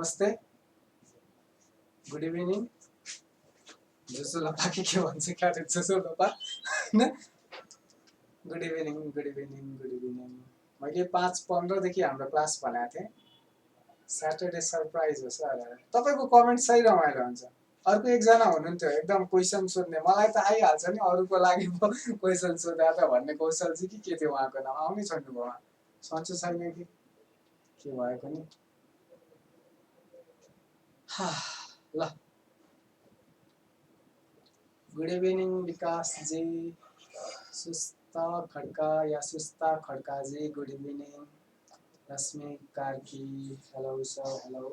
नमस्ते, good evening. जोसो लपा के भन्छ क्या रे जोसो लपा होइन। Good evening, good evening, good evening. मैले 5:15 देखि हाम्रो क्लास भनेको थिएँ। स्याटरडे सरप्राइज हो सर। तपाईँको कमेन्ट सही रमाइलो हुन्छ। अर्को एकजना हुनुहुन्थ्यो एकदम क्वेसन सोध्ने, मलाई त आइहाल्छ नि अरूको लागि पो क्वेसन सोधा त भन्ने कौशलजी कि के थियो उहाँको नाम, आउनै छोड्नु भयो। सन्चो छैन कि के भएको नि। ल, गुड इभिनिङ विकासजी, सुस्ता खड्का या Susta Khadkaji, good evening. Rashmi Karki, hello sir, hello,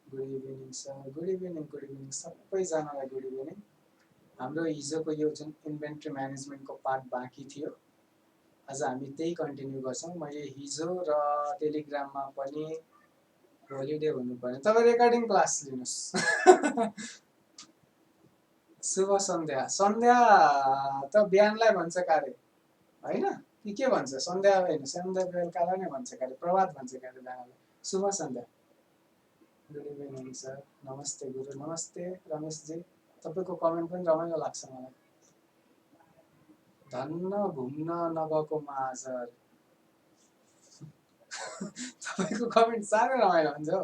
good evening sir, good evening, good evening सबैजनालाई गुड इभिनिङ। हाम्रो हिजोको यो जुन इन्भेन्ट्री म्यानेजमेन्टको पार्ट बाँकी थियो, आज हामी त्यही कन्टिन्यू गर्छौँ। मैले हिजो र टेलिग्राममा पनि होलिडे हुनुपर्ने, तपाईँ रेकर्डिङ क्लास लिनुहोस्। शुभ सन्ध्या। सन्ध्या त बिहानलाई भन्छ कारे होइन कि के भन्छ? सन्ध्या होइन, सन्ध्या बेलुकालाई नै भन्छ कारे, प्रभात भन्छ कारे बिहानलाई। शुभ सन्ध्या, गुड इभिनिङ सर। नमस्ते गुरु, नमस्ते रमेशजी। तपाईँको कमेन्ट पनि रमाइलो लाग्छ मलाई। धन्न घुम्न नगएकोमा सर। तपाईँको कमेन्ट साह्रै रमाइलो हुन्छ हौ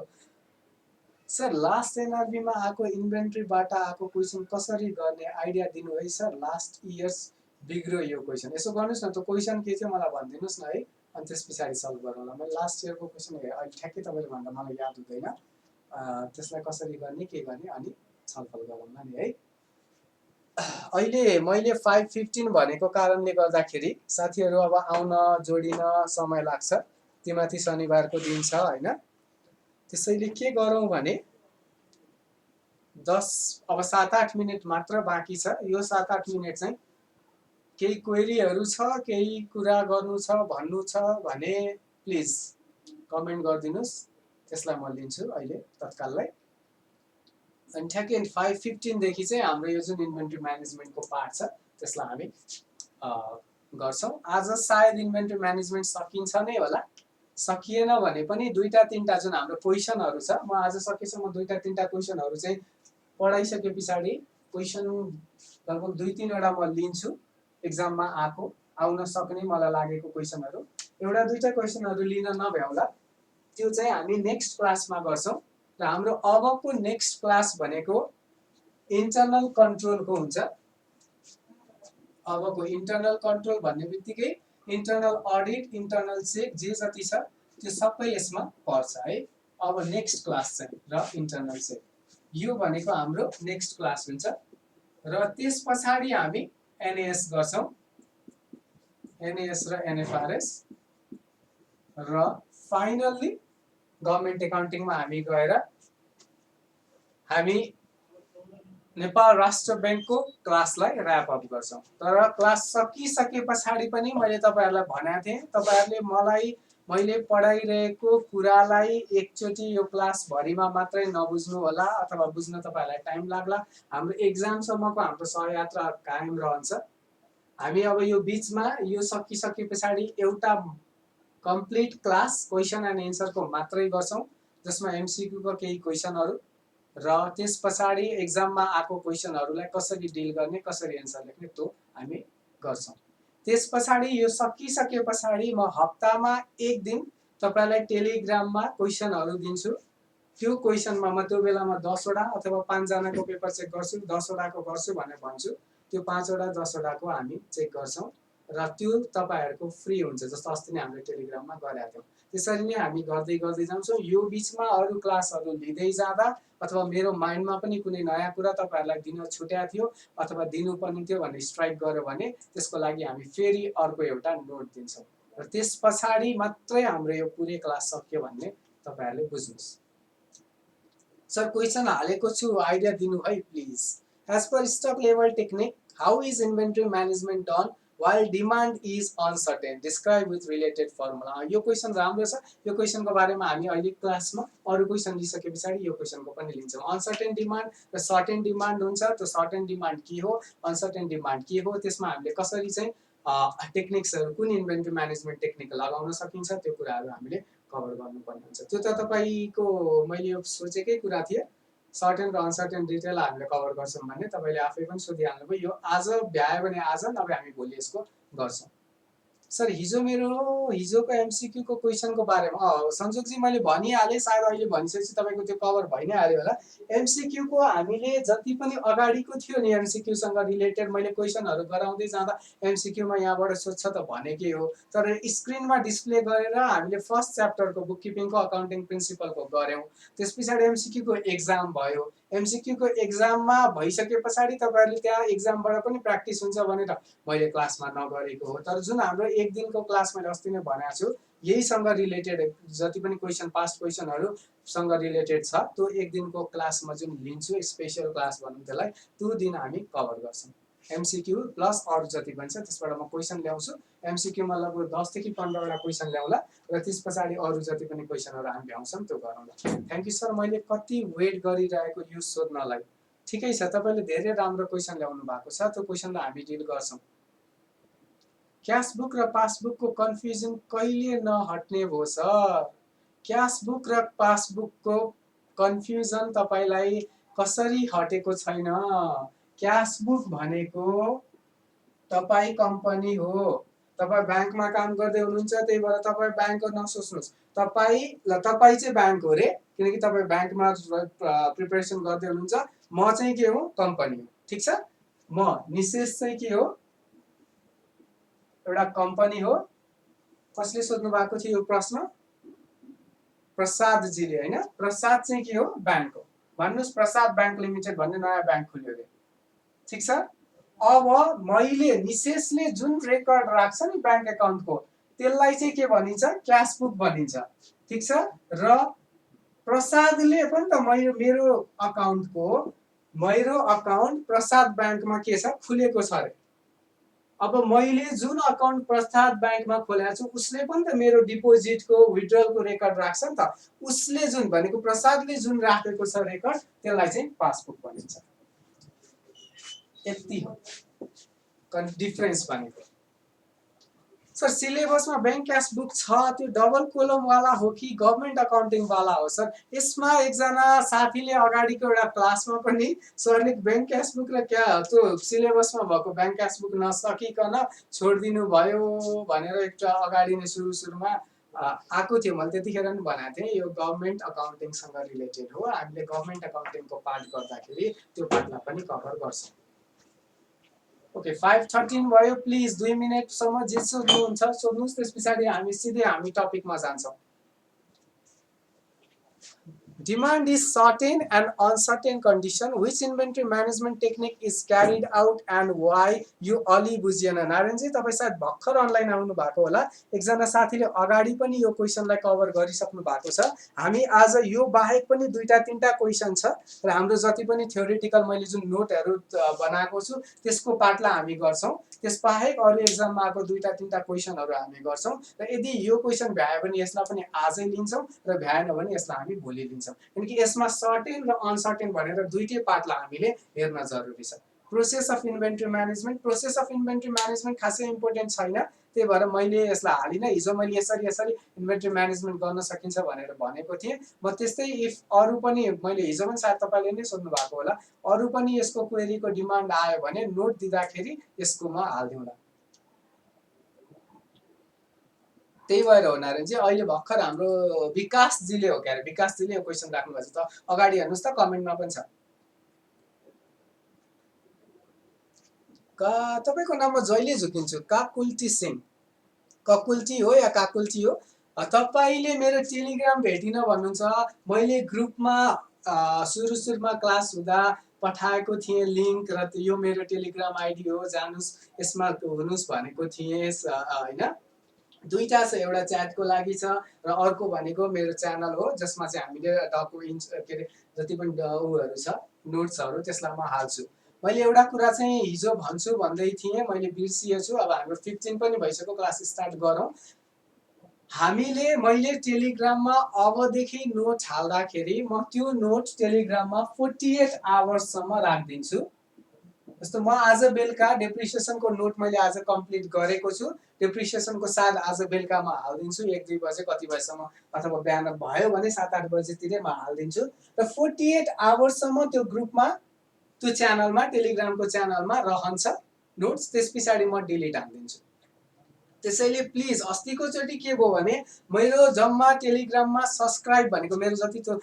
सर। लास्ट एनआरबीमा आएको इन्भेन्ट्रीबाट आएको क्वेसन कसरी गर्ने आइडिया दिनु है सर। लास्ट इयर्स बिग्रो यो क्वेसन। यसो गर्नुहोस् न, त्यो क्वेसन के थियो मलाई भनिदिनुहोस् न है, अनि त्यस पछाडि सल्भ गरौँला। मैले लास्ट इयरको क्वेसन अहिले ठ्याक्कै तपाईँले भन्दा मलाई याद हुँदैन। त्यसलाई कसरी गर्ने के गर्ने अनि छलफल गरौँला नि है। अहिले मैले 5:15 भनेको कारणले गर्दाखेरि साथीहरू अब आउन जोडिन समय लाग्छ। त्योमाथि शनिबारको दिन छ होइन। त्यसैले के गरौँ भने 7-8 मिनट मात्र बाँकी छ। यो 7-8 मिनट चाहिँ केही क्वेरीहरू छ, केही कुरा गर्नु छ, भन्नु छ भने प्लिज कमेन्ट गरिदिनुहोस्, त्यसलाई म लिन्छु अहिले तत्काललाई। अनि ठ्याक्कै 5:15 देखि चाहिँ हाम्रो यो जुन इन्भेन्ट्री म्यानेजमेन्टको पार्ट छ त्यसलाई हामी गर्छौँ। आज सायद इन्भेन्ट्री म्यानेजमेन्ट सकिन्छ नै होला, सकिएन भने पनि 2-3टा जुन हाम्रो क्वेसनहरू छ, म आज सकेसम्म 2-3टा क्वेसनहरू चाहिँ पढाइसके पछाडि क्वेसन लगभग 2-3वटा म लिन्छु एक्जाममा आउन सक्ने मलाई लागेको क्वेसनहरू। 1-2टा क्वेसनहरू लिन नभ्याउला, त्यो चाहिँ हामी नेक्स्ट क्लासमा गर्छौँ। र हाम्रो अबको नेक्स्ट क्लास भनेको इन्टरनल कन्ट्रोलको हुन्छ। अबको इन्टरनल कन्ट्रोल भन्ने बित्तिकै इन्टरनल अडिट, इन्टरनल चेक जे जति छ त्यो सबै यसमा पर्छ है। अब नेक्स्ट क्लास चाहिँ र इन्टरनल चेक, यो भनेको हाम्रो नेक्स्ट क्लास हुन्छ। र त्यस पछाडि हामी एनएएस गर्छौँ, एनएएस र एनएफआरएस। र फाइनल्ली गभर्नमेन्ट एकाउन्टिङमा हामी गएर हामी नेपाल राष्ट्र ब्याङ्कको क्लासलाई ऱ्याप अप गर्छौँ। तर क्लास सकिसके पछाडि पनि मैले तपाईँहरूलाई भनेको थिएँ, तपाईँहरूले मैले पढाइरहेको कुरालाई एकचोटि यो क्लासभरिमा मात्रै नबुझ्नु होला, अथवा बुझ्न तपाईँहरूलाई टाइम लाग्ला। हाम्रो एक्जामसम्मको हाम्रो सहयात्रा कायम रहन्छ। हामी अब यो बिचमा यो सकिसके पछाडि एउटा कम्प्लिट क्लास क्वेसन एन्ड एन्सरको मात्रै गर्छौँ, जसमा एमसिक्यूको केही क्वेसनहरू र त्यस पछाडि एक्जाममा आएको क्वेसनहरूलाई कसरी डिल गर्ने, कसरी एन्सर लेख्ने, त्यो हामी गर्छौँ। त्यस पछाडि यो सकिसके पछाडि म हप्तामा एक दिन तपाईँलाई टेलिग्राममा क्वेसनहरू दिन्छु। त्यो क्वेसनमा म त्यो बेलामा 10वटा अथवा 5जनाको पेपर चेक गर्छु, 10वटाको गर्छु भनेर भन्छु। त्यो 5वटा 10वटाको हामी चेक गर्छौँ र त्यो तपाईँहरूको फ्री हुन्छ, जस्तो अस्ति नै हामीले टेलिग्राममा गरेका थियौँ। त्यसरी नै हामी गर्दै गर्दै जान्छौँ। यो बिचमा अरू क्लासहरू लिँदै जाँदा अथवा मेरो माइन्डमा पनि कुनै नयाँ कुरा तपाईँहरूलाई दिन छुट्याएको थियो अथवा दिनुपर्ने थियो भने स्ट्राइक गर्यो भने त्यसको लागि हामी फेरि अर्को एउटा नोट दिन्छौँ र त्यस पछाडि मात्रै हाम्रो यो पुरै क्लास सक्यो भन्ने तपाईँहरूले बुझ्नुहोस्। सर क्वेसन हालेको छु, आइडिया दिनु है please. As per stock level technique, how is inventory management done while demand is uncertain, describe with related formula। यो क्वेसन राम्रो छ। यो क्वेसनको बारेमा हामी अहिले क्लासमा अरू क्वेसन लिइसके पछाडि यो क्वेसनको पनि लिन्छौँ। अनसर्टेन डिमान्ड र सर्टेन डिमान्ड हुन्छ। त्यो सर्टेन डिमान्ड के हो, अनसर्टेन डिमान्ड के हो, त्यसमा हामीले कसरी चाहिँ टेक्निक्सहरू, कुन इन्भेन्ट्री म्यानेजमेन्ट टेक्निक लगाउन सकिन्छ, त्यो कुराहरू हामीले कभर गर्नुपर्ने हुन्छ। त्यो त तपाईँको मैले यो सोचेकै कुरा थियो, सर्टेन र अनसर्टेन डिटेल हामीले कभर गर्छौँ भने तपाईँले आफै पनि सोधिहाल्नुभयो। यो आज भ्यायो भने आज, नभए हामी भोलि यसको गर्छौँ। सर हिजोको एमसीक्यू को क्वेसनको बारेमा संजोगजी मैले भनिहालेँ, सायद अहिले भनिसकेपछि तपाईँको त्यो कभर भइ नै हाल्यो होला। एमसीक्यू को हामीले जति पनि अगाडिको थियो नि एमसीक्यू सँग रिलेटेड मैले क्वेसनहरू गराउँदै जाँदा एमसीक्यू मा यहाँबाट सोध्छ त भनेकै हो, तर स्क्रिनमा डिस्प्ले गरेर हामीले फर्स्ट च्याप्टरको बुककिपिङको अकाउन्टिङ प्रिन्सिपलको गऱ्यौँ। त्यसपछि एमसीक्यू को एक्जाम भयो। एमसीक्यू को एक्जाममा भइसके पछाडि तपाईँहरूले त्यहाँ एक्जामबाट पनि प्र्याक्टिस हुन्छ भनेर मैले क्लासमा नगरेको हो। तर जुन हाम्रो एक दिनको क्लास मैले अस्ति नै भनेको छु, यहीसँग रिलेटेड जति पनि क्वेसन पास्ट क्वेसनहरूसँग रिलेटेड छ त्यो एक दिनको क्लासमा जुन लिन्छु, स्पेशल क्लास भनौँ त्यसलाई, त्यो दिन हामी कभर गर्छौँ। एमसीक्यू प्लस अरू जति पनि छ त्यसबाट म क्वेसन ल्याउँछु। एमसीक्यूमा लगभग 10 देखि 15वटा क्वेसन ल्याउँला र त्यस पछाडि अरू जति पनि क्वेसनहरू हामी भ्याउँछौँ त्यो गरौँला। थ्याङ्क यू सर, मैले कति वेट गरिरहेको यो सोध्नलाई। ठिकै छ, तपाईँले धेरै राम्रो क्वेसन ल्याउनु भएको छ, त्यो क्वेसनलाई हामी डिल गर्छौँ। क्यासबुक र पासबुकको कन्फ्युजन कहिले नहट्ने भयो सर? क्यासबुक र पासबुकको कन्फ्युजन तपाईँलाई कसरी हटेको छैन? क्यासबुक भनेको तपाईँ कम्पनी हो, तपाईँ ब्याङ्कमा काम गर्दै हुनुहुन्छ, त्यही भएर तपाईँ ब्याङ्कको नसोच्नुहोस्। तपाईँ चाहिँ ब्याङ्क हो रे, किनकि तपाईँ ब्याङ्कमा प्रिपरेसन गर्दै हुनुहुन्छ। म चाहिँ के हो? कम्पनी हो। ठिक छ, म निशेष चाहिँ के हो? एउटा कम्पनी हो। कसले सोध्नु भएको थियो यो प्रश्न? प्रसादजीले, हैन? प्रसाद चाहिँ के हो? ब्याङ्क हो। भन्नुहोस्, प्रसाद ब्याङ्क लिमिटेड भन्ने नयाँ ब्याङ्क खुल्यो रे। ठिक छ, अब मैले निशेषले जुन रेकर्ड राख्छ नि ब्याङ्क एकाउन्टको, त्यसलाई चाहिँ के भनिन्छ? क्यासबुक भनिन्छ। ठिक छ, र प्रसादले पनि त मेरो अकाउन्ट प्रसाद ब्याङ्कमा के छ? खुलेको छ रे। अब मैले जुन अकाउन्ट प्रसाद ब्याङ्कमा खोलेको छु उसले पनि त मेरो डिपोजिटको विथड्रलको रेकर्ड राख्छ नि त। उसले जुन भनेको प्रसादले जुन राखेको छ रेकर्ड, त्यसलाई चाहिँ पासबुक भनिन्छ। यति हो डिफरेन्स भनेको। सर सिलेबसमा बैंक क्यासबुक छ, त्यो डबल कोलम वाला हो कि गभर्नमेन्ट अकाउन्टिङ वाला हो सर? यसमा एकजना साथीले अगाडिको एउटा क्लासमा पनि सरले बैंक क्यासबुक र त्यो सिलेबसमा भएको बैंक क्यासबुक नसकिकन छोडिदिनु भयो भनेर एउटा अगाडि नै सुरुमा आएको थियो। मैले त्यतिखेर पनि भनेको थिएँ यो गभर्नमेन्ट अकाउन्टिङसँग रिलेटेड हो, हामीले गभर्नमेन्ट अकाउन्टिङको पार्ट गर्दाखेरि त्यो पार्टलाई पनि कभर गर्छौँ। ओके, 5:13 भयो। प्लिज 2 मिनेटसम्म जे सोध्नुहुन्छ सोध्नुहोस्, त्यस पछाडि हामी सिधै हामी टपिकमा जान्छौँ। Demand is certain and uncertain condition. Which inventory management technique is carried out and why? यो अलि बुझिएन। नारायणजी तपाईँ सायद भर्खर अनलाइन आउनु भएको होला। एकजना साथीले अगाडि पनि यो क्वेसनलाई कभर गरिसक्नु भएको छ। हामी आज यो बाहेक पनि 2-3टा क्वेसन छ र हाम्रो जति पनि थ्योरेटिकल मैले जुन नोटहरू बनाएको छु त्यसको पार्टलाई हामी गर्छौँ। त्यस बाहेक अरू एक्जाममा आएको 2-3टा क्वेसनहरू हामी गर्छौँ र यदि यो क्वेसन भ्यायो भने यसलाई पनि आजै लिन्छौँ र भ्याएन भने यसलाई हामी भोलि लिन्छौँ। किनकि यसमा सर्टेन र अनसर्टेन भनेर दुईटै पार्टलाई हामीले हेर्न जरुरी छ। प्रोसेस अफ इन्भेन्ट्री म्यानेजमेन्ट खासै इम्पोर्टेन्ट छैन, त्यही भएर मैले यसलाई हालिनँ। हिजो मैले यसरी इन्भेन्ट्री म्यानेजमेन्ट गर्न सकिन्छ भनेर भनेको थिएँ। म त्यस्तै इफ अरू पनि मैले हिजो पनि सायद तपाईँले नै सोध्नु भएको होला, अरू पनि यसको क्वेरीको डिमान्ड आयो भने नोट दिँदाखेरि यसको म हालिदिउँला। त्यही भएर हो नारायणजी, अहिले भर्खर हाम्रो विकासजीले हो क्यारे, विकासजीले यो क्वेसन राख्नु भएको छ। त अगाडि हेर्नुहोस् त, कमेन्टमा पनि छ। तपाईँको नाम म जहिले झुकिन्छु। काकुल्टी सिंह, ककुल्टी हो या काकुल्टी हो? तपाईँले मेरो टेलिग्राम भेटिन भन्नुहुन्छ। मैले ग्रुपमा सुरुमा क्लास हुँदा पठाएको थिएँ लिङ्क, र यो मेरो टेलिग्राम आइडी हो, जानुस् यसमा हुनुस् भनेको थिएँ हैन। दुईटा छ, एउटा च्याटको लागि छ र अर्को भनेको मेरो च्यानल हो जसमा चाहिँ हामीले डकुमेन्ट्स के अरे जति पनि उहरू छ नोट्सहरू त्यसलाई म हाल्छु। मैले एउटा कुरा चाहिँ हिजो भन्छु भन्दै थिएँ, मैले बिर्सिएछु। अब हाम्रो 15 पनि भइसक्यो, क्लास स्टार्ट गरौँ। मैले टेलिग्राममा अबदेखि नोट हाल्दाखेरि म त्यो नोट टेलिग्राममा 48 आवर्ससम्म राखिदिन्छु। जस्तो म आज बेलुका डेप्रिसिएसनको नोट मैले आज कम्प्लिट गरेको छु, डेप्रिसिएसनको साथ आज बेलुका म हालिदिन्छु 1-2 बजे कति बजेसम्म, अथवा बिहान भयो भने 7-8 बजेतिर म हालिदिन्छु र 48 आवर्ससम्म त्यो ग्रुपमा, त्यो च्यानलमा, टेलिग्रामको च्यानलमा रहन्छ नोट्स। त्यस पछाडि म डिलिट हालिदिन्छु। त्यसैले प्लिज अस्तिको चोटि के भयो भने मेरो जम्मा टेलिग्राममा सब्सक्राइब भनेको मेरो जति त्यो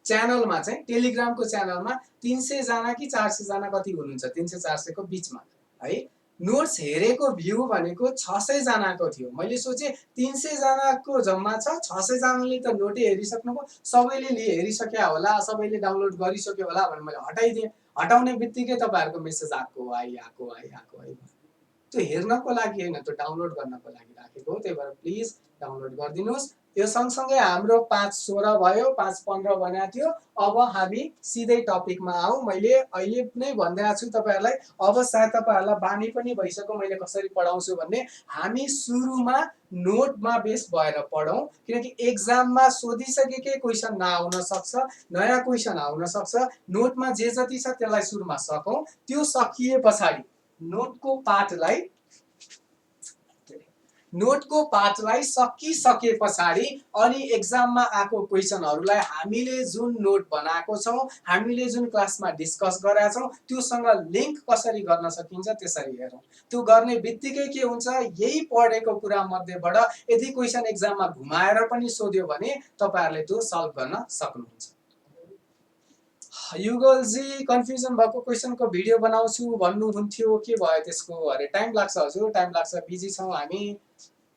च्यानलमा चाहिँ, टेलिग्रामको च्यानलमा 300 जना कि 400 जना कति हुनुहुन्छ, 300-400 को बिचमा है। नोट्स हेरेको भ्यू भनेको 600 जनाको थियो। मैले सोचे 300 जनाको जम्मा छ, 600 जनाले त नोटै हेरिसक्नुभयो, सबैले हेरिसक्यो होला, सबैले डाउनलोड गरिसक्यो होला भनेर मैले हटाइदिएँ। हटाउने बित्तिकै तपाईँहरूको मेसेज आएको आइ। त्यो हेर्नको लागि होइन, त्यो डाउनलोड गर्नको लागि राखेको हो। त्यही भएर प्लिज डाउनलोड गरिदिनुहोस्। यो सँगसँगै हाम्रो 5:16 भयो, 5:15 भनेको थियो। अब हामी सिधै टपिकमा आउँ। मैले अहिले नै भनिदिएको छु तपाईँहरूलाई, अब सायद तपाईँहरूलाई बानी पनि भइसक्यो मैले कसरी पढाउँछु भन्ने। हामी सुरुमा नोटमा बेस भएर पढौँ, किनकि एक्जाममा सोधिसकेकै क्वेसन नआउन सक्छ, नयाँ क्वेसन आउन सक्छ। नोटमा जे जति छ त्यसलाई सुरुमा सकौँ, त्यो सकिए पछाडि नोटको पाठलाई सकिसके पछाडि अनि एक्जाममा आएको क्वेसनहरूलाई हामीले जुन नोट बनाएको छौँ, हामीले जुन क्लासमा डिस्कस गरेका छौँ, त्योसँग लिङ्क कसरी गर्न सकिन्छ त्यसरी हेरौँ। त्यो गर्ने बित्तिकै के हुन्छ, यही पढेको कुरा मध्येबाट यदि क्वेसन एक्जाममा घुमाएर पनि सोध्यो भने तपाईँहरूले त्यो सल्भ गर्न सक्नुहुन्छ। युगलजी कन्फ्युजन भएको क्वेसनको भिडियो बनाउँछु भन्नुहुन्थ्यो, के भयो त्यसको? अरे टाइम लाग्छ हजुर, टाइम लाग्छ, बिजी छौँ हामी।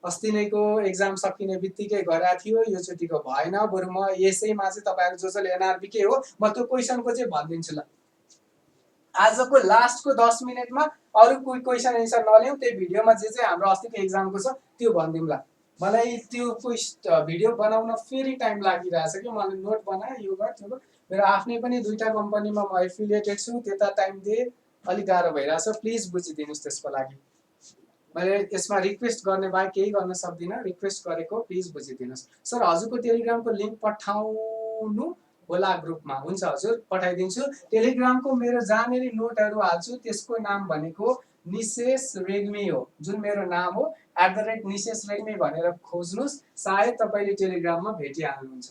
अस्ति नैको एक्जाम सकिने बित्तिकै गरेको थियो, यो चोटिको भएन। बरु म यसैमा चाहिँ तपाईँहरू जसले एनआरबी के हो म त्यो क्वेसनको चाहिँ भनिदिन्छु ल। आजको लास्टको 10 मिनटमा अरू कोही क्वेसन एन्सर नल्याउँ, त्यही भिडियोमा जे चाहिँ हाम्रो अस्तिको एक्जामको छ त्यो भनिदिउँ ल। मलाई त्यो भिडियो बनाउन फेरि टाइम लागिरहेछ कि, मैले नोट बनाएँ, यो गर त्यो गर। मेरो आफ्नै पनि 2टा कम्पनीमा म एफिलिएटेड छु, त्यता टाइम दिए अलिक गाह्रो भइरहेछ। प्लिज बुझिदिनुहोस् त्यसको लागि। मैले यसमा रिक्वेस्ट गर्ने बाहेक केही गर्न सक्दिनँ, रिक्वेस्ट गरेको प्लिज बुझिदिनुहोस्। सर हजुरको टेलिग्रामको लिङ्क पठाउनु होला ग्रुपमा। हुन्छ हजुर, पठाइदिन्छु। टेलिग्रामको मेरो जहाँनिर नोटहरू हाल्छु त्यसको नाम भनेको निशेष रेग्मी हो, जुन मेरो नाम हो। @निशेष रेग्मी भनेर खोज्नुहोस्, सायद तपाईँले टेलिग्राममा भेटिहाल्नुहुन्छ।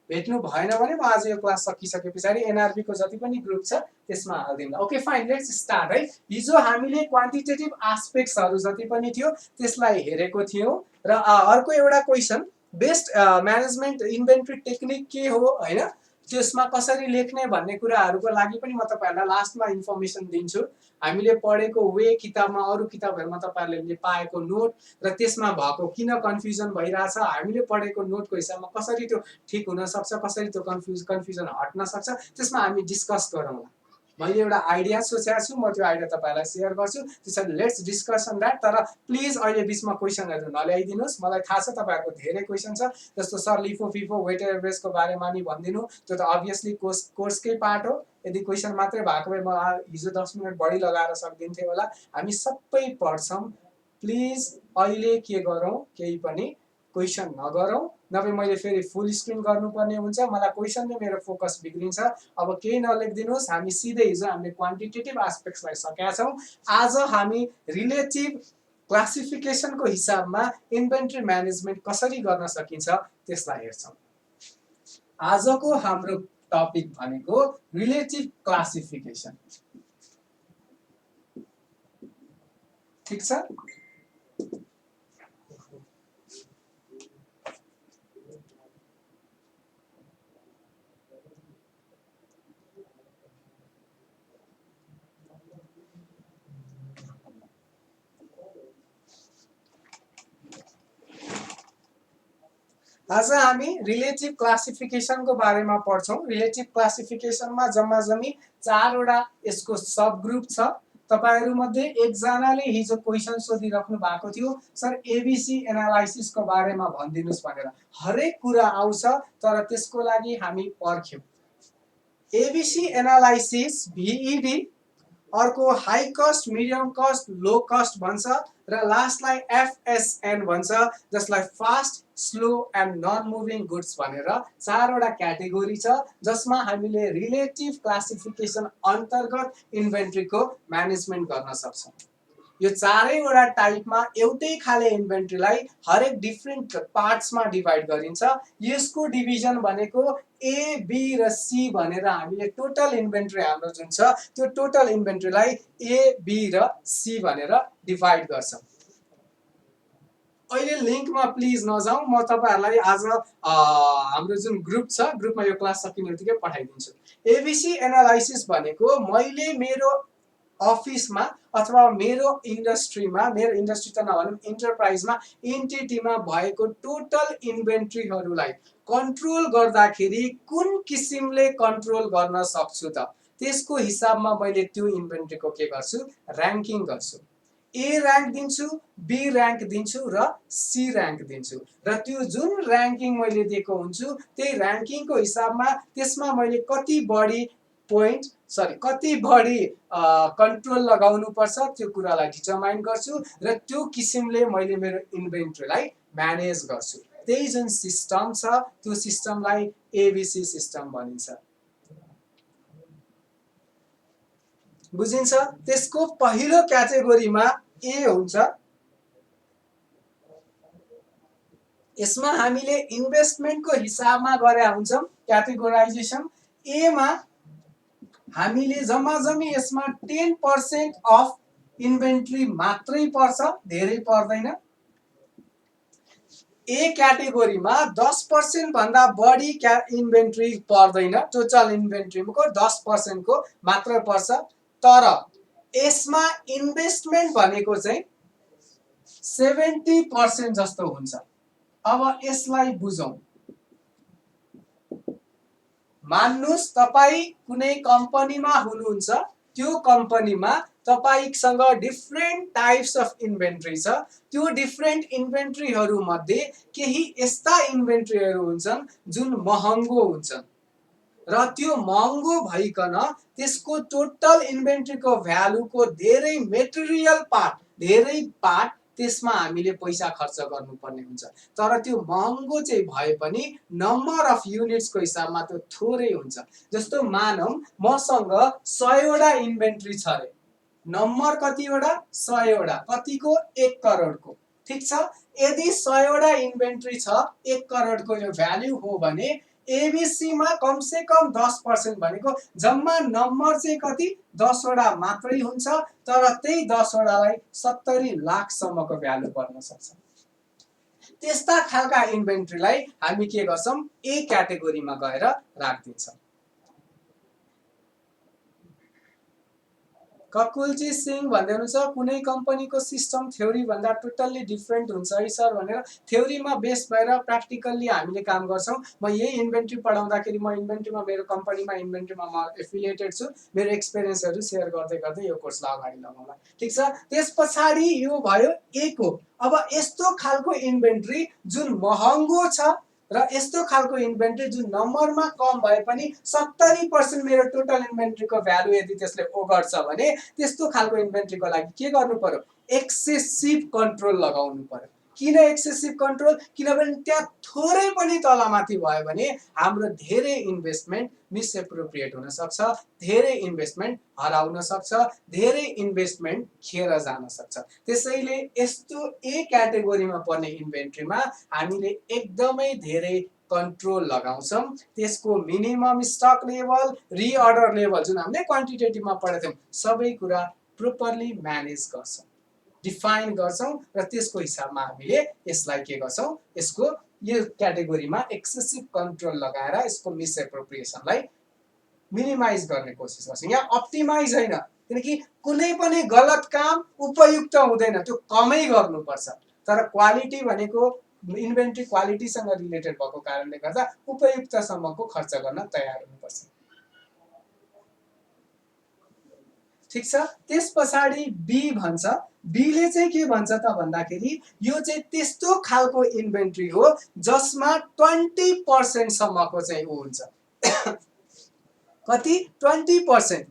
भेट्नु भएन भने म आज यो क्लास सकिसके पछाडि एनआरबी को जति पनि ग्रुप छ त्यसमा हालिदिउँला। ओके फाइन, लेट्स स्टार्ट है। हिजो हामीले क्वान्टिटेटिभ आस्पेक्ट्सहरू जति पनि थियो त्यसलाई हेरेको थियौँ र अर्को एउटा question, best management inventory technique के हो हैन, त्यसमा कसरी लेख्ने भन्ने कुराहरूको लागि पनि म तपाईँहरूलाई लास्टमा इन्फर्मेसन दिन्छु। हामीले पढेको वे किताबमा, अरू किताबहरूमा तपाईँहरूले पाएको नोट र त्यसमा भएको किन कन्फ्युजन भइरहेछ, हामीले पढेको नोटको हिसाबमा कसरी त्यो ठिक हुन सक्छ, कसरी त्यो कन्फ्युजन हट्न सक्छ, त्यसमा हामी डिस्कस गरौँला। मैले एउटा आइडिया सोचेको छु, म त्यो आइडिया तपाईँलाई सेयर गर्छु। त्यसैले लेट्स डिस्कस अन द्याट। तर प्लिज अहिले बिचमा क्वेसनहरू नल्याइदिनुहोस्। मलाई थाहा छ तपाईँहरूको धेरै क्वेसन छ, जस्तो सर लिफो फिफो वेटेड एभरेजको बारेमा नि भनिदिनु, त्यो त अभियसली कोर्सकै पार्ट हो। यदि क्वेसन मात्रै भएको भए म हिजो 10 मिनट बढी लगाएर सक्दिन्थेँ होला। हामी सबै पढ्छौँ, प्लिज अहिले के गरौँ, केही पनि क्वेसन नगरौँ, नभए मैले फेरि फुल स्क्रिन गर्नुपर्ने हुन्छ, मलाई क्वेसनले मेरो फोकस बिग्रिन्छ। अब केही नलेखिदिनुहोस्, हामी सिधै हिजो हामीले क्वान्टिटेटिभ आस्पेक्ट्सलाई सकेका छौँ। आज हामी रिलेटिभ क्लासिफिकेसनको हिसाबमा इन्भेन्ट्री म्यानेजमेन्ट कसरी गर्न सकिन्छ त्यसलाई हेर्छौँ। आजको हाम्रो टपिक भनेको रिलेटिभ क्लासिफिकेसन। ठिक छ? आज हामी रिलेटिभ क्लासिफिकेसनको बारेमा पढ्छौँ। रिलेटिभ क्लासिफिकेसनमा जम्मा जम्मी 4वटा यसको सब ग्रुप छ। तपाईहरुमध्ये एकजनाले हिजो क्वेसन सोधिराख्नु भएको थियो, सर एबीसी एनालाइसिसको बारेमा भनिदिनुस् भनेर। हरेक कुरा आउँछ, तर त्यसको लागि हामी पर्ख्यौं। एबीसी एनालाइसिस भिइडी अर्को high cost, medium cost, low cost भन्छ र लास्टलाई FSN भन्छ, जसलाई fast, slow and non moving goods भनेर चारवटा क्याटेगोरी छ, जसमा हामीले रिलेटिभ क्लासिफिकेसन अन्तर्गत इन्भेन्ट्रीको म्यानेजमेन्ट गर्न सक्छौँ। यो चारैवटा टाइपमा एउटै खाले इन्भेन्ट्रीलाई हरेक डिफ्रेन्ट पार्ट्समा डिभाइड गरिन्छ। यसको डिभिजन भनेको A, B र C भनेर हामीले टोटल इन्भेन्ट्री हाम्रो जुन छ त्यो टोटल इन्भेन्ट्रीलाई A, B र C भनेर डिभाइड गर्छौँ। अहिले लिङ्कमा प्लिज नजाउँ, म तपाईहरुलाई आज हाम्रो जुन ग्रुप छ ग्रुपमा यो क्लास सकिने बित्तिकै पठाइदिन्छु। ABC एनालाइसिस भनेको मैले मेरो अफिसमा अथवा मेरो इन्डस्ट्रीमा, मेरो इन्डस्ट्री त नभनौँ इन्टरप्राइजमा, एन्टिटीमा भएको टोटल इन्भेन्ट्रीहरूलाई कन्ट्रोल गर्दाखेरि कुन किसिमले कन्ट्रोल गर्न सक्छु त त्यसको हिसाबमा मैले त्यो इन्भेन्ट्रीको के गर्छु, र्याङ्किङ गर्छु। A र्याङ्क दिन्छु, B र्याङ्क दिन्छु र C र्याङ्क दिन्छु र त्यो जुन र्याङ्किङ मैले दिएको हुन्छु त्यही र्याङ्किङको हिसाबमा त्यसमा मैले कति बढी कन्ट्रोल लगाउनु पर्छ त्यो कुरालाई डिटरमाइन गर्छु र त्यो किसिमले मैले मेरो इन्भेन्ट्रीलाई म्यानेज गर्छु। त्यही जुन सिस्टम छ त्यो सिस्टमलाई ABC सिस्टम भनिन्छ। बुझिन्छ? त्यसको पहिलो क्याटेगोरीमा A हुन्छ। यसमा हामीले इन्भेस्टमेन्टको हिसाबमा गरे हुन्छौँ क्याटेगोराइजेसन। A मा हामीले जम्माजम्मी यसमा 10% अफ इन्भेन्ट्री मात्रै पर्छ, धेरै पर्दैन। A क्याटेगोरीमा 10% भन्दा बढी इन्भेन्ट्री पर्दैन, टोटल इन्भेन्ट्रीको 10% को मात्र पर्छ। तर यसमा इन्भेस्टमेन्ट भनेको चाहिँ 70% जस्तो हुन्छ। अब यसलाई बुझौँ। मान्नुस् तपाई कुनै कम्पनीमा हुनुहुन्छ, त्यो कम्पनीमा तपाईसँग डिफ्रेन्ट टाइप्स अफ इन्भेन्ट्री छ। त्यो डिफ्रेन्ट इन्भेन्ट्रीहरू मध्ये केही यस्ता इन्भेन्ट्रीहरू हुन्छन् जुन महँगो हुन्छन् र त्यो महँगो भइकन त्यसको टोटल इन्भेन्ट्रीको भ्यालुको धेरै मेटेरियल पार्ट, धेरै पार्ट त्यसमा हामीले पैसा खर्च गर्नुपर्ने हुन्छ। तर त्यो महँगो चाहिँ भए पनि नम्बर अफ युनिट्सको हिसाबमा त्यो थोरै हुन्छ। जस्तो मानौँ मसँग 100 वटा इन्भेन्ट्री छ रे, नम्बर कतिवटा? 100 वटा। कतिको? 1 करोडको। ठीक छ। यदि 100 वटा इन्भेन्ट्री छ, 1 करोडको यो भ्यालु हो भने ABC मा कम से कम 10% भनेको जम्मा नम्बर चाहिँ कति? 10 वटा मात्रै हुन्छ, तर त्यही 10 वटालाई 70 लाख सम्मको भ्यालु पर्न सक्छ। त्यस्ता खालका इन्भेन्ट्रीलाई हामी के गर्छौं? A क्याटेगोरीमा गएर राख्दिन्छौं। ककुलजी सिंह भन्दै हुनुहुन्छ कुनै कम्पनीको सिस्टम थ्योरी भन्दा टोटल्ली डिफरेन्ट हुन्छ है सर भनेर। थ्योरीमा बेस भएर प्र्याक्टिकल्ली हामीले काम गर्छौं। म यही इन्भेन्ट्री पढाउँदाखेरि म इन्भेन्ट्रीमा मेरो कम्पनीमा इन्भेन्ट्रीमा म एफिलिएटेड छु। मेरो एक्सपिरियन्सहरु शेयर गर्दै गर्दै यो कोर्सलाई अगाडि लगाउँला। ठीक छ। त्यसपछि यो भयो A को। अब यस्तो खालको इन्भेन्ट्री जुन महँगो छ र यस्तो खालको इन्भेन्ट्री जुन नम्बरमा कम भए पनि 70% मेरो टोटल इन्भेन्ट्रीको भ्यालु यदि त्यसले ओगट्छ भने त्यस्तो खालको इन्भेन्ट्रीको लागि के गर्नु पर्यो? एक्सेसिभ कन्ट्रोल लगाउनु पर्यो। किन एक्सेसिभ कन्ट्रोल? किनभने त्यहाँ थोरै पनि तलमाथि भयो भने हाम्रो धेरै इन्भेस्टमेन्ट मिसएप्रोप्रिएट हुन सक्छ, धेरै इन्भेस्टमेन्ट हराउन सक्छ, धेरै इन्भेस्टमेन्ट खेर जान सक्छ। त्यसैले यस्तो A क्याटेगोरीमा पर्ने इन्भेन्ट्रीमा हामीले एकदमै धेरै कन्ट्रोल लगाउँछौं। त्यसको minimum stock level, reorder level जुन हामीले क्वान्टिटेटिभमा पढेका थियौं, सबै कुरा प्रोपरली म्यानेज गर्छौं, डिफाइन गर्छौं र त्यसको हिसाबमा हामीले यसलाई के गर्छौं? यसको यो क्याटेगोरीमा एक्सेसिभ कन्ट्रोल लगाएर यसको मिसएप्रोप्रिएसनलाई मिनिमाइज गर्ने कोसिस गर्छौं। यहाँ अप्टिमाइज हैन, किनकि कुनै पनि गलत काम उपयुक्त हुँदैन, त्यो कमै गर्नुपर्छ। तर क्वालिटी भनेको इन्भेन्ट्री क्वालिटीसँग रिलेटेड भएको कारणले गर्दा उपयुक्तसम्मको खर्च गर्न तयार हुनुपर्छ। ठीक छ। त्यसपछि B भन्छ। B ले चाहिँ के भन्छ त भन्दाखेरि यो चाहिँ त्यस्तो खालको इन्भेन्ट्री हो जसमा 20% सम्मको चाहिँ उ हुन्छ। कति? 20%।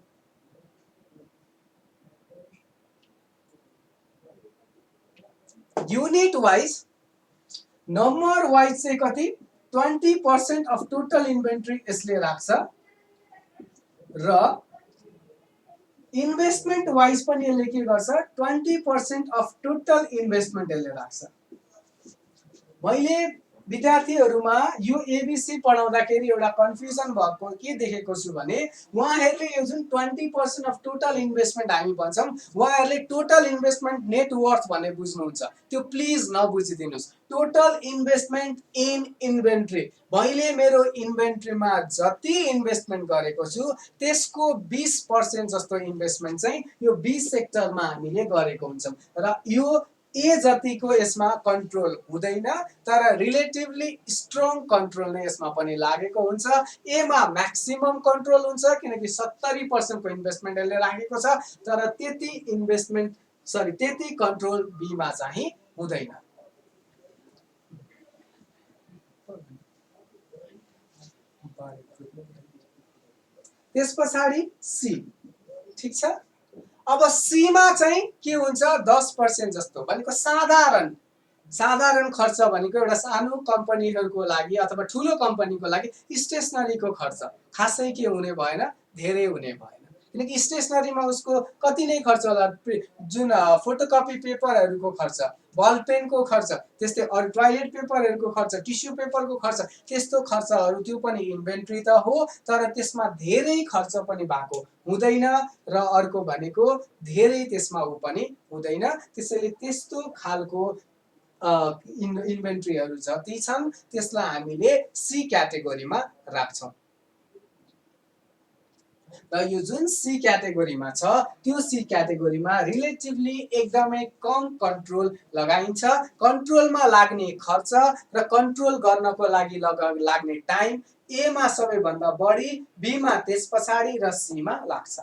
युनिट वाइज नम्बर वाइज चाहिँ कति 20% अफ टोटल इन्भेन्ट्री यसले राख्छ र इन्भेस्टमेन्ट वाइज पनि यसले के गर्छ 20% अफ टोटल इन्भेस्टमेन्ट यसले राख्छ। मैले विद्यार्थीहरुमा यो एबीसी पढाउँदाखेरि एउटा कन्फ्युजन भएको के देखेको छु भने उहाँहरूले यो जुन 20% अफ टोटल इन्भेस्टमेन्ट हामी भन्छौं उहाँहरूले टोटल इन्भेस्टमेन्ट नेट वर्थ भन्ने बुझ्नुहुन्छ, त्यो प्लिज नबुझिदिनुस्। टोटल इन्भेस्टमेन्ट इन इन्भेन्ट्री, मैले मेरो इन्भेन्ट्रीमा जति इन्भेस्टमेन्ट गरेको छु त्यसको 20% जस्तो इन्भेस्टमेन्ट चाहिँ यो 20 सेक्टरमा हामीले गरेको हुन्छौं र यो ए जतिको यसमा कन्ट्रोल हुँदैन तर रिलेटिभली स्ट्रङ कन्ट्रोल नै यसमा पनि लागेको हुन्छ। ए मा म्याक्सिमम कन्ट्रोल हुन्छ किनकि 70% को इन्भेस्टमेन्ट यसले राखेको छ तर त्यति कन्ट्रोल बी मा चाहिँ हुँदैन। त्यसपछि सी, ठीक छ। अब सी मा चाहिँ के हुन्छ 10% जस्तो भनेको साधारण खर्च भनेको एउटा सानो कम्पनीहरुको लागि अथवा ठूलो कम्पनीको लागि स्टेशनरीको खर्च खासै के हुने भएन, धेरै हुने भएन किनकि स्टेशनरीमा उसको कति नै खर्च होला, जुन फोटोकपी पेपरहरुको खर्च, बल पेनको खर्च, त्यस्तै अरु टोयलेट पेपरहरुको खर्च, टिस्यु पेपरको खर्च, त्यस्तो खर्चहरु त्यो पनि इन्भेन्ट्री त हो तर त्यसमा धेरै खर्च पनि भएको हुँदैन र अर्को भनेको धेरै त्यसमा उ पनि हुँदैन। त्यसैले त्यस्तो खालको इन्भेन्ट्रीहरु जति छन् त्यसलाई हामीले सी क्याटेगोरीमा राख्छौं र यो जुन सी क्याटेगोरीमा छ त्यो सी क्याटेगोरीमा रिलेटिभली एकदमै कम कन्ट्रोल लगाइन्छ। कन्ट्रोलमा लाग्ने खर्च र कन्ट्रोल गर्नको लागि लाग्ने टाइम ए मा सबैभन्दा बढी, बी मा त्यसपछि र सी मा लाग्छ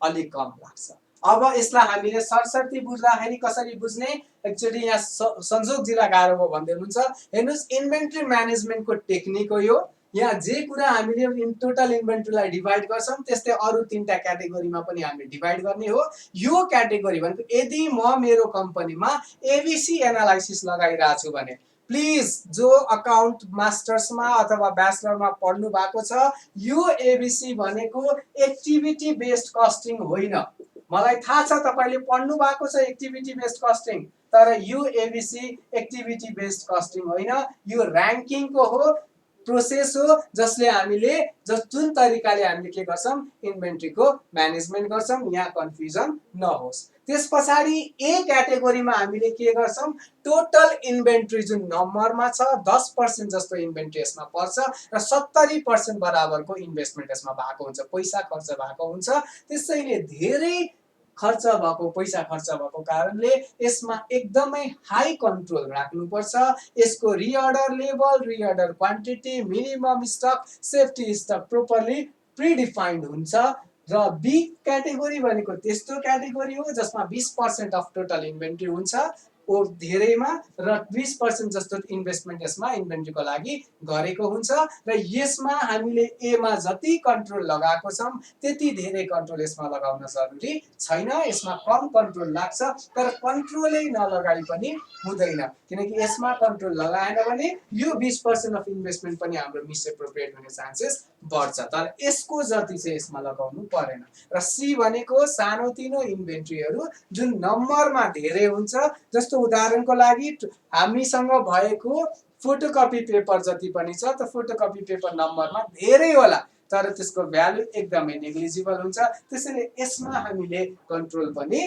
अलि कम लाग्छ। अब यसलाई हामीले सरसर्ती बुझ्दाखेरि कसरी बुझ्ने, एक्चुअली यहाँ संजोगजिला गाह्रो हो भन्दै हुनुहुन्छ। हेर्नुस् इन्भेन्ट्री म्यानेजमेन्टको टेक्निक हो यो। यहाँ जे कुरा हामीले टोटल इन्भेन्ट्रीलाई डिभाइड गर्छौं त्यस्तै अरु तीनटा क्याटेगोरीमा पनि हामीले डिभाइड गर्ने हो। यो क्याटेगोरी भनेको यदि म मेरो कम्पनीमा एबीसी एनालाइसिस लगाइरा छु भने प्लिज जो अकाउन्ट मास्टर्समा अथवा ब्याचलरमा पढ्नु भएको छ यो एबीसी भनेको एक्टिभिटी बेस्ड कस्टिङ होइन। मलाई थाहा छ तपाईले पढ्नु भएको छ एक्टिभिटी बेस्ड कस्टिङ तर यो एबीसी एक्टिभिटी बेस्ड कस्टिङ होइन, यो र्याङ्किङको हो, प्रोसेस हो जसले हामीले जुन तरिकाले हामीले के गर्छौं इन्भेन्ट्रीको म्यानेजमेन्ट गर्छौं, यहाँ कन्फ्युजन नहोस्। त्यसपछि ए क्याटेगोरीमा हामीले के गर्छौं टोटल इन्भेन्ट्री जुन नम्बरमा छ 10% जस्तो इन्भेन्ट्री यसमा पर्छ र 70% बराबरको इन्भेस्टमेन्ट यसमा भएको हुन्छ, पैसा खर्च भएको हुन्छ। त्यसैले धेरै खर्च भएको पैसा खर्च भएको कारणले यसमा एकदमै हाई कन्ट्रोल राख्नुपर्छ। यसको reorder level, reorder quantity, minimum stock, safety stock properly predefined हुन्छ र बी क्याटेगोरी भनेको त्यस्तो क्याटेगोरी हो जसमा 20% अफ टोटल इन्भेन्ट्री हुन्छ ओ धेरैमा र 20% जस्तो इन्भेस्टमेन्ट यसमा इन्भेन्ट्रीको लागि गरेको हुन्छ र यसमा हामीले ए मा जति कन्ट्रोल लगाएको छौं त्यति धेरै कन्ट्रोल यसमा लगाउन जरुरी छैन। यसमा कम कन्ट्रोल लाग्छ तर कन्ट्रोलै नलगाई पनि हुँदैन किनकि यसमा कन्ट्रोल लगाएन भने यो 20% अफ इन्भेस्टमेन्ट पनि हाम्रो मिसएप्रोप्रिएट हुने चान्सेस बढ्छ तर यसको जति चाहिँ यसमा लगाउनु परेन। र सी भनेको सानोतिनो इन्भेन्ट्रीहरु जुन नम्बरमा धेरै हुन्छ, जस्तो उदाहरणको लागि हामीसँग भएको फोटोकपी पेपर जति पनि छ त फोटोकपी पेपर नम्बरमा धेरै होला तर त्यसको भ्यालु एकदमै नेग्लिजिबल हुन्छ। त्यसैले यसमा हामीले कन्ट्रोल पनि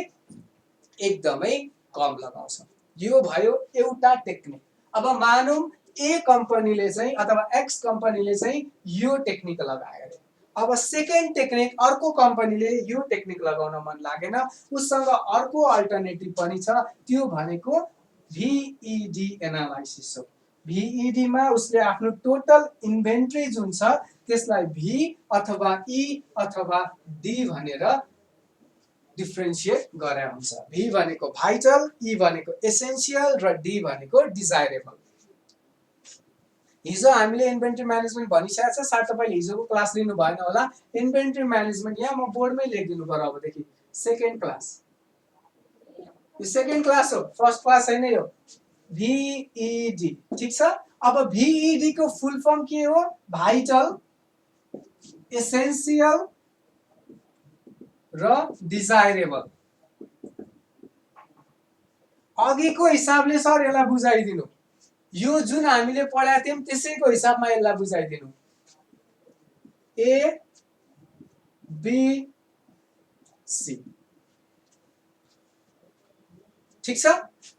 एकदमै कम लगाउँछौं। यो भयो एउटा टेक्निक। अब मानौं ए कम्पनीले चाहिँ अथवा एक्स कम्पनीले चाहिँ यो टेक्निक लगायो अरे, अब सेकेन्ड टेक्निक अर्को कम्पनीले यो टेक्निक लगाउन मन लागेन, उसँग अर्को अल्टरनेटिभ पनि छ, त्यो भनेको भीईडी एनालाइसिस हो। भीईडी मा उसले आफ्नो टोटल इन्भेन्ट्री जुन छ त्यसलाई भी अथवा ई अथवा डी भनेर डिफरेन्शिएट गरे हुन्छ। भी भनेको भाइटल, ई भनेको एसेन्शियल र डी भनेको डिजायरेबल। हिजो हामीले इन्भेन्ट्री म्यानेजमेन्ट भनिसकेको छ, सायद तपाईले हिजोको क्लास लिनु भएन होला। इन्भेन्ट्री म्यानेजमेन्ट यहाँ म बोर्डमै लेखिदिनु पर्यो अबदेखि सेकेन्ड क्लास। यो सेकेन्ड क्लास हो, फर्स्ट क्लास हैन यो। VED ठीक छ। अब VED को फुल फर्म के हो? भाइटल, एसेन्शियल र डिजायरेबल। अघिको हिसाबले सर यसलाई बुझाइदिनु, यो जुन हामीले पढाएको थियौं त्यसैको हिसाबमा यसलाई बुझाइदिनु। A B C ठीक छ।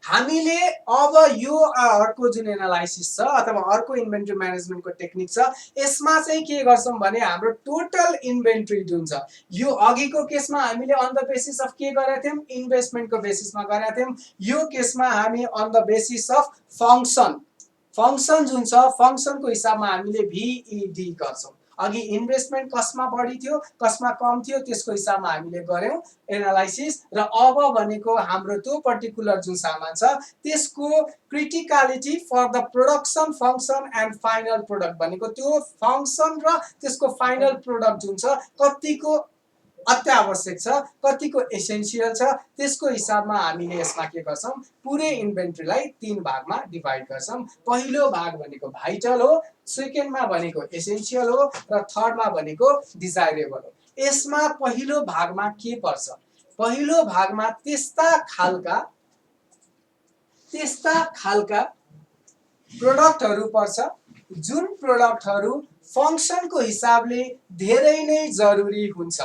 हामीले अब यो अर्को जुन एनालाइसिस छ अथवा अर्को इन्भेन्ट्री म्यानेजमेन्टको टेक्निक छ, यसमा चाहिँ के गर्छौं भने हाम्रो टोटल इन्भेन्ट्री जुन छ, यो अघिको केसमा हामीले अन द बेसिस अफ के गरेका थियौं? इन्भेस्टमेन्टको बेसिसमा गरेका थियौं। यो केसमा हामी on the basis of function जुन छ, फंक्सनको हिसाबमा हामीले VED गर्छौं। अघि इन्भेस्टमेन्ट कसमा बढी थियो, कसमा कम थियो, त्यसको हिसाबमा हामीले गर्यौं एनालाइसिस। र अब भनेको हाम्रो त्यो पर्टिकुलर जुन सामान छ त्यसको criticality for the production function and final product भनेको त्यो फंक्सन र त्यसको फाइनल प्रोडक्ट जुन छ कतिको अत्यावश्यक छ, कतिको एसेन्शियल छ, त्यसको हिसाबमा हामीले यसमा के गर्छौं? पुरै इन्भेन्ट्रीलाई 3 भागमा डिभाइड गर्छौं। पहिलो भाग भनेको भाइटल हो, सेकेन्डमा भनेको एसेन्शियल हो र थर्डमा भनेको डिजायरेबल हो। यसमा पहिलो भागमा के पर्छ? पहिलो भागमा त्यस्ता खालका प्रोडक्टहरु पर्छ जुन प्रोडक्टहरु फंक्सनको हिसाबले धेरै नै जरुरी हुन्छ।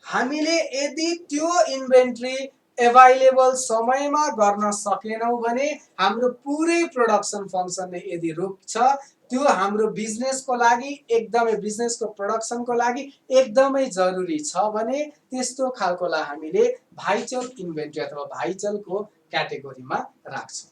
हामीले यदि त्यो इन्भेन्ट्री एभाइलेबल समयमा गर्न सकेनौं भने हाम्रो पुरै प्रोडक्सन फंक्सनले यदि रोक्छ, त्यो हाम्रो बिजनेसको लागि एकदमै, बिजनेसको प्रोडक्सनको लागि एकदमै जरुरी छ भने त्यस्तो खालकोलाई हामीले भाइटल इन्भेन्ट्री अथवा भाइटलको क्याटेगोरीमा राख्छौं।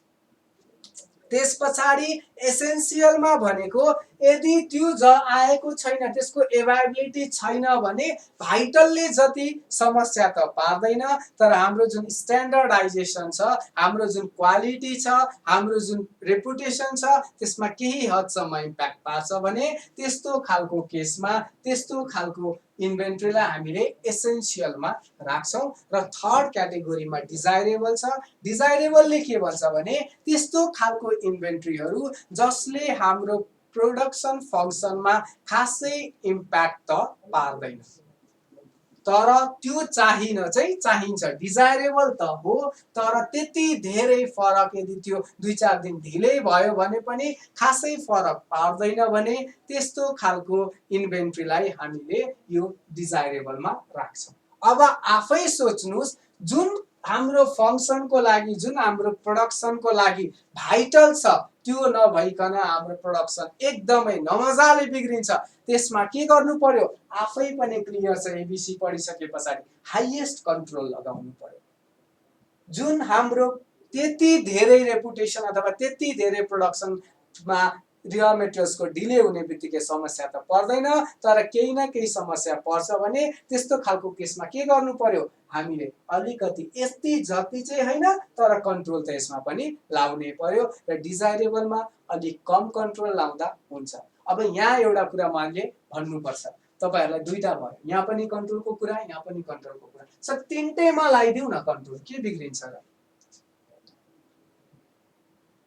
त्यसपछाडी एसेन्शियलमा भनेको यदि त्यो आएको छैन, त्यसको एभाइबिलिटी छैन भने भाइटलले जति समस्या त पार्दैन, तर हाम्रो जुन स्ट्यान्डर्डाइजेसन छ, हाम्रो जुन क्वालिटी छ, हाम्रो जुन रेपुटेसन छ, त्यसमा केही हदसम्म इम्प्याक्ट पार्छ भने त्यस्तो खालको केसमा त्यस्तो खालको इन्भेन्ट्रीलाई हामीले एसेन्शियलमा राख्छौं। र थर्ड क्याटेगोरीमा डिजायरेबल छ। डिजायरेबलले के भन्छ भने त्यस्तो खालको इन्भेन्ट्रीहरु जसले हाम्रो प्रोडक्सन फंक्सनमा खासै इम्प्याक्ट त पार्दैन, तर त्यो चाहिन्छ। डिजायरेबल त हो, तर त्यति धेरै फरक यदि त्यो 2-4 दिन ढिलै भयो भने पनि खासै फरक पार्दैन भने त्यस्तो खालको इन्भेन्ट्रीलाई हामीले यो डिजायरेबलमा राख्छौं। अब आफै सोच्नुस्, जुन हाम्रो फंक्सनको लागि, जुन हाम्रो प्रोडक्सनको लागि भाइटल छ, त्यो नभइकन हाम्रो प्रोडक्सन एकदमै नमजाले बिग्रिन्छ। त्यसमा के गर्नु पर्यो? आफै पनि क्लियर छ, एबीसी पढिसके पछाडी हाईएस्ट कन्ट्रोल लगाउनु पर्यो। जुन हाम्रो त्यति धेरै रेपुटेसन अथवा त्यति धेरै प्रोडक्सनमा रियल मेटेरियल्सको डिले हुने बित्तिकै समस्या त पर्दैन, तर केही न केही समस्या पर्छ भने त्यस्तो खालको केसमा के गर्नु पर्यो? हामीले अलिकति यति जति चाहिँ हैन, तर कन्ट्रोल त यसमा पनि लाउने पर्यो। र डिजायरेबलमा अलि कम कन्ट्रोल लाउँदा हुन्छ। अब यहाँ एउटा कुरा मैले भन्नुपर्छ, तपाईहरुलाई दुईटा भयो, यहाँ पनि कन्ट्रोलको कुरा, यहाँ पनि कन्ट्रोलको कुरा। सर तीनटैमा लाइदिउ न कन्ट्रोल, के बिग्रिन्छ र?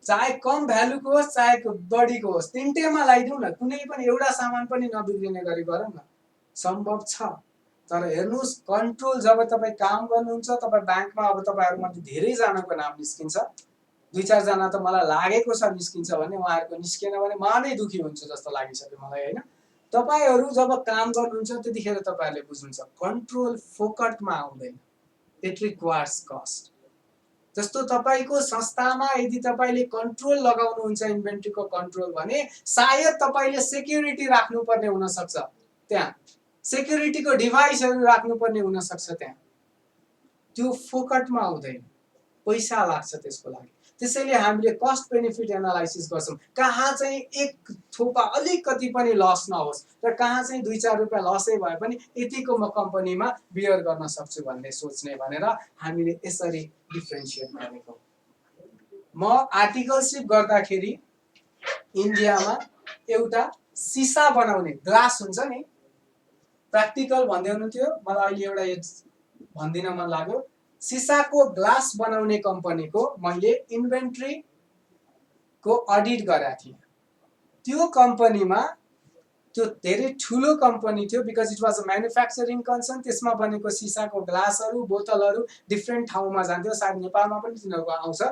चाहे कम भ्यालुको होस्, चाहे बढीको होस्, तीनटैमा लाइदिउ न, कुनै पनि एउटा सामान पनि नबिग्रिने गरी गरौँ न। सम्भव छ, तर हेर्नुस्, कन्ट्रोल जब तपाई काम गर्नुहुन्छ, तपाई ब्याङ्कमा अब तपाईहरुमध्ये धेरै जनाको नाम निस्किन्छ, 2-4 जना त मलाई लागेको छ निस्किन्छ भने, उहाँहरुको निस्केन भने म नै दुखी हुन्छु जस्तो लागिसक्यो मलाई, हैन? तपाईहरु जब काम गर्नुहुन्छ त्यतिखेर तपाईहरुले बुझ्नुहुन्छ, कन्ट्रोल फोकटमा आउँदैन, इट रिक्वायर्स कस्ट। जस्तो तपाईको संस्थामा यदि तपाईले कन्ट्रोल लगाउनुहुन्छ इन्भेन्ट्रीको कन्ट्रोल भने सायद तपाईले सेक्युरिटी राख्नुपर्ने हुन सक्छ, त्यहाँ सेक्युरिटीको डिभाइसहरु राख्नुपर्ने हुन सक्छ, त्यहाँ त्यो फोकटमा आउँदैन, पैसा लाग्छ त्यसको लागि। त्यसैले हामीले कस्ट बेनिफिट एनालाइसिस गर्छौं, कहाँ चाहिँ एक थोपा अलिकति पनि लस नहोस् र कहाँ चाहिँ 2-4 रुपैयाँ लसै भए पनि यतिको म कम्पनीमा बियर गर्न सक्छु भन्ने सोच्ने भनेर हामीले यसरी डिफरेन्शिएट गरेको। म आर्टिकलशिप गर्दाखेरि इन्डियामा एउटा सिसा बनाउने ग्लास हुन्छ नि, प्र्याक्टिकल भन्दै हुनुहुन्थ्यो, मलाई अहिले एउटा भनिदिन मन लाग्यो। सिसाको ग्लास बनाउने कम्पनीको मैले इन्भेन्ट्री को अडिट गरेको थिएँ। त्यो कम्पनीमा त्यो धेरै ठुलो कम्पनी थियो because it was a manufacturing concern. त्यसमा बनेको सिसाको ग्लासहरू बोतलहरू डिफ्रेन्ट ठाउँमा जान्थ्यो, सायद नेपालमा पनि तिनीहरूको आउँछ।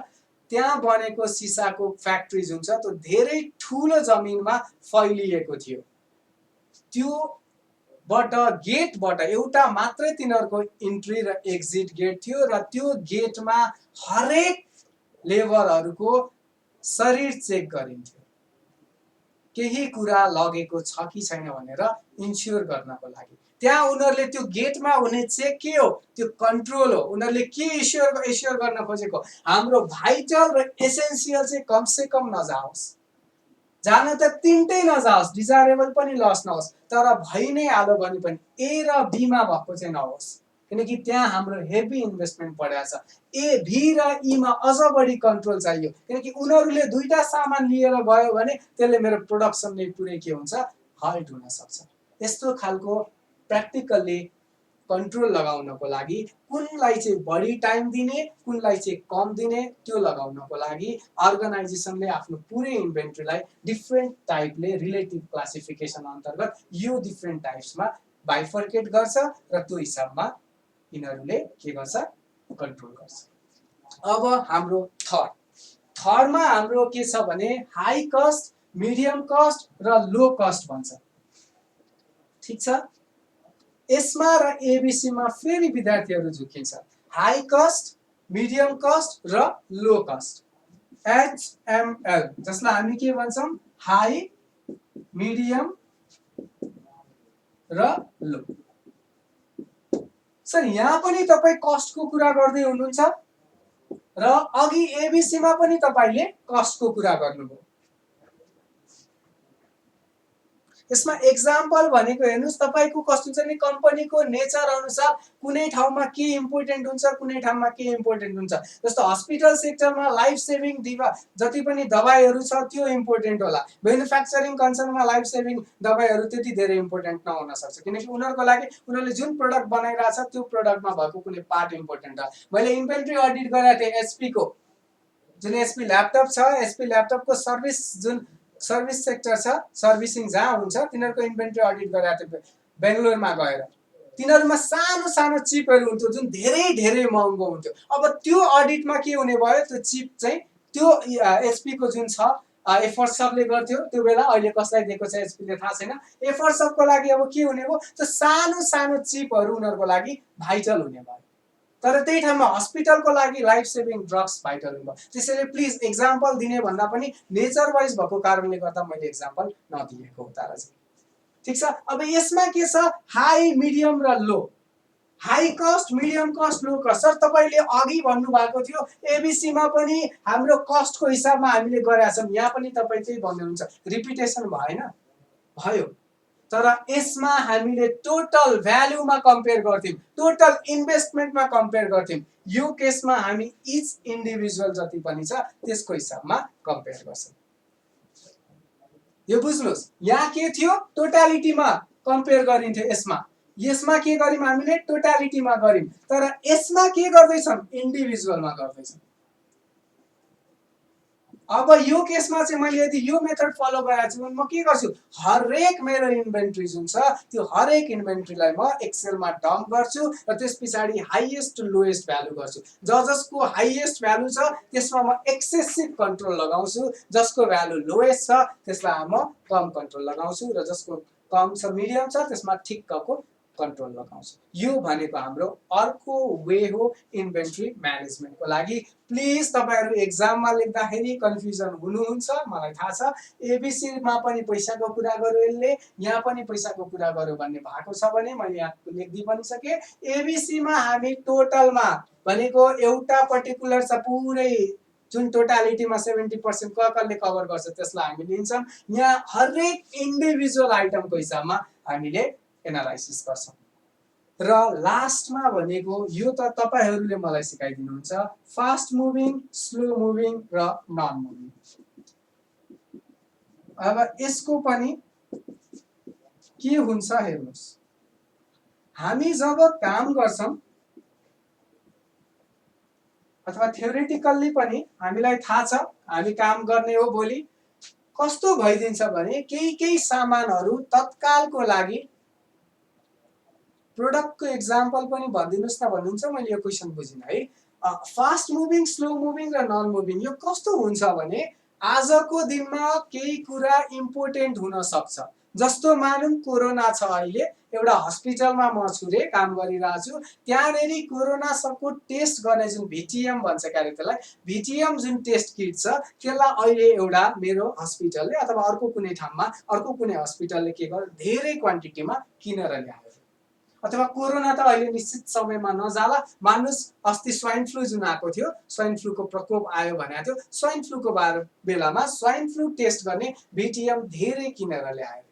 त्यहाँ बनेको सिसाको फ्याक्ट्रिज हुन्छ त्यो धेरै ठुलो जमिनमा फैलिएको थियो। त्योबाट गेटबाट एउटा मात्रै तिनीहरूको इन्ट्री र एक्जिट गेट थियो र त्यो गेटमा हरेक लेबरहरूको शरीर चेक गरिन्थ्यो, केही कुरा लगेको छ कि छैन भनेर इन्स्योर गर्नको लागि। त्यहाँ उनीहरूले त्यो गेटमा हुने चेक के हो, त्यो कन्ट्रोल हो। उनीहरूले के एस्योर गर्न खोजेको, हाम्रो भाइटल र एसेन्सियल चाहिँ कमसे कम नजाओस्, जान त तिनटै नजाओस्, डिजायरेबल पनि लस नहोस्, तर भइ नै हाल्यो भने पनि ए र बी मा भएको चाहिँ नहोस्, किनकि त्यहाँ हाम्रो हेभी इन्भेस्टमेन्ट परेको छ। ए भी र ई मा अझ बढी कन्ट्रोल चाहियो, किनकि उनीहरूले दुईटा सामान लिएर गयो भने त्यसले मेरो प्रोडक्सन नै पुरै के हुन्छ, हल्ट हुन सक्छ। यस्तो खालको प्र्याक्टिकल्ली कन्ट्रोल लगाउनको लागि कुनलाई चाहिँ बढी टाइम दिने कुनलाई चाहिँ कम दिने त्यो लगाउनको लागि अर्गनाइजेसनले आफ्नो पुरै इन्भेन्ट्रीलाई डिफ्रेन्ट टाइपले रिलेटिभ क्लासिफिकेसन अन्तर्गत यो डिफ्रेन्ट टाइप्समा बाइफर्केट गर्छ र त्यो हिसाबमा यिनीहरूले के गर्छ, कन्ट्रोल गर्छ। अब हाम्रो थर्डमा हाम्रो के छ भने हाई कस्ट, मिडियम कस्ट र लो कस्ट भन्छ। ठीक छ, यसमा र एबीसीमा फेरि विद्यार्थीहरू झुकिन्छ। हाई कस्ट, मिडियम कस्ट र लो कस्ट, HML, जसलाई हामी के भन्छौँ, हाई, मिडियम र लो। सर यहाँ पनि तपाईँ कस्टको कुरा गर्दै हुनुहुन्छ र अघि एबीसीमा पनि तपाईँले कस्टको कुरा गर्नुभयो। यसमा एक्जाम्पल भनेको हेर्नुस्, तपाईको कस्तो हुन्छ नि, कम्पनीको नेचर अनुसार कुनै ठाउँमा के इम्पोर्टेन्ट हुन्छ, कुनै ठाउँमा के इम्पोर्टेन्ट हुन्छ। जस्तो हस्पिटल सेक्टरमा लाइफ सेभिङ जति पनि दबाईहरू छ त्यो इम्पोर्टेन्ट होला, म्यानुफ्याक्चरिङ कन्सर्नमा लाइफ सेभिङ दबाईहरू त्यति धेरै इम्पोर्टेन्ट नहुन सक्छ, किनकि उनीहरूको लागि उनीहरूले जुन प्रोडक्ट बनाइरहेछ त्यो प्रोडक्टमा भएको कुनै पार्ट इम्पोर्टेन्ट हो। मैले इन्भेन्ट्री अडिट गरेको थिएँ एचपी को, जुन एचपी ल्यापटप छ, एचपी ल्यापटपको सर्भिस जुन सर्भिस सेक्टर छ, सर्भिसिङ जहाँ हुन्छ, तिनीहरूको इन्भेन्ट्री अडिट गरेको थियो बेङ्गलोरमा गएर। तिनीहरूमा सानो सानो चिपहरू हुन्थ्यो जुन धेरै धेरै महँगो हुन्थ्यो। अब त्यो अडिटमा के हुने भयो, त्यो चिप चाहिँ त्यो एचपी को जुन छ एफर्ट सबले गर्थ्यो त्यो बेला, अहिले कसलाई दिएको छ एचपीले थाहा छैन। एफर्ट सबको लागि अब के हुने भयो, त्यो सानो सानो चिपहरू उनीहरूको लागि भाइटल हुने भयो। तर त्यही ठाउँमा हस्पिटलको लागि लाइफ सेभिङ ड्रग्स भाइटल हुनुभयो। त्यसैले प्लिज एक्जाम्पल दिने भन्दा पनि नेचर वाइज भएको कारणले गर्दा मैले एक्जाम्पल नदिएको हो तारा चाहिँ। ठिक छ, अब यसमा के छ, हाई, मिडियम र लो। High cost, medium cost, low cost. Sir तपाईँले अघि भन्नुभएको थियो एबीसीमा पनि हाम्रो कस्टको हिसाबमा हामीले गरेका छौँ, यहाँ पनि तपाईँ त्यही भन्नुहुन्छ, रिपिटेसन भएन? भयो, तर यसमा हामीले टोटल भ्यालुमा कम्पेयर गर्थ्यौँ, टोटल इन्भेस्टमेन्टमा कम्पेयर गर्थ्यौँ। यो केसमा हामी इच इन्डिभिजुअल जति पनि छ त्यसको हिसाबमा कम्पेयर गर्छौँ। यो बुझ्नुहोस्, यहाँ के थियो, टोटालिटीमा कम्पेयर गरिन्थ्यो। यसमा के गर्यौँ हामीले, टोटालिटीमा गर्यौँ, तर यसमा के गर्दैछौँ, इन्डिभिजुअलमा गर्दैछौँ। अब यो केसमा चाहिँ मैले यदि यो मेथड फलो गरेको छु भने म के गर्छु, हरेक मेरो इन्भेन्ट्री जुन छ त्यो हरेक इन्भेन्ट्रीलाई म एक्सेलमा डम्प गर्छु र त्यस पछाडि हाइएस्ट टु लोएस्ट भ्यालु गर्छु। जसको हाइएस्ट भ्यालु छ त्यसमा म एक्सेसिभ कन्ट्रोल लगाउँछु, जसको भ्यालु लोएस्ट छ त्यसलाई म कम कन्ट्रोल लगाउँछु र जसको कम छ, मिडियम छ, त्यसमा ठिक्कको कन्ट्रोल लगाउँछु। यो भनेको हाम्रो अर्को वे हो इन्भेन्ट्री म्यानेजमेन्टको लागि। प्लिज तपाईहरु एक्जाममा लेख्दाखेरि कन्फ्युजन हुनुहुन्छ, मलाई थाहा छ। एबीसीमा पनि पैसाको कुरा गर्यो यसले, यहाँ पनि पैसाको कुरा गर्यो भन्ने भएको छ भने मैले यहाँ लेख्दै पनि सके। एबीसीमा हामी टोटलमा भनेको एउटा पर्टिकुलर छ पुरै जुन टोटालिटीमा 70% कसले कभर गर्छ त्यसलाई हामी लिन्छौं। यहाँ हरेक इन्डिभिजुअल आइटमको हिसाबमा हामीले एनालाइसिस गर्छौं। र लास्टमा भनेको यो त तपाईहरुले मलाई सिकाइदिनुहुन्छ, फास्ट मुभिङ, स्लो मुभिङ र नन मुभिङ। अब यसको पनि के हुन्छ हेर्नुस्, हामी जब काम गर्छौं अथवा थ्योरेटिकल्ली पनि हामीलाई थाहा छ हामी काम गर्ने हो भोलि कस्तो भइदिन्छ भने केही केही सामानहरू तत्कालको लागि प्रोडक्टको एक्जाम्पल पनि भनिदिनुस् न भन्नुहुन्छ मैले यो क्वेसन बुझिनँ है फास्ट मुभिङ स्लो मुभिङ र नन मुभिङ यो कस्तो हुन्छ भने आजको दिनमा केही कुरा इम्पोर्टेन्ट हुन सक्छ जस्तो मानौँ कोरोना छ अहिले एउटा हस्पिटलमा म छु रे काम गरिरहेको छु त्यहाँनेरि कोरोना सबको टेस्ट गर्ने जुन भिटिएम भन्छ क्यारे त्यसलाई भिटिएम जुन टेस्ट किट छ त्यसलाई अहिले एउटा मेरो हस्पिटलले अथवा अर्को कुनै ठाउँमा अर्को कुनै हस्पिटलले के गर्यो धेरै क्वान्टिटीमा किनेर ल्यायो अथवा कोरोना त अहिले निश्चित समयमा नजाला मान्नुस् अस्ति स्वाइन फ्लू जुन आएको थियो स्वाइन फ्लूको प्रकोप आयो भनेको थियो स्वाइन फ्लूको बेलामा स्वाइन फ्लू टेस्ट गर्ने भिटिएम धेरै किनेर ल्यायो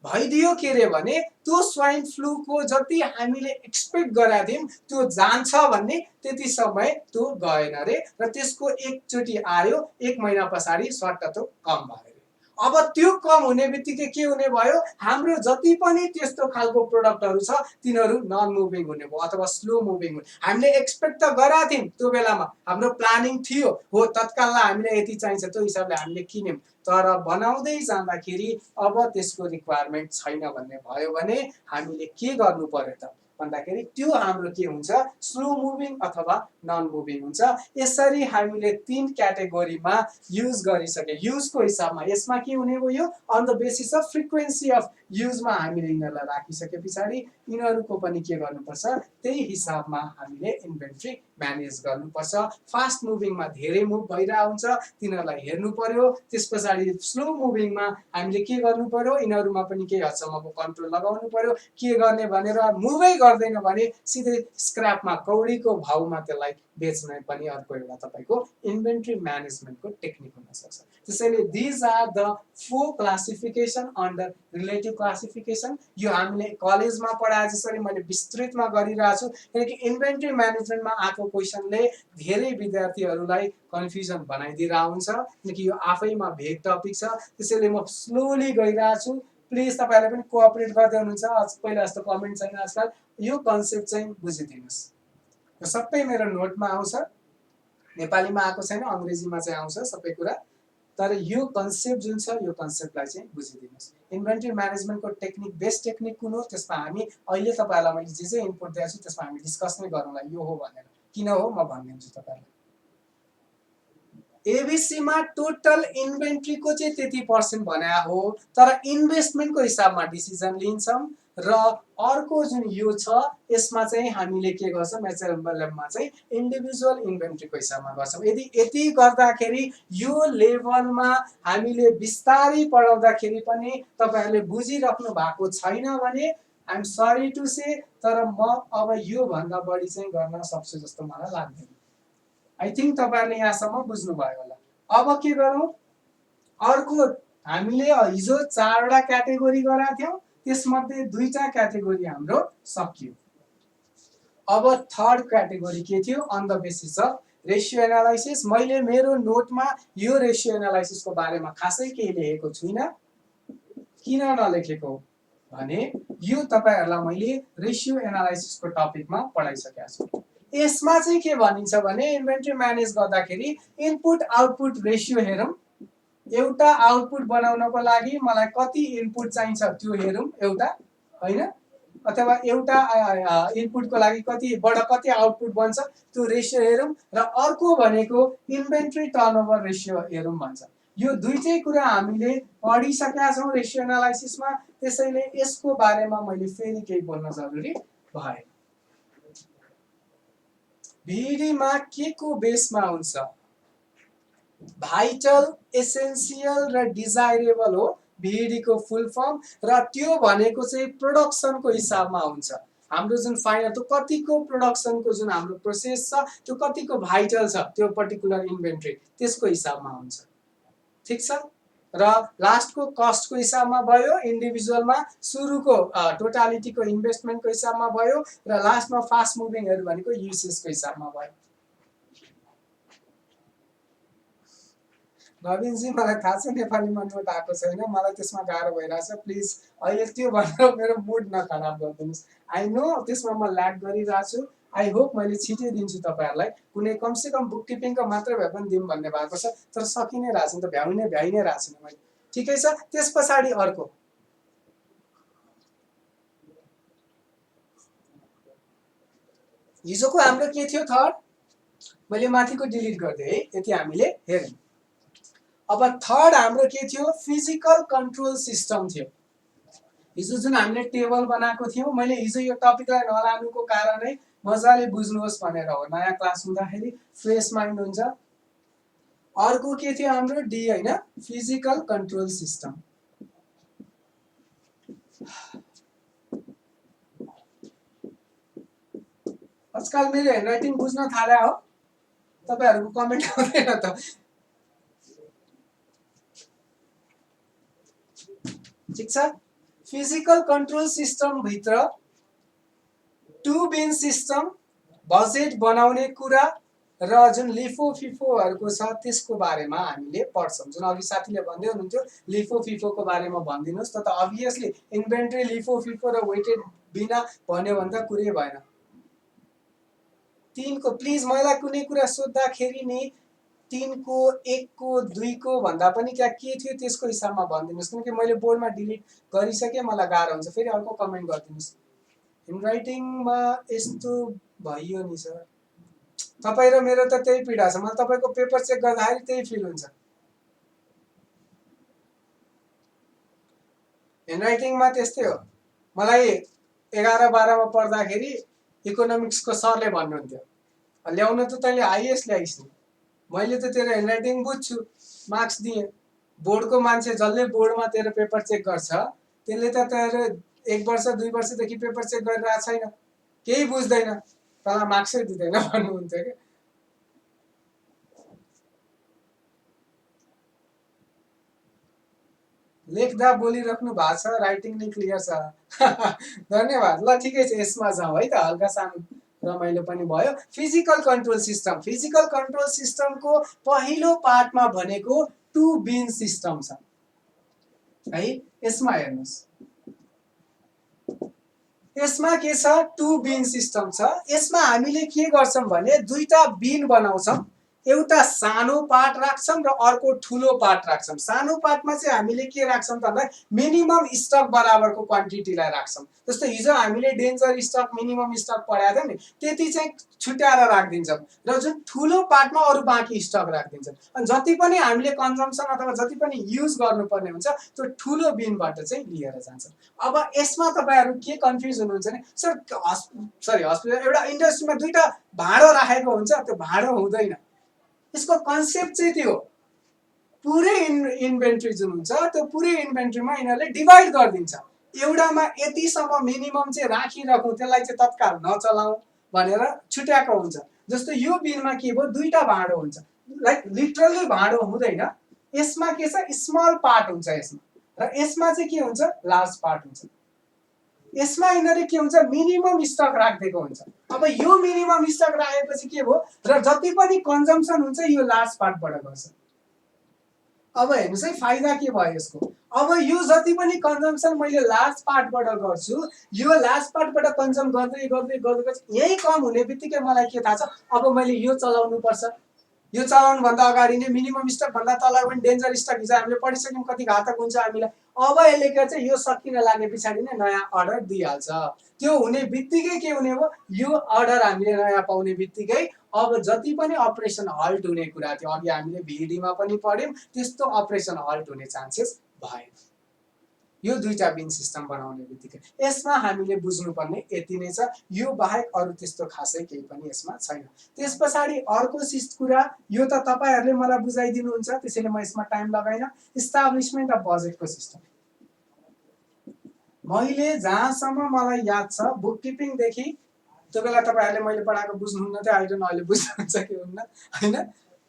भइदियो के रे भने त्यो स्वाइन फ्लूको जति हामीले एक्सपेक्ट गरेका थियौँ त्यो जान्छ भन्ने त्यति समय त्यो गएन रे र त्यसको एकचोटि आयो 1 महिना पछाडि स्वाट त्यो कम भयो अब त्यो कम हुने बित्तिकै के हुने भयो हाम्रो जति पनि त्यस्तो खालको प्रोडक्टहरू छ तिनीहरू नन मुभिङ हुने भयो अथवा स्लो मुभिङ हुने हामीले एक्सपेक्ट त गरेका थियौँ त्यो बेलामा हाम्रो प्लानिङ थियो हो तत्कालमा हामीले यति चाहिन्छ त्यो हिसाबले हामीले किन्यौँ तर बनाउँदै जाँदाखेरि अब त्यसको रिक्वायरमेन्ट छैन भन्ने भयो भने हामीले के गर्नु पर्यो त भन्दाखेरि त्यो हाम्रो के हुन्छ स्लो मुभिङ अथवा नन मुभिङ हुन्छ यसरी हामीले 3 क्याटेगोरीमा युज गरिसके युजको हिसाबमा यसमा के हुने भयो on the basis of frequency of युजमा हामीले यिनीहरूलाई राखिसके पछाडि यिनीहरूको पनि के गर्नुपर्छ त्यही हिसाबमा हामीले इन्भेन्ट्री म्यानेज गर्नुपर्छ फास्ट मुभिङमा धेरै मुभ भइरहेको हुन्छ तिनीहरूलाई हेर्नु पर्यो त्यस पछाडि स्लो मुभिङमा हामीले के गर्नु पर्यो यिनीहरूमा पनि केही हदसम्मको कन्ट्रोल लगाउनु पर्यो के गर्ने भनेर मुभै गर्दैन भने सिधै स्क्रैपमा कौडीको भाउमा त्यसलाई बेच्न पनि अर्को एउटा तपाईको इन्भेन्ट्री म्यानेजमेन्टको टेक्निक हुन सक्छ त्यसैले these are the 4 classification under relative classification यो हामीले कलेजमा पढाए जसरी मैले विस्तृतमा गरिरहेछु किनकि इन्भेन्ट्री म्यानेजमेन्टमा आएको क्वेसनले धेरै विद्यार्थीहरूलाई कन्फ्युजन बनाइदिरहेको हुन्छ किनकि यो आफैमा भेग टपिक छ त्यसैले म स्लोली गइरहेको छु प्लिज तपाईहरुले पनि कोअपरेट गर्दै हुनुहुन्छ पहिला जस्तो कमेन्ट छैन आजकल यो कन्सेप्ट चाहिँ बुझिदिनुस् यो सबै मेरो नोटमा आउँछ नेपालीमा आएको छैन अंग्रेजीमा चाहिँ आउँछ सबै कुरा तर यो कन्सेप्ट जुन छ यो कन्सेप्टलाई चाहिँ बुझिदिनुस् इन्भेन्ट्री म्यानेजमेन्टको टेक्निक बेस्ट टेक्निक कुन हो त्यसमा हामी अहिले तपाईहरुलाई मैले जे जे इनपुट दिएको छु त्यसमा हामी डिस्कस नै गरौँला यो हो भनेर किन हो म भन्दिन्छु तपाईहरुलाई एबीसी मा टोटल इन्भेन्ट्री को चाहिँ त्यति पर्सेन्ट बनाया हो तर इन्भेस्टमेन्टको हिसाबमा डिसिजन लिन्छौं र अर्को जुन यो छ यसमा चाहिँ हामीले के गर्छौं मेजरमेन्टमा चाहिँ इन्डिभिजुअल इन्भेन्ट्रीको हिसाबमा गर्छौं यदि यति गर्दाखेरि यो लेभलमा हामीले विस्तारै पढाउँदाखेरि पनि तपाईहरुले बुझिराख्नु भएको छैन भने I am sorry to say तर म अब यो भन्दा बढी चाहिँ गर्न सक्छु जस्तो मलाई लाग्दैन आई थिंक तपाईहरुले यहाँसम्म बुझ्नु भयो होला अब के गरौँ अर्को हामीले हिजो 4 वटा क्याटेगोरी गराएको थियौं त्यसमध्ये 2टा क्याटेगोरी हाम्रो सकियो अब थर्ड क्याटेगोरी के थियो on the basis of ratio analysis मैले मेरो नोटमा यो रेशियो एनालाइसिसको बारेमा खासै केही लेखेको छुइनँ किन नलेखेको भने यो तपाईहरुलाई मैले रेशियो एनालाइसिसको टपिकमा पढाइसकेको छु यसमा चाहिँ के भनिन्छ भने इन्भेन्ट्री म्यानेज गर्दाखेरि इनपुट आउटपुट रेशियो हेरौं एउटा आउटपुट बनाउनको लागि मलाई कति इनपुट चाहिन्छ त्यो हेरौं एउटा हैन अथवा एउटा इनपुटको लागि कतिबाट कति आउटपुट बन्छ त्यो रेशियो हेरौं र अर्को भनेको इन्भेन्ट्री टर्नओभर रेशियो हेरौं भन्छ यो दुईटै कुरा हामीले पढिसकेका छौं रेशियो एनालाइसिसमा त्यसैले यसको बारेमा मैले फेरि केही बोल्न जरुरी भएन भिडी मा के को बेसमा हुन्छ भाइटल एसेन्शियल र डिजायरेबल हो भिडी को फुल फर्म र त्यो भनेको चाहिँ प्रोडक्सनको हिसाबमा हुन्छ हाम्रो जुन फाइनल त्यो कतिको प्रोडक्सनको जुन हाम्रो प्रोसेस छ त्यो कतिको भाइटल छ त्यो पर्टिकुलर इन्भेन्ट्री त्यसको हिसाबमा हुन्छ ठीक छ र लास्टको कस्टको हिसाबमा भयो इन्डिभिजुअलमा सुरुको टोटालिटीको इन्भेस्टमेन्टको हिसाबमा भयो र लास्टमा फास्ट मुभिङहरु भनेको युसेजको हिसाबमा भयो नवीनजी मलाई थाहा छ नेपालीमा नोट आएको छैन मलाई त्यसमा गाह्रो भइरहेछ प्लिज अहिले त्यो भनेर मेरो मुड नखराब गरिदिनुस् आई नो त्यसमा म ल्याग गरिरहेछु आई होप मैले छिटै दिन्छु तपाईँहरूलाई, कुनै कमसे कम बुक किपिङको मात्र भए पनि दिउँ भन्ने भएको छ, तर सकि नै रहेछ नि त, भ्याइ नै रहेछ नि मैले। ठिकै छ, त्यस पछाडि अर्को हिजोको हाम्रो के थियो थर्ड, मैले माथिको डिलिट गरिदिएँ है, यति हामीले हेर्यौँ। अब थर्ड हाम्रो के थियो, फिजिकल कन्ट्रोल सिस्टम थियो। हिजो जुन हामीले टेबल बनाएको थियौँ, मैले हिजो यो टपिकलाई नलानुको कारणै मजाले बुझ्नुहोस् भनेर हो, नयाँ क्लास हुँदाखेरि फ्रेस माइन्ड हुन्छ। अर्को के थियो हाम्रो डी हैन, फिजिकल कन्ट्रोल सिस्टम। आजकल मेरो ह्यान्डराइटिङ बुझ्न थाले हो, तपाईहरुको कमेन्ट आउँदैन त। ठिक छ, फिजिकल कन्ट्रोल सिस्टम भित्र टु बिन सिस्टम, बजेट बनाउने कुरा र जुन लिफो फिफोहरुको छ त्यसको बारेमा हामीले पढ्छौं। जुन अघि साथीले भन्दै हुनुहुन्थ्यो लिफो फिफोको बारेमा भनिदिनुस् त, अभियसली इन्भेन्टरी लिफो फिफो र वेटेड बिना भन्यो भने त कुरै भएन। 3 को प्लिज मलाई कुनै कुरा सोध्दाखेरि नि 3 को 1 को 2 को भन्दा पनि क्या के थियो त्यसको हिसाबमा भनिदिनुस्, किनकि मैले बोर्डमा डिलिट गरिसके मलाई गाह्रो हुन्छ। फेरि अर्को कमेन्ट गरिदिनुस्, ह्यान्डराइटिङमा यस्तो भयो नि सर। तपाईँ र मेरो त त्यही पीडा छ, मलाई तपाईको पेपर चेक गर्दाखेरि त्यही फिल हुन्छ। ह्यान्डराइटिङमा त्यस्तै हो। मलाई 11 12 मा पढ्दाखेरि इकोनोमिक्सको सरले भन्नुहुन्थ्यो, ल्याउन त तैँले हाइएस्ट ल्याइस् नि, मैले त तेरो ह्यान्डराइटिङ बुझ्छु, मार्क्स दिएँ। बोर्डको मान्छे जसले बोर्डमा तेरो पेपर चेक गर्छ त्यसले त तेरो 1 वर्ष 2 वर्षदेखि पेपर चेक गरिरहेको छैन, केही बुझ्दैन, तँलाई मार्क्सै दिँदैन भन्नुहुन्थ्यो क्या। लेख्दा बोलिराख्नु भएको छ, राइटिङ नै क्लियर छ। धन्यवाद। ल ठिकै छ, यसमा जाउँ है त, हल्का सानो रमाइलो पनि भयो। Physical control system, physical control सिस्टमको पहिलो पार्टमा भनेको टु बिन सिस्टम छ है। यसमा हेर्नुस्, यसमा के छ, टु बिन सिस्टम छ। यसमा हामीले के गर्छौं भने दुईटा बिन बनाउँछौं, एउटा सानो पार्ट राख्छौं र अर्को ठुलो पार्ट राख्छौं। सानो पार्टमा चाहिँ हामीले के राख्छौं त भन्दा मिनिमम स्टक बराबरको क्वान्टिटीलाई राख्छौं। जस्तो हिजो हामीले डेन्जर स्टक मिनिमम स्टक पढाएको थियो नि, त्यति चाहिँ छुट्याएर राखिदिन्छौं र जुन ठुलो पार्टमा अरु बाँकी स्टक राखिदिन्छौं। अनि जति पनि हामीले कन्जम्सन अथवा जति पनि युज गर्नुपर्ने हुन्छ त्यो ठुलो बिनबाट चाहिँ लिएर जान्छौं। अब यसमा तपाईहरु के कन्फ्युज हुनुहुन्छ भने सर हस्पिटल एउटा इन्डस्ट्रीमा दुईटा भाँडो राखेको हुन्छ, त्यो भाँडो हुँदैन। यसको कन्सेप्ट चाहिँ त्यो पुरै इन्भेन्ट्री जुन हुन्छ त्यो पुरै इन्भेन्ट्रीमा यिनीहरूले डिभाइड गरिदिन्छ। एउटामा यतिसम्म मिनिमम चाहिँ राखिराखौँ, त्यसलाई चाहिँ तत्काल नचलाऊ भनेर छुट्याएको हुन्छ। जस्तो यो बिनमा के भयो, दुईटा भाँडो हुन्छ, लाइक लिटरली भाँडो हुँदैन। यसमा के छ, स्मल पार्ट हुन्छ यसमा, र यसमा चाहिँ के हुन्छ, लार्ज पार्ट हुन्छ। यसमा यिनीहरूले के हुन्छ, मिनिमम स्टक राखिदिएको हुन्छ। अब यो मिनिमम स्टक राखेपछि के भयो र जति पनि कन्जम्सन हुन्छ यो लार्ज पार्टबाट गर्छ। अब हेर्नुस् है फाइदा के भयो यसको। अब यो जति पनि कन्जम्सन मैले लार्ज पार्टबाट गर्छु, यो लार्ज पार्टबाट कन्जम गर्दै गर्दै गर्दै यही कम हुने बित्तिकै मलाई के थाहा छ, अब मैले यो चलाउनु पर्छ। यो चलाउनु भन्दा अगाडि नै मिनिमम स्टक भन्दा तल पनि डेन्जर स्टक हिजो हामीले पढिसक्यौं कति घातक हुन्छ हामीलाई। अब यसले के चाहिँ यो सकिन लागे पछाडि नै नयाँ अर्डर दिइहाल्छ। त्यो हुने बित्तिकै के हुने हो, यो अर्डर हामीले नयाँ पाउने बित्तिकै अब जति पनि अपरेसन हल्ट हुने कुरा थियो, अघि हामीले भिडीमा पनि पढ्यौं, त्यस्तो अपरेसन हल्ट हुने चान्सेस भएन यो दुईटा बिन सिस्टम बनाउने बित्तिकै। यसमा हामीले बुझ्नुपर्ने यति नै छ, यो बाहेक अरु त्यस्तो खासै केही पनि यसमा छैन। त्यसपछि अर्को कुरा, यो त तपाईहरुले मलाई बुझाइदिनुहुन्छ त्यसैले म यसमा टाइम लगाइन। इस्टाब्लिशमेन्ट अफ बजेटको सिस्टम, मैले जहाँसम्म मलाई याद छ बुक किपिङ देखि, त्यो बेला तपाईहरुले मैले पढाएको बुझ्नुहुन्न थियो, आई डोन्ट नो अहिले बुझ्नुहुन्छ कि हुन्न हैन।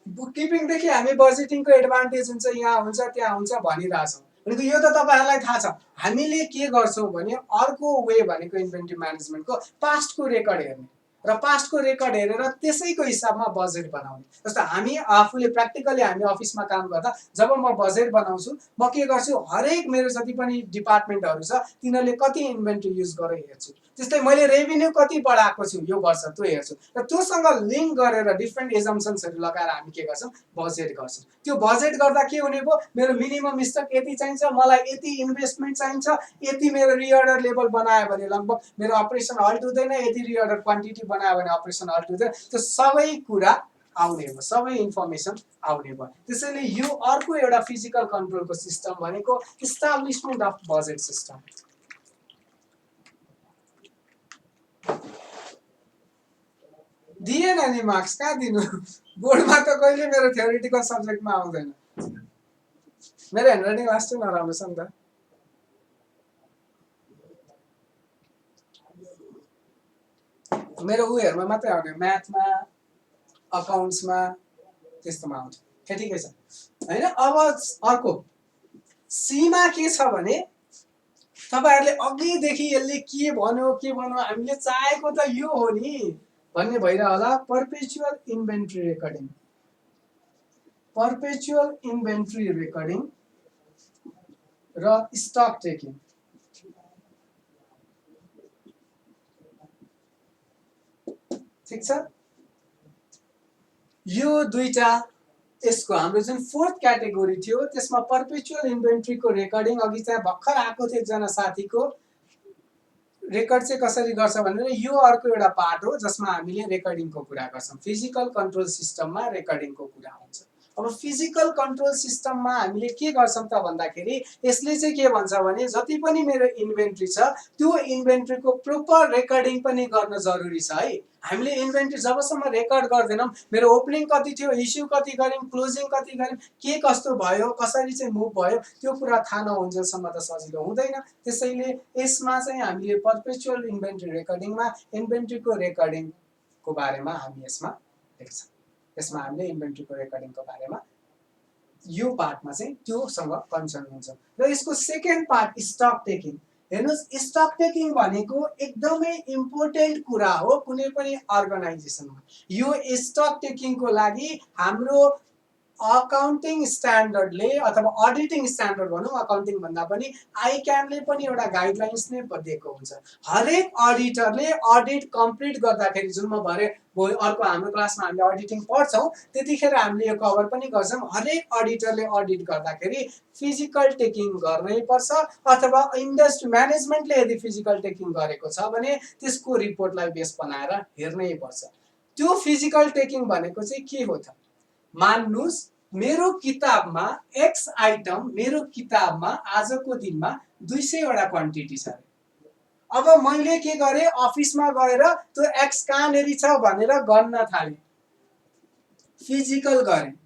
बुक किपिङ देखि हामी बजेटिङको एडभान्टेज हुन्छ, यहाँ हुन्छ त्यहाँ हुन्छ भनिरहेछौं। यो त तपाईहरुलाई थाहा छ। हामीले के गर्छौं भने अर्को वे भनेको इन्भेन्टरी म्यानेजमेन्टको पास्टको रेकर्ड हेर्ने र पास्टको रेकर्ड हेरेर त्यसैको हिसाबमा बजेट बनाउने। जस्तो हामी आफूले प्र्याक्टिकली हामी अफिसमा काम गर्दा जब म बजेट बनाउँछु, म के गर्छु, हरेक मेरो जति पनि डिपार्टमेन्टहरु छ तिनीहरूले कति इन्भेन्टरी युज गरे हेर्छु। त्यस्तै मैले रेभिन्यू कति बढाएको छु यो वर्ष त्यो हेर्छु र त्योसँग लिङ्क गरेर डिफ्रेन्ट एजम्पसन्सहरू लगाएर हामी के गर्छौँ बजेट गर्छौँ। त्यो बजेट गर्दा के हुने भयो मेरो मिनिमम स्टक यति चाहिन्छ, मलाई यति इन्भेस्टमेन्ट चाहिन्छ, यति मेरो रिअर्डर लेभल बनायो भने लगभग मेरो अपरेसन हल्ट हुँदैन, यति रिअर्डर क्वान्टिटी बनायो भने अपरेसन हल्ट हुँदैन, त्यो सबै कुरा आउने भयो, सबै इन्फर्मेसन आउने भयो। त्यसैले यो अर्को एउटा फिजिकल कन्ट्रोलको सिस्टम भनेको इस्टाब्लिसमेन्ट अफ बजेट सिस्टम। दिएन नि मार्क्स, कहाँ दिनु, बोर्डमा त कहिले मेरो थ्योरिटिकल सब्जेक्टमा आउँदैन। मेरो ह्यान्डराइटिङ लास्ट नराम्रो छ नि त। मेरो उयोहरूमा मात्रै आउने, म्याथमा अकाउन्ट्समा त्यस्तोमा आउँछ। ठिकै छ होइन। अब अर्को सीमा के छ भने तपाईँहरूले अघिदेखि यसले के भन्यो हामीले चाहेको त यो हो नि भन्ने भइरह होला। Perpetual inventory recording, perpetual inventory recording र स्टक टेकिङ। ठिक छ, यो दुईटा यसको हाम्रो जुन फोर्थ क्याटेगोरी थियो त्यसमा पर्पेचुअल इन्भेन्ट्रीको रेकर्डिङ अघि चाहिँ भर्खर आएको थियो एकजना साथीको रेकर्ड चाहिँ कसरी गर्छ भनेर यो अर्को एउटा पार्ट हो जसमा हामीले रेकर्डिङको कुरा गर्छौँ। फिजिकल कन्ट्रोल सिस्टममा रेकर्डिङको कुरा हुन्छ। अब फिजिकल कन्ट्रोल सिस्टममा हामीले के गर्छौँ त भन्दाखेरि यसले चाहिँ के भन्छ भने जति पनि मेरो इन्भेन्ट्री छ त्यो इन्भेन्ट्रीको प्रोपर रेकर्डिङ पनि गर्न जरुरी छ है। हामीले इन्भेन्ट्री जबसम्म रेकर्ड गर्दैनौँ मेरो ओपनिङ कति थियो, इस्यु कति गऱ्यौँ, क्लोजिङ कति गऱ्यौँ, के कस्तो भयो, कसरी चाहिँ मुभ भयो, त्यो कुरा थाहा नहुन्जेलसम्म त सजिलो हुँदैन। त्यसैले यसमा चाहिँ हामीले पर्पेचुअल इन्भेन्ट्री रेकर्डिङमा इन्भेन्ट्रीको रेकर्डिङको बारेमा हामी यसमा देख्छौँ। यसमा हामीले इन्भेन्ट्रीको रेकर्डिङको बारेमा यो पार्टमा चाहिँ त्योसँग कन्सर्न हुन्छ। र यसको सेकेन्ड पार्ट स्टक टेकिङ। हेर्नुहोस्, स्टक टेकिङ भनेको एकदमै इम्पोर्टेन्ट कुरा हो कुनै पनि अर्गनाइजेसनमा। यो स्टक टेकिङको लागि हाम्रो अकाउन्टिङ स्ट्यान्डर्डले अथवा अडिटिङ स्ट्यान्डर्ड भनौँ, अकाउन्टिङ भन्दा पनि आइक्यानले पनि एउटा गाइडलाइन्स नै दिएको हुन्छ। हरेक अडिटरले अडिट कम्प्लिट गर्दाखेरि जुन म भरे अर्को हाम्रो क्लासमा हामीले अडिटिङ पढ्छौँ त्यतिखेर हामीले यो कभर पनि गर्छौँ। हरेक अडिटरले अडिट गर्दाखेरि फिजिकल टेकिङ गर्नै पर्छ अथवा इन्डस्ट्री म्यानेजमेन्टले यदि फिजिकल टेकिङ गरेको छ भने त्यसको रिपोर्टलाई बेस बनाएर हेर्नै पर्छ। त्यो फिजिकल टेकिङ भनेको चाहिँ के हो त? मान्नुस् मेरो किताबमा एक्स आइटम मेरो किताबमा आजको दिनमा 200 वटा क्वान्टिटी छ। अब मैले के गरेँ अफिसमा गएर त्यो एक्स कहाँनेरि छ भनेर गन्न थालेँ, फिजिकल गरेँ,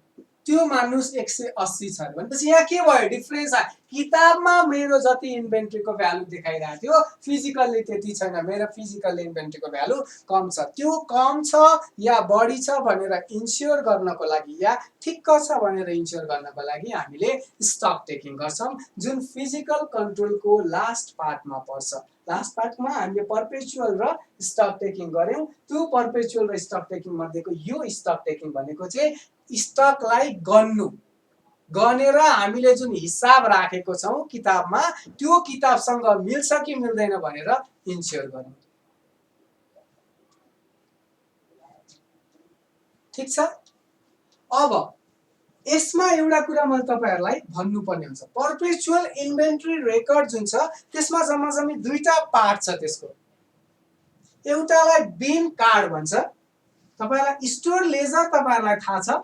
त्यो मान्नुस् 180 छ भनेपछि यहाँ के भयो डिफरेन्स आयो। किताबमा मेरो जति इन्भेन्ट्रीको भ्यालु देखाइरहेको थियो फिजिकल्ली त्यति छैन, मेरो फिजिकल इन्भेन्ट्रीको भ्यालु कम छ। त्यो कम छ या बढी छ भनेर इन्स्योर गर्नको लागि या ठिक्क छ भनेर इन्स्योर गर्नको लागि हामीले स्टक टेकिङ गर्छौँ जुन फिजिकल कन्ट्रोलको लास्ट पार्टमा पर्छ। लास्ट पार्टमा हामीले पर्पेचुअल र स्टक टेकिङ गऱ्यौँ। त्यो पर्पेचुअल र स्टक टेकिङ मध्येको यो स्टक टेकिङ भनेको चाहिँ स्टकलाई गनेर हामीले जुन हिसाब राखेको छौँ किताबमा त्यो किताबसँग मिल्छ कि मिल्दैन भनेर इन्स्योर गर्नु। ठिक छ। अब यसमा एउटा कुरा मैले तपाईहरुलाई भन्नुपर्ने हुन्छ। पर्पेचुअल इन्भेन्ट्री रेकर्ड जुन छ त्यसमा जम्माजम्मी दुईटा पार्ट छ त्यसको। एउटालाई बिन कार्ड भन्छ, तपाईहरुलाई स्टोर लेजर तपाईहरुलाई थाहा छ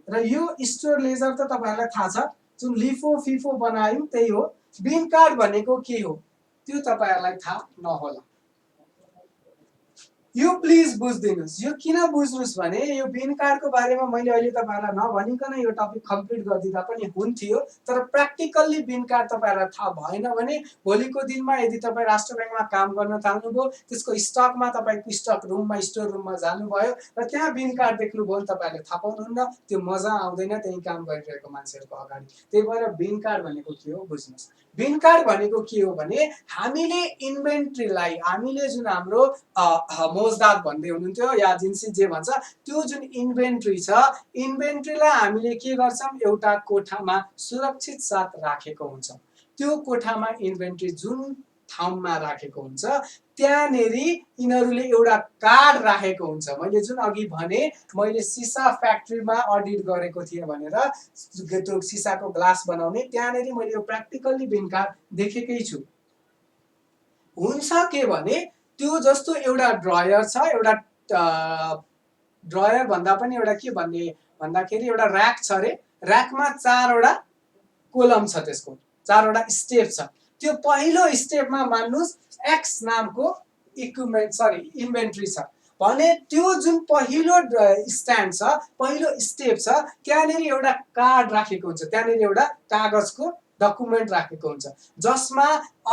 र यो स्टोर लेजर त तपाईहरुलाई थाहा छ जुन लिफो फिफो बनायौं त्यही हो। बिन कार्ड भनेको के हो त्यो तपाईहरुलाई थाहा नहोला। यो प्लिज बुझ्दिनुस्। यो किन बुझ्नुस् भने यो बिन कार्डको बारेमा मैले अहिले तपाईहरुलाई नभनिकन यो टपिक कम्प्लिट गरिदिँदा पनि हुन्थ्यो, तर प्र्याक्टिकल्ली बिन कार्ड तपाईहरुलाई थाहा भएन भने भोलिको दिनमा यदि तपाई राष्ट्र बैंकमा काम गर्न थाल्नुभयो त्यसको स्टकमा तपाईको स्टक रुममा स्टोर रुममा जानुभयो र त्यहाँ बिन कार्ड देख्नुभयो भने तपाईहरुले थाहा पाउनुहुन्न, त्यो मजा आउँदैन त्यही काम गरिरहेको मान्छेहरुको अगाडि। त्यही भएर बिन कार्ड भनेको के हो बुझ्नुस्। बिन कार्ड भनेको के हो भने हामीले इन्भेन्ट्रीलाई हामीले जुन हाम्रो मौजदात भन्दै हुनुहुन्थ्यो या एजेन्सी जे भन्छ त्यो जुन इन्भेन्ट्री छ इन्भेन्ट्रीलाई हामीले के गर्छौं एउटा कोठामा सुरक्षित साथ राखेको हुन्छ। त्यो कोठामा इन्भेन्ट्री जुन ठाउँमा राखेको हुन्छ त्यहाँनेरि यिनीहरूले एउटा कार्ड राखेको हुन्छ। मैले जुन अघि भने मैले सिसा फ्याक्ट्रीमा अडिट गरेको थिएँ भनेर त्यो सिसाको ग्लास बनाउने त्यहाँनेरि मैले यो प्र्याक्टिकल्ली बिन कार्ड देखेकै छु। हुन्छ के भने त्यो जस्तो एउटा ड्रयर छ, एउटा ड्रयर भन्दा पनि एउटा के भन्ने भन्दाखेरि एउटा र्याक छ रे, र्याकमा 4 वटा कोलम छ, त्यसको 4 वटा स्टेप छ। त्यो पहिलो स्टेपमा मान्नुस् एक्स नामको इन्भेन्ट्री छ भने त्यो जुन पहिलो स्ट्यान्ड छ, पहिलो स्टेप छ, त्यहाँनेरि एउटा कार्ड राखेको हुन्छ, त्यहाँनेरि एउटा कागजको डकुमेन्ट राखेको हुन्छ जसमा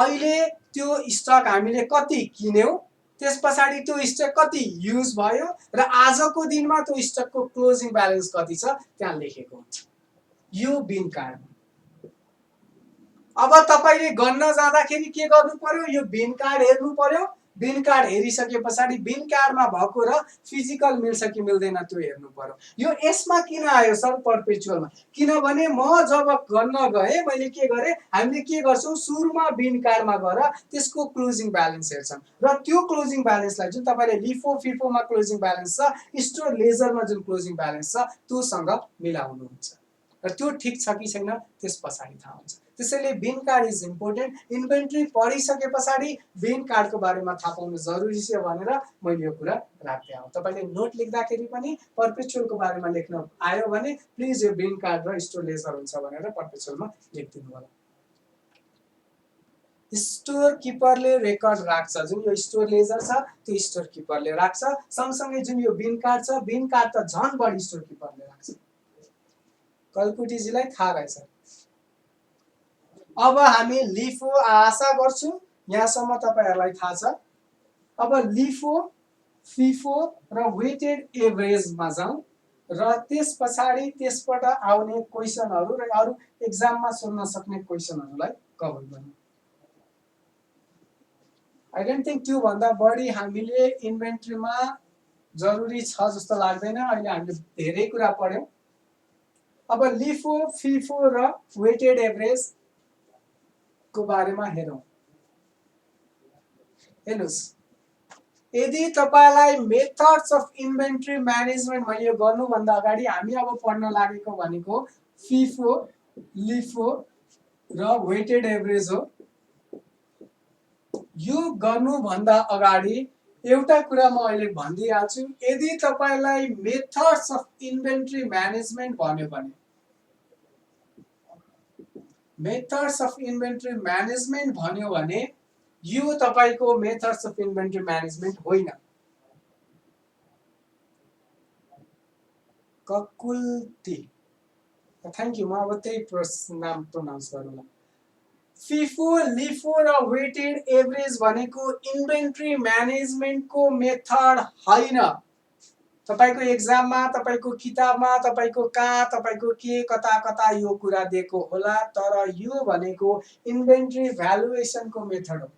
अहिले त्यो स्टक हामीले कति किन्यौं, त्यस पछाडि त्यो स्टक कति युज भयो र आजको दिनमा त्यो स्टकको क्लोजिङ ब्यालेन्स कति छ त्यहाँ लेखेको हुन्छ यो बिन कार्ड। अब तपाईले गन्न जाँदाखेरि के गर्नु पर्यो, यो बिन कार्ड हेर्नु पर्यो। बिन कार्ड हेरिसके पछाडि बिन कार्डमा भएको र फिजिकल मिल्छ कि मिल्दैन त्यो हेर्नु पर्यो। यो यसमा किन आयो सर पर्पेचुअलमा, किनभने म जब गर्न गए मैले के गरे, हामीले के गर्छौं सुरुमा बिन कार्डमा गएर त्यसको क्लोजिङ ब्यालेन्स हेर्छौं र त्यो क्लोजिङ ब्यालेन्सलाई जुन तपाईले लिफो फिफोमा क्लोजिङ ब्यालेन्स छ, स्टोर लेजरमा जुन क्लोजिङ ब्यालेन्स छ त्योसँग मिलाउनुहुन्छ र त्यो ठीक छ कि छैन त्यस पछाडि थाहा हुन्छ। त्यसैले बिन कार्ड इज इम्पोर्टेन्ट। इन्भेन्ट्री पढिसके पछाडि बिन कार्डको बारेमा थाहा पाउनु जरुरी छ भनेर मैले यो कुरा राख्दै आउँ। तपाईले नोट लेख्दाखेरि पनि पर्पेचुअलको बारेमा लेख्न आयो भने प्लिज यो बिन कार्ड र स्टोर लेजर हुन्छ भनेर पर्पेचुअलमा लेखिदिनु होला। स्टोर किपरले रेकर्ड राख्छ, जुन यो स्टोर लेजर छ त्यो स्टोर किपरले राख्छ, सँगसँगै जुन यो बिन कार्ड छ बिन कार्ड त झन् बढी स्टोर किपरले राख्छ। कल्कुटीजीलाई थाहा रहेछ। अब हामी लिफो आशा गर्छु यहाँसम्म तपाईहरुलाई थाहा छ। अब लिफो फिफो र वेटेड एभरेजमा जाउँ र त्यस पछाडि त्यसबाट आउने क्वेशनहरु र अरु एक्जाममा सोध्न सक्ने क्वेशनहरुलाई कभर गरौँ। आई डोन्ट थिंक त्यो भन्दा बढी हामीले इन्भेन्ट्रीमा जरुरी छ जस्तो लाग्दैन। अहिले हामीले धेरै कुरा पढ्यौं। अब लिफो फिफो र वेटेड एभरेज को बारेमा हेरौं। हेर्नुस्, यदि तपाईलाई मेथड्स अफ इन्भेन्ट्री म्यानेजमेन्ट मैले यो गर्नु भन्दा अगाडि हामी अब पढ्न लागेको भनेको फिफो, लिफो र वेटेड एभरेज हो। यो गर्नु भन्दा अगाडि एउटा कुरा म अहिले भनिदिइहाल्छु, यदि तपाईलाई मेथड्स अफ इन्भेन्ट्री म्यानेजमेन्ट भन्यो भने मेथड्स अफ इन्भेन्ट्री म्यानेजमेन्ट भन्यो भने यो तपाईको मेथड्स अफ इन्भेन्ट्री म्यानेजमेन्ट होइन। ककुल्ती, थ्यांक यू, म अब त्यही नाम प्रोनाउन्स गरौँला। फिफो, लिफो र वेटेड एभरेज भनेको इन्भेन्ट्री म्यानेजमेन्टको मेथड होइन। तपाईको एक्जाममा, तपाईको किताबमा, तपाईको कहाँ, तपाईको के कता कता यो कुरा दिएको होला, तर यो भनेको इन्भेन्ट्री भ्यालुएसनको मेथड हो।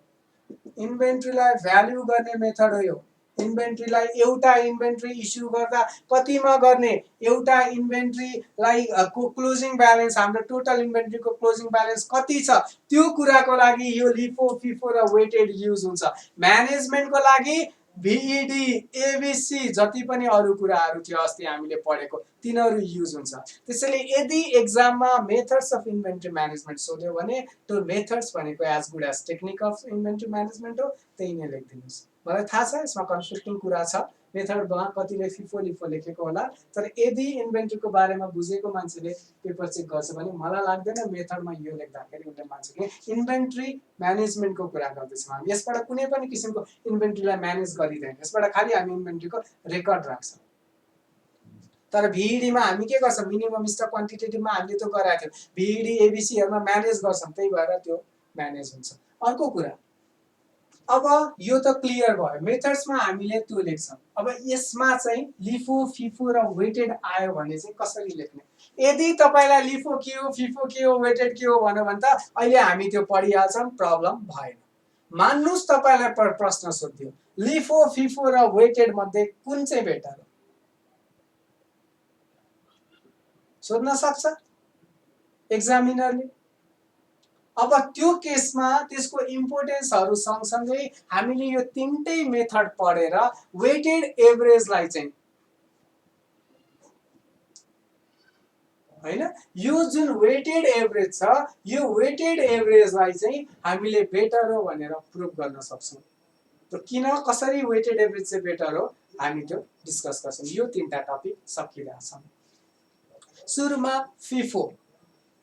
इन्भेन्ट्रीलाई भ्यालु गर्ने मेथड हो यो। इन्भेन्ट्रीलाई एउटा इन्भेन्ट्री इस्यु गर्दा कतिमा गर्ने, एउटा इन्भेन्ट्रीलाई को क्लोजिङ ब्यालेन्स, हाम्रो टोटल इन्भेन्ट्रीको क्लोजिङ ब्यालेन्स कति छ त्यो कुराको लागि यो लिफो फिफो र वेटेड युज हुन्छ। म्यानेजमेन्टको लागि भिइडी एबिसी जति पनि अरु कुराहरु थियो अस्ति हामीले पढेको तिनीहरु युज हुन्छ। त्यसैले यदि एक्जाममा मेथड्स अफ इन्भेन्ट्री म्यानेजमेन्ट सोध्यो भने त्यो मेथड्स भनेको as good as technique of inventory management हो, त्यही नै लेखिदिनुस्। मलाई थाहा छ यसमा कन्फ्लिक्टिङ कुरा छ, मेथडमा कतिले फिफो लिफो लेखेको होला, तर यदि इन्भेन्ट्रीको बारेमा बुझेको मान्छेले पेपर चेक गर्छ भने मलाई लाग्दैन मेथडमा यो लेख्दाखेरि उले मान्छेले इन्भेन्ट्री म्यानेजमेन्टको कुरा गर्दैछौँ हामी। यसबाट कुनै पनि किसिमको इन्भेन्ट्रीलाई म्यानेज गरिदैन, यसबाट खाली हामी इन्भेन्ट्रीको रेकर्ड राख्छौँ। तर भिइडीमा हामी के गर्छौँ, मिनिमम स्टक क्वान्टिटेटिभमा हामीले त्यो गराएको थियौँ, भिइडी एबिसीहरुमा म्यानेज गर्छौँ, त्यही भएर त्यो म्यानेज हुन्छ। अर्को कुरा, अब यो त क्लियर भयो, मेथड्समा हामीले त्यो लेख्छौँ। अब यसमा चाहिँ लिफो फिफो र वेटेड आयो भने चाहिँ कसरी लेख्ने। यदि तपाईलाई लिफो के हो, फिफो के हो, वेटेड के हो भन्यो भने त अहिले हामी त्यो पढिहाल्छौँ, प्रब्लम भएन। मान्नुस् तपाईलाई प्रश्न सोध्यो लिफो फिफो र वेटेड मध्ये कुन चाहिँ बेटर हो, सोध्न सक्छ एक्जामिनरले। अब त्यो केसमा त्यसको इम्पोर्टेन्सहरु सँगसँगै हामीले यो तीनटै मेथड पढेर वेटेड एभरेजलाई चाहिँ हैन यो जुन वेटेड एभरेज छ यो वेटेड एभरेजलाई चाहिँ हामीले बेटर हो भनेर प्रुभ गर्न सक्छौं। त किन कसरी वेटेड एभरेज चाहिँ बेटर हो हामी त्यो डिस्कस गर्छौं। यो तीनटा टपिक सकिरहेछ। सुरुमा फिफो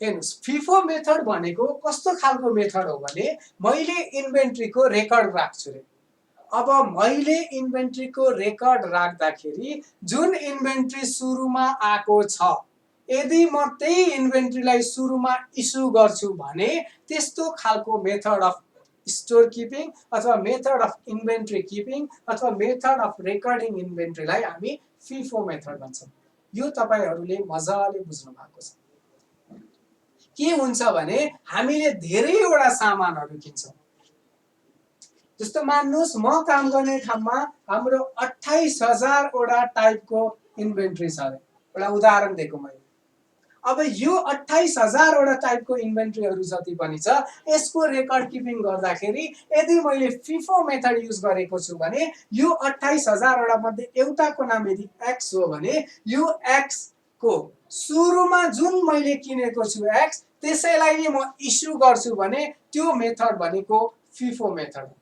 हेर्नुस्, फिफो मेथड भनेको कस्तो खालको मेथड हो भने मैले इन्भेन्ट्रीको रेकर्ड राख्छु रे। अब मैले इन्भेन्ट्रीको रेकर्ड राख्दाखेरि जुन इन्भेन्ट्री सुरुमा आएको छ यदि म त्यही इन्भेन्ट्रीलाई सुरुमा इस्यु गर्छु भने त्यस्तो खालको मेथड अफ स्टोर किपिङ अथवा मेथड अफ इन्भेन्ट्री किपिङ अथवा मेथड अफ रेकर्डिङ इन्भेन्ट्रीलाई हामी फिफो मेथड भन्छौं। यो तपाईहरुले मजाले बुझ्नु भएको छ। के हुन्छ भने हामीले धेरैवटा सामानहरु किन्छौं। जस्तो मान्नुस् म काम गर्ने ठाउँमा हाम्रो 28000 वटा टाइपको इन्भेन्ट्री छ रे। एउटा उदाहरण दिएको मैले। अब यो 28000 वटा टाइपको इन्भेन्ट्रीहरु जति पनि छ यसको रेकर्ड किपिङ गर्दाखेरि यदि मैले फिफो मेथड युज गरेको छु भने यो 28000 वटा मध्ये एउटाको नाम यदि एक्स हो भने यो एक्स को सुरुमा जुन मैले किनेको छु एक्स त्यसैलाई नै म इस्यु गर्छु भने त्यो मेथड भनेको फिफो मेथड हो।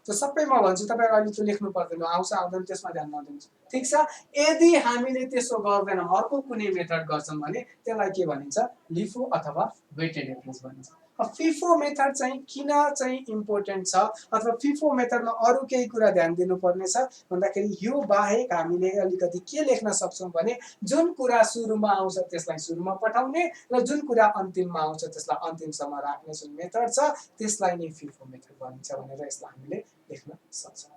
त सबै म भन्छु तपाईहरु अहिले त्यो लेख्नु पर्दैन, आउँछ आउँदैन त्यसमा ध्यान नदिनुस्। ठीक छ। यदि हामीले त्यसो गर्दैन अर्को कुनै मेथड गर्छौं भने त्यसलाई के भनिन्छ लिफो अथवा वेटेड एभरेज भनिन्छ। अब फिफो मेथड चाहिँ किन चाहिँ इम्पोर्टेन्ट छ अथवा फिफो मेथडमा अरु केही कुरा ध्यान दिनुपर्ने छ भन्दाखेरि यो बाहेक हामीले अलिकति के लेख्न सक्छौं भने जुन कुरा सुरुमा आउँछ त्यसलाई सुरुमा पठाउने र जुन कुरा अन्तिममा आउँछ त्यसलाई अन्तिमसम्म राख्ने जुन मेथड छ त्यसलाई नै फिफो मेथड भनिन्छ भनेर यसलाई हामीले लेख्न सक्छौं।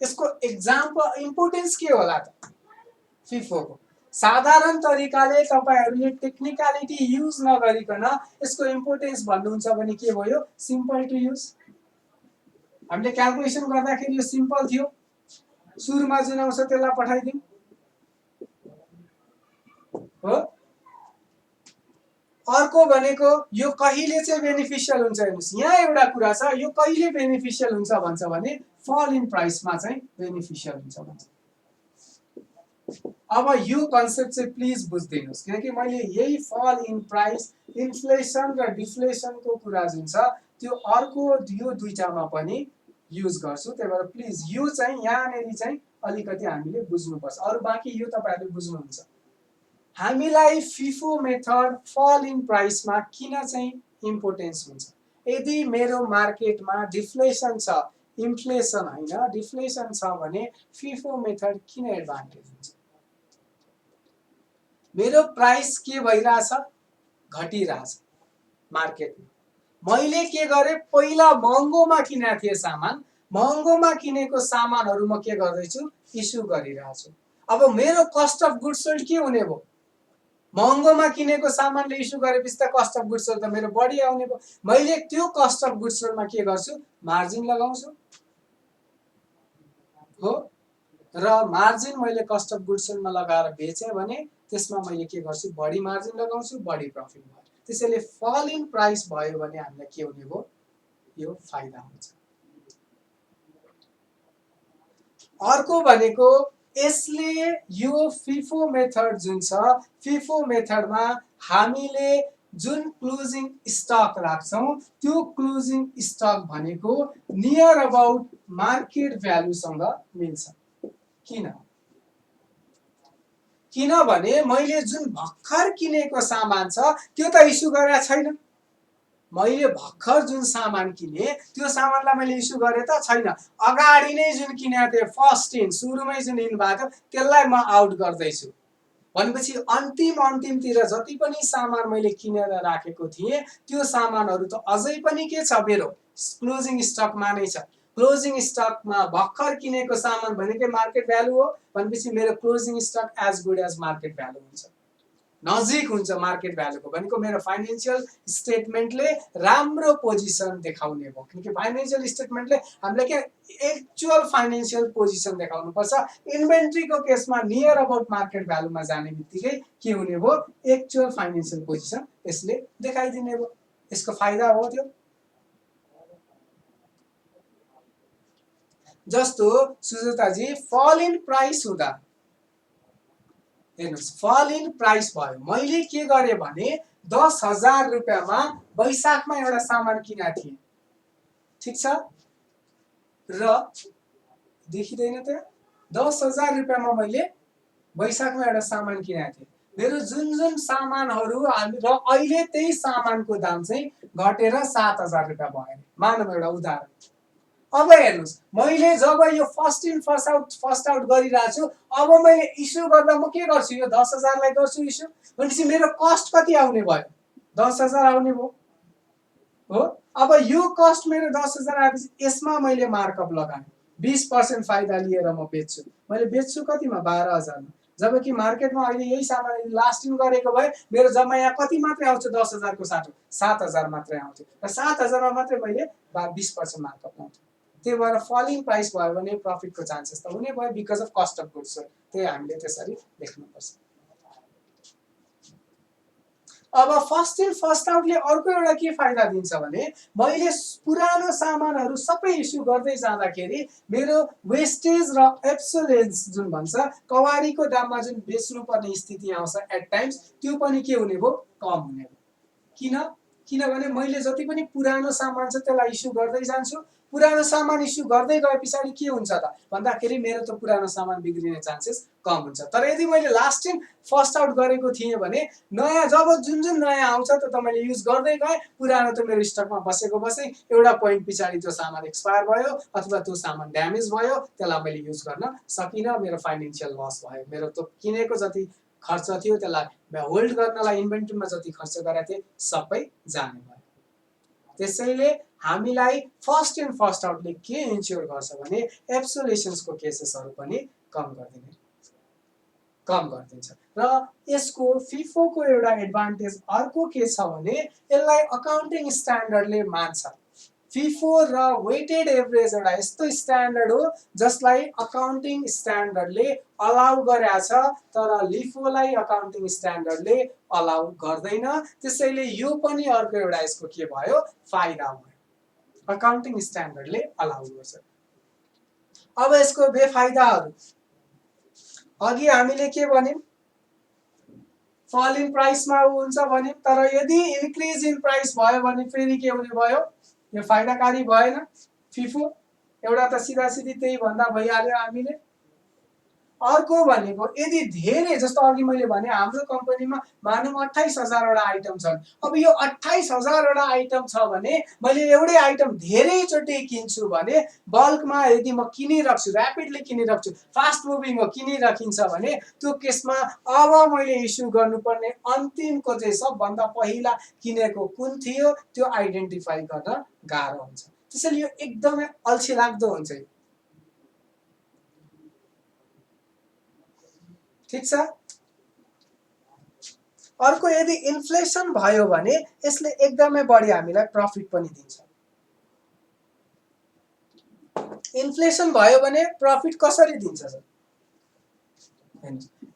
यसको एक्जाम्पल इम्पोर्टेन्स के होला त फिफोको साधारण तरिकाले तपाईहरुले टेक्निकलिटी युज नगरिकन यसको इम्पोर्टेन्स भन्नुहुन्छ भने के भयो सिम्पल टु युज। हामीले क्याल्कुलेसन गर्दाखेरि यो सिम्पल थियो, सुरुमा जुन आउँछ त्यसलाई पठाइदिउँ हो। अर्को भनेको यो कहिले चाहिँ बेनिफिशियल हुन्छ हेर्नुस्, यहाँ एउटा कुरा छ यो कहिले बेनिफिशियल हुन्छ भन्छ भने फल इन प्राइसमा चाहिँ बेनिफिशियल हुन्छ भन्छ। अब यो कन्सेप्ट चाहिँ प्लिज बुझ्दिनुस् किनकि मैले यही फल इन प्राइस इन्फ्लेसन र डिफ्लेसनको कुरा जुन छ त्यो अर्को यो दुईटामा पनि युज गर्छु। त्यही भएर प्लिज यो चाहिँ यहाँनेरि चाहिँ अलिकति हामीले बुझ्नुपर्छ। अरु बाँकी यो तपाईहरुले बुझ्नुहुन्छ। हामीलाई फिफो मेथड फल इन प्राइसमा किन चाहिँ इम्पोर्टेन्स हुन्छ। यदि मेरो मार्केटमा डिफ्लेसन छ इन्फ्लेसन हैन डिफ्लेसन छ भने फिफो मेथड किन एडभान्टेज हुन्छ। मेरो प्राइस के भइराछ घटिराछ मार्केटमा। मैले के गरे पहिला महँगोमा किनेको थिए सामान, महँगोमा किनेको सामानहरु म के गर्दै छु इस्यु गरिराछु। अब मेरो कस्ट अफ गुड्स सोल्ड के हुने भो महँगोमा किनेको सामानले इस्यु गरेपछि त कस्ट अफ गुड्स सोल्ड त मेरो बढी आउने भो। मैले त्यो कस्ट अफ गुड्स सोल्डमा के गर्छु मार्जिन लगाउँछु हो र मार्जिन मैले कस्ट अफ गुड्स सोल्डमा लगाएर बेचे भने त्यसमा मैले के गर्छु बढी मार्जिन लगाउँछु बढी प्रफिट भयो। त्यसैले फल इन प्राइस भयो भने हामीलाई के हुने भो यो फाइदा हुन्छ। अर्को भनेको यसले यो फिफो मेथड जुन छ फिफो मेथडमा हामीले जुन क्लोजिङ स्टक राख्छौं त्यो क्लोजिङ स्टक भनेको नियर अबाउट मार्केट भ्यालुसँग मिल्छ। किनभने मैले जुन भर्खर किनेको सामान छ त्यो त इस्यु गरेको छैन। मैले भर्खर जुन सामान किने त्यो सामानलाई मैले इस्यु गरे त छैन। अगाडि नै जुन किनेको थिए फर्स्ट इन सुरुमै जुन इन भएको त्यसलाई म आउट गर्दै छु भनेपछि अन्तिमतिर जति पनि सामान मैले किनेर राखेको थिए त्यो सामानहरु त अझै पनि के छ मेरो क्लोजिङ स्टकमा नै छ। क्लोजिङ स्टकमा भर्खर किनेको सामान भनेकै मार्केट भ्यालु हो भनेपछि मेरो closing stock as good as market value हुन्छ, नजिक हुन्छ मार्केट भ्यालुको। भनेको मेरो फाइनान्शियल स्टेटमेन्टले राम्रो पोजिसन देखाउने भयो किनकि फाइनान्शियल स्टेटमेन्टले हामीले के एक्चुअल फाइनान्शियल पोजिसन देखाउनु पर्छ। इन्भेन्ट्रीको केसमा नियर अबाउट मार्केट भ्यालुमा जाने बित्तिकै के हुने भयो एक्चुअल फाइनान्शियल पोजिसन यसले देखाइदिने भयो। यसको फाइदा हो त्यो। जस्तो सुजाताजी फल इन प्राइस हुँदा हेर्नुहोस् फल इन प्राइस भयो, मैले के गरेँ भने 10,000 रुपियाँमा वैशाखमा एउटा सामान किनेको थिएँ, ठिक छ, र देखिँदैन त 10,000 रुपियाँमा मैले वैशाखमा एउटा सामान किनेको थिएँ। मेरो जुन जुन सामानहरू र अहिले त्यही सामानको दाम चाहिँ घटेर 7,000 रुपियाँ भयो, मानौँ एउटा उदाहरण। अब हेर्नुहोस् मैले जब यो फर्स्ट इन फर्स्ट आउट गरिरहेको छु, अब मैले इस्यु गर्दा म के गर्छु, यो 10,000 लाई गर्छु इस्यु भनेपछि मेरो कस्ट कति आउने भयो, 10,000 आउने भयो हो। अब यो कस्ट मेरो 10,000 आएपछि यसमा मैले मार्कअप लगाएँ, 20% फाइदा लिएर म बेच्छु, मैले बेच्छु कतिमा, 12,000 मा। जबकि मार्केटमा अहिले यही सामान लास्टिङ गरेको भए मेरो जम्मा यहाँ कति मात्रै आउँछ, 10,000 को साटो 7,000 मात्रै आउँथ्यो, र 7,000 मा मात्रै मैले 20% मार्कअप पाउँथेँ। त्यही भएर फलिङ प्राइस भयो भने प्रफिटको चान्सेस त हुने भयो, because of cost of goods. त्यही हामीले त्यसरी लेख्नुपर्छ। अब फर्स्ट इन फर्स्ट आउटले अर्को एउटा के फाइदा दिन्छ भने मैले पुरानो सामानहरू सबै इस्यु गर्दै जाँदाखेरि मेरो वेस्टेज र एब्सोलेन्स जुन भन्छ कवारीको दाममा जुन बेच्नुपर्ने स्थिति आउँछ एट टाइम्स, त्यो पनि के हुने भयो, कम हुने भयो। किनभने मैले जति पनि पुरानो सामान छ त्यसलाई इस्यु गर्दै जान्छु, पुरानो सामान इस्यु गर्दै गए पछाडि के हुन्छ त भन्दाखेरि मेरो त पुरानो सामान बिग्रिने चान्सेस कम हुन्छ। तर यदि मैले लास्ट इन फर्स्ट आउट गरेको थिएँ भने नयाँ जब जुन जुन नयाँ आउँछ त्यो त मैले युज गर्दै गएँ, पुरानो त मेरो स्टकमा बसेको बसै, एउटा पोइन्ट पछाडि त्यो सामान एक्सपायर भयो अथवा त्यो सामान ड्यामेज भयो, त्यसलाई मैले युज गर्न सकिनँ, मेरो फाइनेन्सियल लस भयो, मेरो त किनेको जति खर्च थियो त्यसलाई होल्ड गर्नलाई इन्भेन्ट्रीमा जति खर्च गरेको थिएँ सबै जाने भयो। त्यसैले हामीलाई फर्स्ट इन फर्स्ट आउटले के इन्स्योर गर्छ भने एब्सोलेसन्सको केसेसहरू पनि कम गरिदिन्छ। र यसको फिफोको एउटा एडभान्टेज अर्को के छ भने यसलाई अकाउन्टिङ स्ट्यान्डर्डले मान्छ। फिफो र वेटेड एभरेज एउटा यस्तो स्ट्यान्डर्ड हो जसलाई अकाउन्टिङ स्ट्यान्डर्डले अलाउ गरेको छ, तर लिफोलाई अकाउन्टिङ स्ट्यान्डर्डले अलाउ गर्दैन। त्यसैले यो पनि अर्को एउटा यसको के भयो, फाइदा भयो, अकाउन्टिङ स्ट्यान्डर्डले अलाउ गर्छ। अब यसको बेफाइदाहरू, अघि हामीले के भन्यौं, फल इन प्राइसमा हुन्छ भन्यौं, तर यदि इन्क्रिज इन प्राइस भयो भने फेरि के हुने भयो, यो फाइदाकारी भएन। फिफो एउटा त सिधा सिधी त्यही भन्दा भइहाल्यो हामीले। अर्को भनेको यदि धेरै, जस्तो अघि मैले भने हाम्रो कम्पनीमा मानौँ 28,000 वटा आइटम छन्, अब यो 28,000 वटा आइटम छ भने मैले एउटै आइटम धेरैचोटि किन्छु भने बल्कमा यदि म किनिराख्छु, ऱ्यापिडली किनिराख्छु, फास्ट मुभिङ हो किनिराखिन्छ भने त्यो केसमा अब मैले इस्यु गर्नुपर्ने अन्तिमको चाहिँ सबभन्दा पहिला किनेको कुन थियो त्यो आइडेन्टिफाई गर्न गाह्रो हुन्छ। त्यसैले यो एकदमै अल्छी लाग्दो हुन्छ। ठीक छ। अर्को यदि इन्फ्लेसन भयो भने यसले एकदमै बढी हामीलाई प्रफिट पनि दिन्छ। इन्फ्लेसन भयो भने प्रफिट कसरी दिन्छ सर?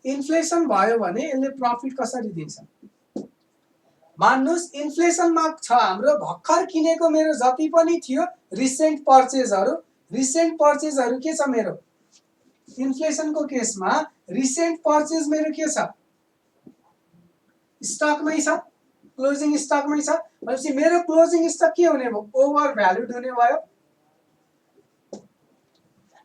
इन्फ्लेसन भयो भने यसले प्रफिट कसरी दिन्छ? मान्नुस् इन्फ्लेसनमा छ हाम्रो भर्खर किनेको मेरो जति पनि थियो रिसेन्ट पर्चेजहरू के छ मेरो? इन्फ्लेसनको केसमा रिसेन्ट पर्चेज मेरो के छ? स्टकमै छ, क्लोजिङ स्टकमै छ। भनेपछि मेरो क्लोजिङ स्टक के हुने भयो? ओभर भ्यालुड हुने भयो।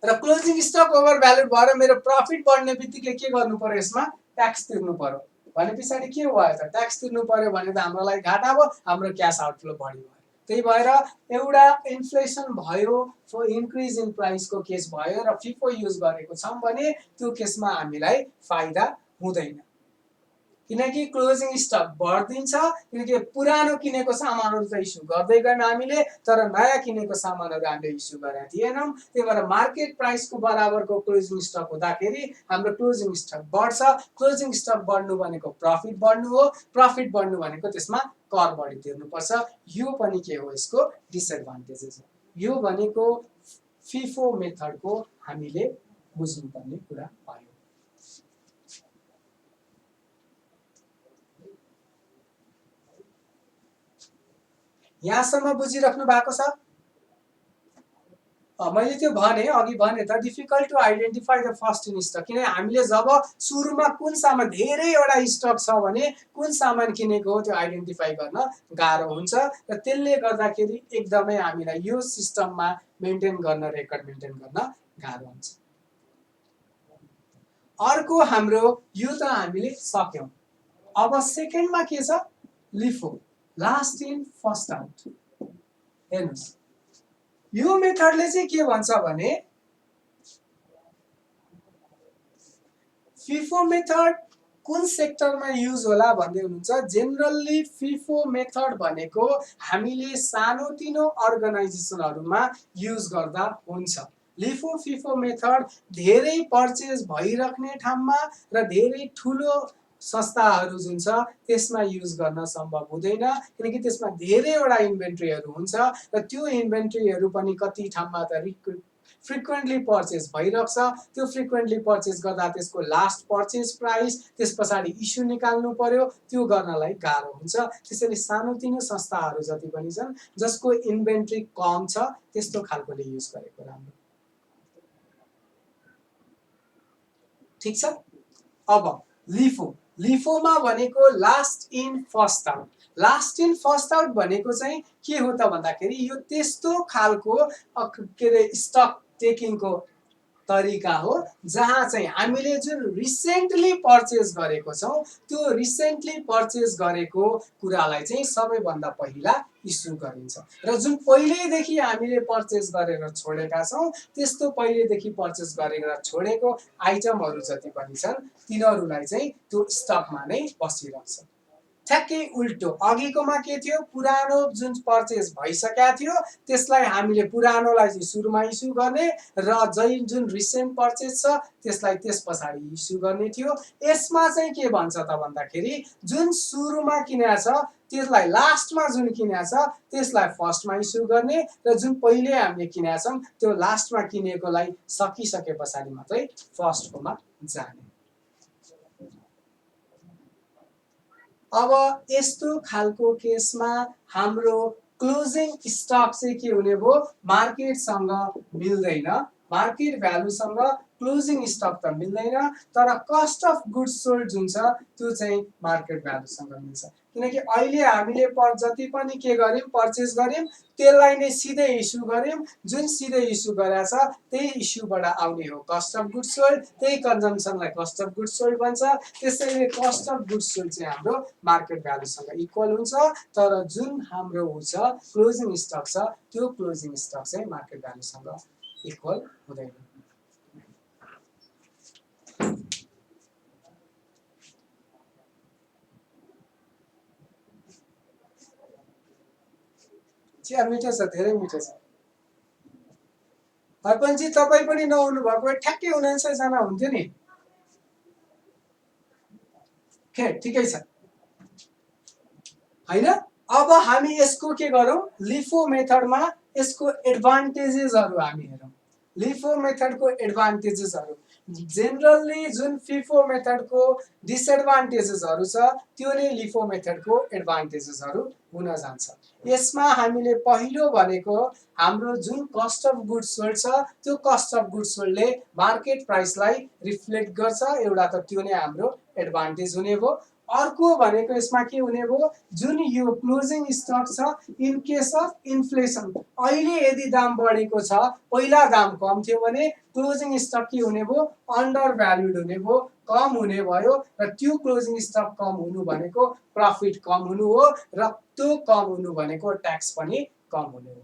र क्लोजिङ स्टक ओभर भ्यालुड भएर मेरो प्रफिट बढ्ने बित्तिकै के गर्नु पर्यो? यसमा ट्याक्स तिर्नु पर्यो। भने पछाडि के भयो त? ट्याक्स तिर्नु पर्यो भने त हाम्रो लागि घाटा भयो, हाम्रो क्याश आउटफ्लो बढी भयो। त्यही भएर एउटा इन्फ्लेसन भयो, इन्क्रिज इन प्राइसको केस भयो र फिफो युज गरेको छौं भने त्यो केसमा हामीलाई फाइदा हुँदैन, किनकि क्लोजिङ स्टक बढ्दिन्छ। किनकि पुरानो किनेको सामानहरू त इस्यु गर्दै गयौँ हामीले, तर नयाँ किनेको सामानहरू हामीले इस्यु गरेका थिएनौँ। त्यही भएर मार्केट प्राइसको बराबरको क्लोजिङ स्टक हुँदाखेरि हाम्रो क्लोजिङ स्टक बढ्छ। क्लोजिङ स्टक बढ्नु भनेको प्रफिट बढ्नु हो, प्रफिट बढ्नु भनेको त्यसमा कर बढी तिर्नुपर्छ। यो पनि के हो? यसको डिसएडभान्टेजेस हो। यो भनेको फिफो मेथडको हामीले बुझ्नुपर्ने कुरा भयो। यहाँसम्म बुझिराख्नु भएको छ? मैले त्यो भने अघि भने त difficult to identify the first in stock, किन हामीले जब सुरुमा कुन सामान धेरैवटा स्टक छ भने कुन सामान किनेको हो त्यो आइडेन्टिफाई गर्न गाह्रो हुन्छ र त्यसले गर्दाखेरि एकदमै हामीलाई यो सिस्टममा मेन्टेन गर्न, रेकर्ड मेन्टेन गर्न गाह्रो हुन्छ। अर्को हाम्रो यो त हामीले सक्यौं। अब सेकेन्डमा के छ? LIFO, last in first out. हेर्नुस्, यो मेथडले चाहिँ के भन्छ भने फिफो मेथड कुन सेक्टरमा युज होला भन्दै हुनुहुन्छ। जेनरली फिफो मेथड भनेको हामीले सानोतिनो अर्गनाइजेसनहरुमा युज गर्दा हुन्छ। लिफो फिफो मेथड धेरै पर्चेज भइराख्ने ठाउँमा र धेरै ठुलो संस्थाहरू जुन छ त्यसमा युज गर्न सम्भव हुँदैन, किनकि त्यसमा धेरैवटा इन्भेन्ट्रीहरू हुन्छ र त्यो इन्भेन्ट्रीहरू पनि कति ठाउँमा त फ्रिक्वेन्टली पर्चेज भइरहेछ। त्यो फ्रिक्वेन्टली पर्चेज गर्दा त्यसको लास्ट पर्चेज प्राइस, त्यस पछाडि इस्यु निकाल्नु पर्यो, त्यो गर्नलाई गाह्रो हुन्छ। त्यसैले सानोतिनो संस्थाहरू जति पनि छन् जसको इन्भेन्ट्री कम छ त्यस्तो खालकोले युज गरेको राम्रो। ठीक छ। अब लिफो, लिफोमा भनेको last in first out. Last in first out भनेको चाहिँ के हो त भन्दाखेरि यो त्यस्तो खालको के अरे स्टक टेकिङको तरिका हो जहाँ चाहिँ हामीले जुन रिसेन्टली पर्चेज गरेको छौं त्यो रिसेन्टली पर्चेज गरेको कुरालाई चाहिँ सबैभन्दा पहिला इस्यु गरिन्छ र जुन पहिलेदेखि हामीले पर्चेज गरेर छोडेका छौं त्यस्तो पहिलेदेखि पर्चेज गरेर छोडेको आइटमहरू जति पनि छन् तिनीहरूलाई चाहिँ त्यो स्टकमा नै बसिरहन्छ। ठ्याक्कै उल्टो, अघिकोमा के थियो? पुरानो जुन पर्चेज भइसकेको थियो त्यसलाई हामीले पुरानोलाई चाहिँ सुरुमा इस्यु गर्ने र जुन रिसेन्ट पर्चेज छ त्यसलाई त्यस पछाडि इस्यु गर्ने थियो। यसमा चाहिँ के भन्छ त भन्दाखेरि जुन सुरुमा किनेको छ त्यसलाई लास्टमा जुन किनेको छ त्यसलाई फर्स्टमा इस्यु गर्ने र जुन पहिले हामीले किनेका छौं त्यो लास्टमा किनेकोलाई सकिसके पछाडि मात्रै फर्स्टकोमा जाने। अब यस्तो खालको केसमा हाम्रो क्लोजिङ स्टक चाहिँ के हुने भयो? मार्केटसँग मिल्दैन, मार्केट भ्यालुसँग क्लोजिङ स्टक त मिल्दैन, तर कस्ट अफ गुड्स सोल्ड जुन छ त्यो चाहिँ मार्केट भ्यालुसँग मिल्छ। किनकि अहिले हामीले जति पनि के गर्यौं पर्चेज गर्यौं त्यसलाई नै सिधै इस्यु गर्यौं, जुन सिधै इस्यु गरेको छ त्यही इस्युबाट आउने हो कस्ट अफ गुड्स सोल्ड, त्यही कन्जम्पसनलाई कस्ट अफ गुड्स सोल्ड भन्छ। त्यसैले कस्ट अफ गुड्स सोल्ड चाहिँ हाम्रो मार्केट भ्यालुसँग इक्वल हुन्छ, तर जुन हाम्रो छ क्लोजिङ स्टक छ त्यो क्लोजिङ स्टक चाहिँ मार्केट भ्यालुसँग इक्वल हुँदैन। चिया मिठो छ, धेरै मिठो छ। अर्पणजी तपाईँ पनि नहुनु भएको भए ठ्याक्कै 49 जना हुन्थ्यो नि। ठिकै छ हैन। अब हामी यसको के गरौँ? लिफो मेथडमा यसको एडभान्टेजेसहरु हामी हेरौँ। लिफो मेथडको एडभान्टेजेसहरु जेनरली जुन फिफो मेथडको डिसएडभान्टेजेसहरु छ त्यो नै लिफो मेथडको एडभान्टेजेसहरु हुन जान्छ। यसमा हामीले पहिलो भनेको हाम्रो जुन कस्ट अफ गुड्स सोल्ड छ त्यो कस्ट अफ गुड्स सोल्डले मार्केट प्राइसलाई रिफ्लेक्ट गर्छ, एउटा त त्यो नै हाम्रो एडभान्टेज हुने भयो। अर्को भनेको यसमा के हुने भयो? जुन यो क्लोजिङ स्टक छ इन केस अफ इन्फ्लेसन, अहिले यदि दाम बढेको छ पहिला दाम कम थियो भने क्लोजिङ स्टक के हुने भयो? अन्डर भ्यालुड हुने भयो, कम हुने भयो र त्यो क्लोजिङ स्टक कम हुनु भनेको प्रफिट कम हुनु हो र त्यो कम हुनु भनेको ट्याक्स पनि कम हुने हो।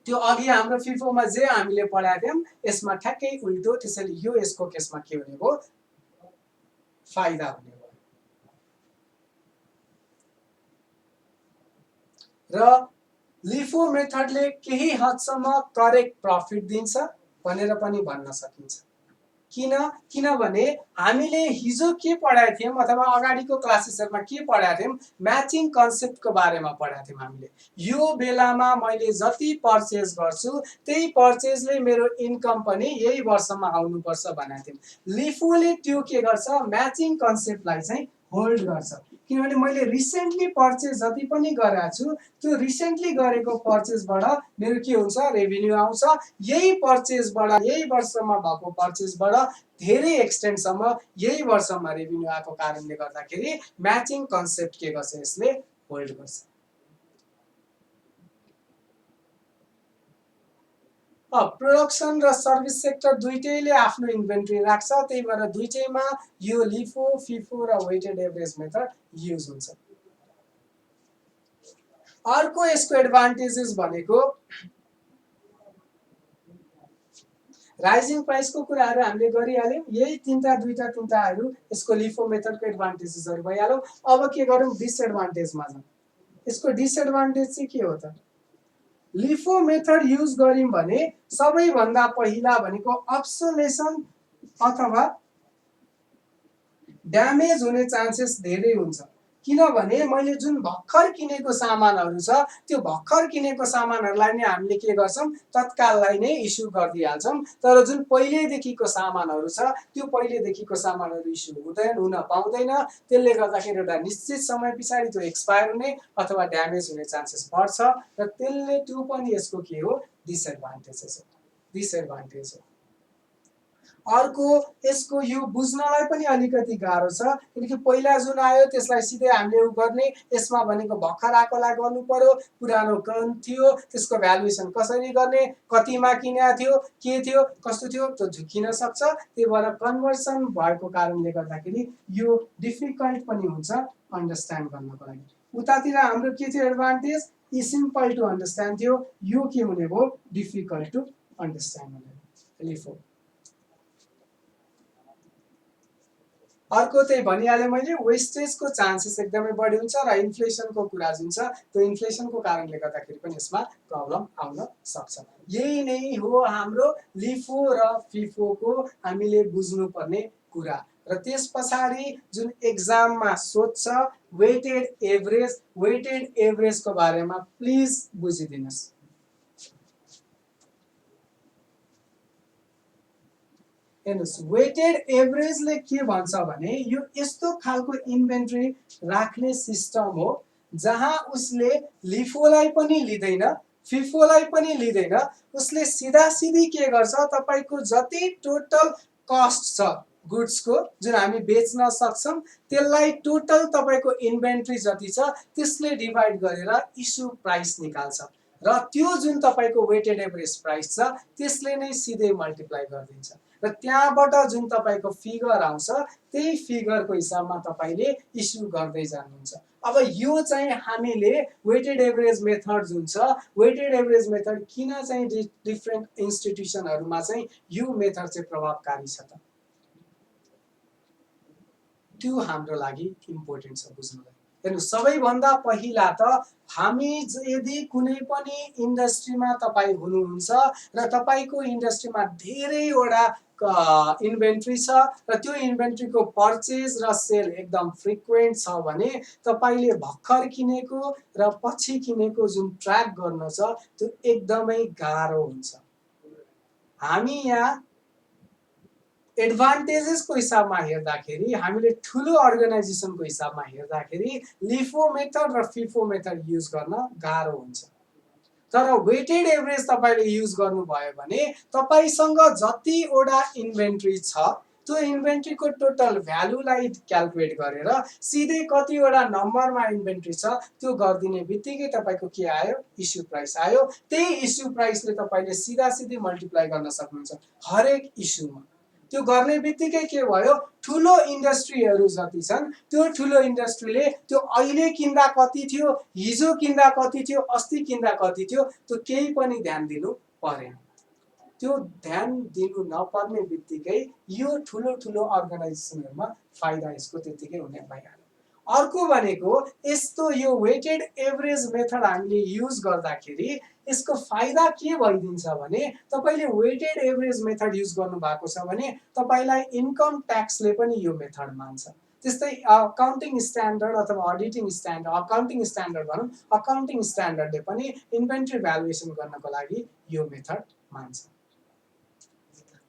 त्यो अघि हाम्रो फिफोमा जे हामीले पढाएको थियौं यसमा ठ्याक्कै उल्टो। त्यसैले यो यसको केसमा के हुने भयो? फाइदा हुने भयो। र लिफो मेथडले केही हदसम्म करेक्ट प्रफिट दिन्छ भनेर पनि भन्न सकिन्छ। किनभने हामीले हिजो के पढाएको थियौं अथवा अगाडिको क्लासेसहरुमा के पढाएको थियौं? म्याचिङ कन्सेप्टको बारेमा पढाएको थियौं हामीले। यो बेलामा मैले जति पर्चेज गर्छु त्यही पर्चेजले मेरो इन्कम पनि यही वर्षमा आउनुपर्छ भनेको थियौं। लिफोले त्यो के गर्छ? म्याचिङ कन्सेप्टलाई चाहिँ होल्ड गर्छ किनभने मैले रिसेन्टली पर्चेज जति पनि गरेको छु त्यो रिसेन्टली गरेको पर्चेजबाट मेरो के हुन्छ रेभिन्यू आउँछ यही पर्चेजबाट यही वर्षमा भएको पर्चेजबाट धेरै एक्सटेन्डसम्म यही वर्षमा रेभिन्यू आएको कारणले गर्दाखेरि म्याचिङ कन्सेप्ट के गर्छ यसले होल्ड गर्छ प्रोडक्सन र सर्भिस सेक्टर दुईटैले आफ्नो इन्भेन्ट्री राख्छ त्यही भएर दुईटैमा यो लिफो फिफो र वेटेड एभरेज मेथड युज हुन्छ अर्को यसको एडभान्टेजेस भनेको राइजिङ प्राइसको कुराहरू हामीले गरिहाल्यौँ यही दुईटाहरू यसको लिफो मेथडको एडभान्टेजेसहरू भइहाल्यो अब के गरौँ डिसएडभान्टेजमा जाउँ यसको डिसएडभान्टेज चाहिँ के हो त लिफो मेथड युज गर्यौं भने सबैभन्दा पहिला भनेको अब्सोलेसन अथवा ड्यामेज हुने चान्सेस धेरै हुन्छ किनभने मैले जुन भर्खर किनेको सामानहरू छ त्यो भर्खर किनेको सामानहरूलाई नै हामीले के गर्छौं तत्काललाई नै इस्यु गरिदिहाल्छौं तर जुन पहिलेदेखिको सामानहरू छ त्यो पहिलेदेखिको सामानहरू इस्यु हुन पाउँदैन त्यसले गर्दाखेरि एउटा निश्चित समय पछाडि त्यो एक्सपायर हुने अथवा ड्यामेज हुने चान्सेस बढ्छ र त्यसले त्यो पनि यसको के हो डिसएडभान्टेज हो अर्को यसको यो बुझ्नलाई पनि अलिकति गाह्रो छ किनकि पहिला जुन आयो त्यसलाई सिधै हामीले उ गर्ने यसमा भनेको भर्खर आएकोलाई गर्नु पर्यो पुरानो कन थियो त्यसको भ्यालुएसन कसरी गर्ने कतिमा किनेको थियो के थियो कस्तो थियो त्यो झुकिन सक्छ त्यही भएर कन्भर्सन भएको कारणले गर्दाखेरि यो डिफिकल्ट पनि हुन्छ अन्डरस्ट्यान्ड गर्नको लागि उतातिर हाम्रो के थियो advantage is simple to understand थियो यो के हुने भयो डिफिकल्ट टु अन्डरस्ट्यान्ड हुने लिफो अर्को त्यही भनिहालेँ मैले वेस्टेजको चान्सेस एकदमै बढी हुन्छ र इन्फ्लेसनको कुरा जुन छ त्यो इन्फ्लेसनको कारणले गर्दाखेरि पनि यसमा प्रब्लम आउन सक्छ यही नै हो हाम्रो लिफो र फिफोको हामीले बुझ्नुपर्ने कुरा र त्यसपछाडि जुन एक्जाममा सोध्छ वेटेड एभरेजको बारेमा प्लिज बुझिदिनुस् हेर्नुस् वेटेड एभरेजले के भन्छ भने यो यस्तो खालको इन्भेन्ट्री राख्ने सिस्टम हो जहाँ उसले लिफोलाई पनि लिँदैन फिफोलाई पनि लिँदैन उसले सिधा सिधी के गर्छ तपाईको जति टोटल कस्ट छ गुड्सको जुन हामी बेच्न सक्छौं त्यसलाई टोटल तपाईको इन्भेन्ट्री जति छ त्यसले डिभाइड गरेर इस्यु प्राइस निकाल्छ र त्यो जुन तपाईको वेटेड एभरेज प्राइस छ त्यसले नै सिधै मल्टिप्लाई गरिदिन्छ र त्यहाँबाट जुन तपाईको फिगर आउँछ त्यही फिगरको हिसाबमा तपाईले इस्यु गर्दै जानुहुन्छ अब यो चाहिँ हामीले वेटेड एभरेज मेथड जुन छ वेटेड एभरेज मेथड किन चाहिँ डिफरेन्ट इन्स्टिट्युसनहरुमा चाहिँ यो मेथड चाहिँ प्रभावकारी छ त त्यो हाम्रो लागि इम्पोर्टेन्ट छ बुझ्नलाई हेर्नु सबैभन्दा पहिला त हामी यदि कुनै पनि इन्डस्ट्रीमा तपाई हुनुहुन्छ र तपाईको इन्डस्ट्रीमा धेरैवटा इन्भेन्ट्री छ र त्यो इन्भेन्ट्रीको पर्चेज र सेल एकदम फ्रिक्वेन्ट छ भने तपाईले भर्खर किनेको र पछि किनेको जुन ट्र्याक गर्न छ त्यो एकदमै गाह्रो हुन्छ हामी यहाँ एडभान्टेजेसको हिसाबमा हेर्दाखेरि हामीले ठुलो अर्गनाइजेसनको हिसाबमा हेर्दाखेरि लिफो मेथड र फिफो मेथड युज गर्न गाह्रो हुन्छ तर वेटेड एभरेज तपाईले युज गर्नुभयो भने तपाईसँग जतिवटा इन्भेन्ट्री छ त्यो इन्भेन्ट्रीको टोटल भ्यालुलाई क्याल्कुलेट गरेर सिधै कतिवटा नम्बरमा इन्भेन्ट्री छ त्यो गर्दिने बित्तिकै तपाईको के आयो इस्यु प्राइस आयो त्यही इस्यु प्राइसले तपाईले सिधा सिधी मल्टिप्लाई गर्न सक्नुहुन्छ हरेक इस्युमा त्यो गर्ने बित्तिकै के भयो ठुलो इन्डस्ट्रीहरु जति छन् त्यो ठुलो इन्डस्ट्रीले त्यो अहिले किन्दा कति थियो हिजो किन्दा कति थियो अस्ति किन्दा कति थियो त्यो केही पनि ध्यान दिनु परेन त्यो ध्यान दिनु नपर्ने बित्तिकै यो ठुलो ठुलो अर्गनाइजेसनहरुमा फाइदा यसको त्यतिकै हुने भइहाल्यो अर्को भनेको यस्तो यो वेटेड एभरेज मेथड हामीले युज गर्दाखेरि यसको फाइदा के भइदिन्छ भने तपाईले वेटेड एभरेज मेथड युज गर्नु भएको छ भने तपाईलाई इन्कम ट्याक्सले पनि यो मेथड मान्छ त्यस्तै अकाउन्टिङ स्ट्यान्डर्ड अथवा अडिटिङ स्ट्यान्डर्ड अकाउन्टिङ स्ट्यान्डर्ड भनौं अकाउन्टिङ स्ट्यान्डर्डले पनि इन्भेन्ट्री भ्यालुएसन गर्नको लागि यो मेथड मान्छ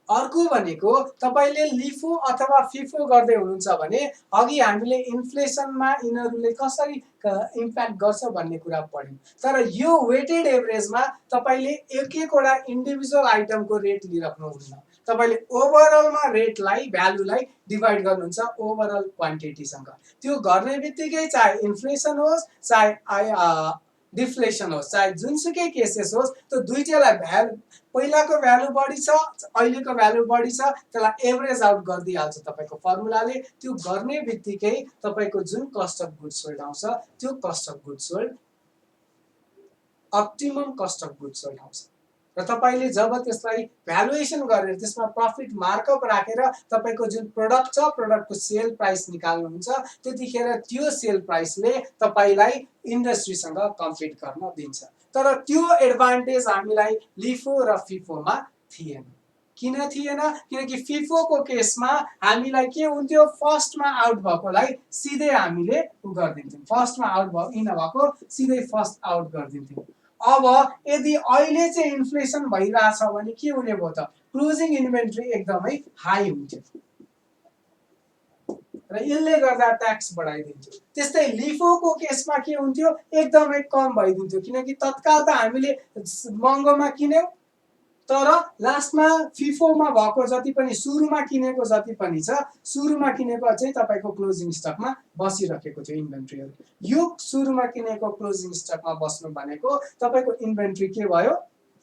अर्को भनेको तपाईले लिफो अथवा फिफो गर्दै हुनुहुन्छ भने अघि हामीले इन्फ्लेसनमा यिनीहरूले कसरी इम्प्याक्ट गर्छ भन्ने कुरा पढ्यौं। तर यो वेटेड एभरेजमा तपाईले एक एकवटा इन्डिभिजुअल आइटमको रेट लिइराख्नुहुन्न। तपाईले ओभरअलमा रेटलाई भ्यालुलाई डिभाइड गर्नुहुन्छ ओभरअल क्वान्टिटीसँग। त्यो गर्ने बित्तिकै चाहे इन्फ्लेसन होस् चाहे डिफ्लेसन होस् चाहे जुनसुकै केसेस होस् त्यो दुईटैलाई भ्यालु पहिलाको भ्यालु बढी छ अहिलेको भ्यालु बढी छ त्यसलाई एभरेज आउट गरिदिइहाल्छ तपाईको फर्मुलाले। त्यो गर्ने बित्तिकै तपाईको जुन कस्ट अफ गुड्स सोल्ड आउँछ त्यो cost of goods sold optimum cost of goods sold आउँछ। र तपाईले जब त्यसलाई भ्यालुएसन गरेर त्यसमा प्रॉफिट मार्कअप राखेर तपाईको जुन प्रोडक्ट छ प्रोडक्टको सेल प्राइस निकाल्नुहुन्छ त्यतिखेर त्यो सेल प्राइसले तपाईलाई इन्डस्ट्रीसँग कम्पिट गर्न दिन्छ। तर त्यो एडभान्टेज हामीलाई लिफो र फिफोमा थिएन। किन थिएन? किनकि फिफोको केसमा हामीलाई के हुन्थ्यो फर्स्टमा आउट भएकोलाई सिधै हामीले गर्दिन्थ्यौं। फर्स्टमा आउट भएको सिधै फर्स्ट आउट गर्दिन्थ्यौं। अब यदि अहिले चाहिँ इन्फ्लेसन भइराछ भने के हुने भयो त क्लोजिङ इन्भेन्ट्री एकदमै हाई हुन्थ्यो र यसले गर्दा ट्याक्स बढाइदिन्थ्यो। त्यस्तै लिफोको केसमा के हुन्थ्यो एकदमै कम भइदिन्थ्यो किनकि तत्काल त हामीले महँगोमा किन्यौं तर लास्टमा फिफोमा भएको जति पनि सुरुमा किनेको जति पनि छ सुरुमा किनेको चाहिँ तपाईको क्लोजिङ स्टकमा बसिरहेको थियो इन्भेन्ट्रीहरु। यो सुरुमा किनेको क्लोजिङ स्टकमा बस्नु भनेको तपाईको इन्भेन्ट्री के भयो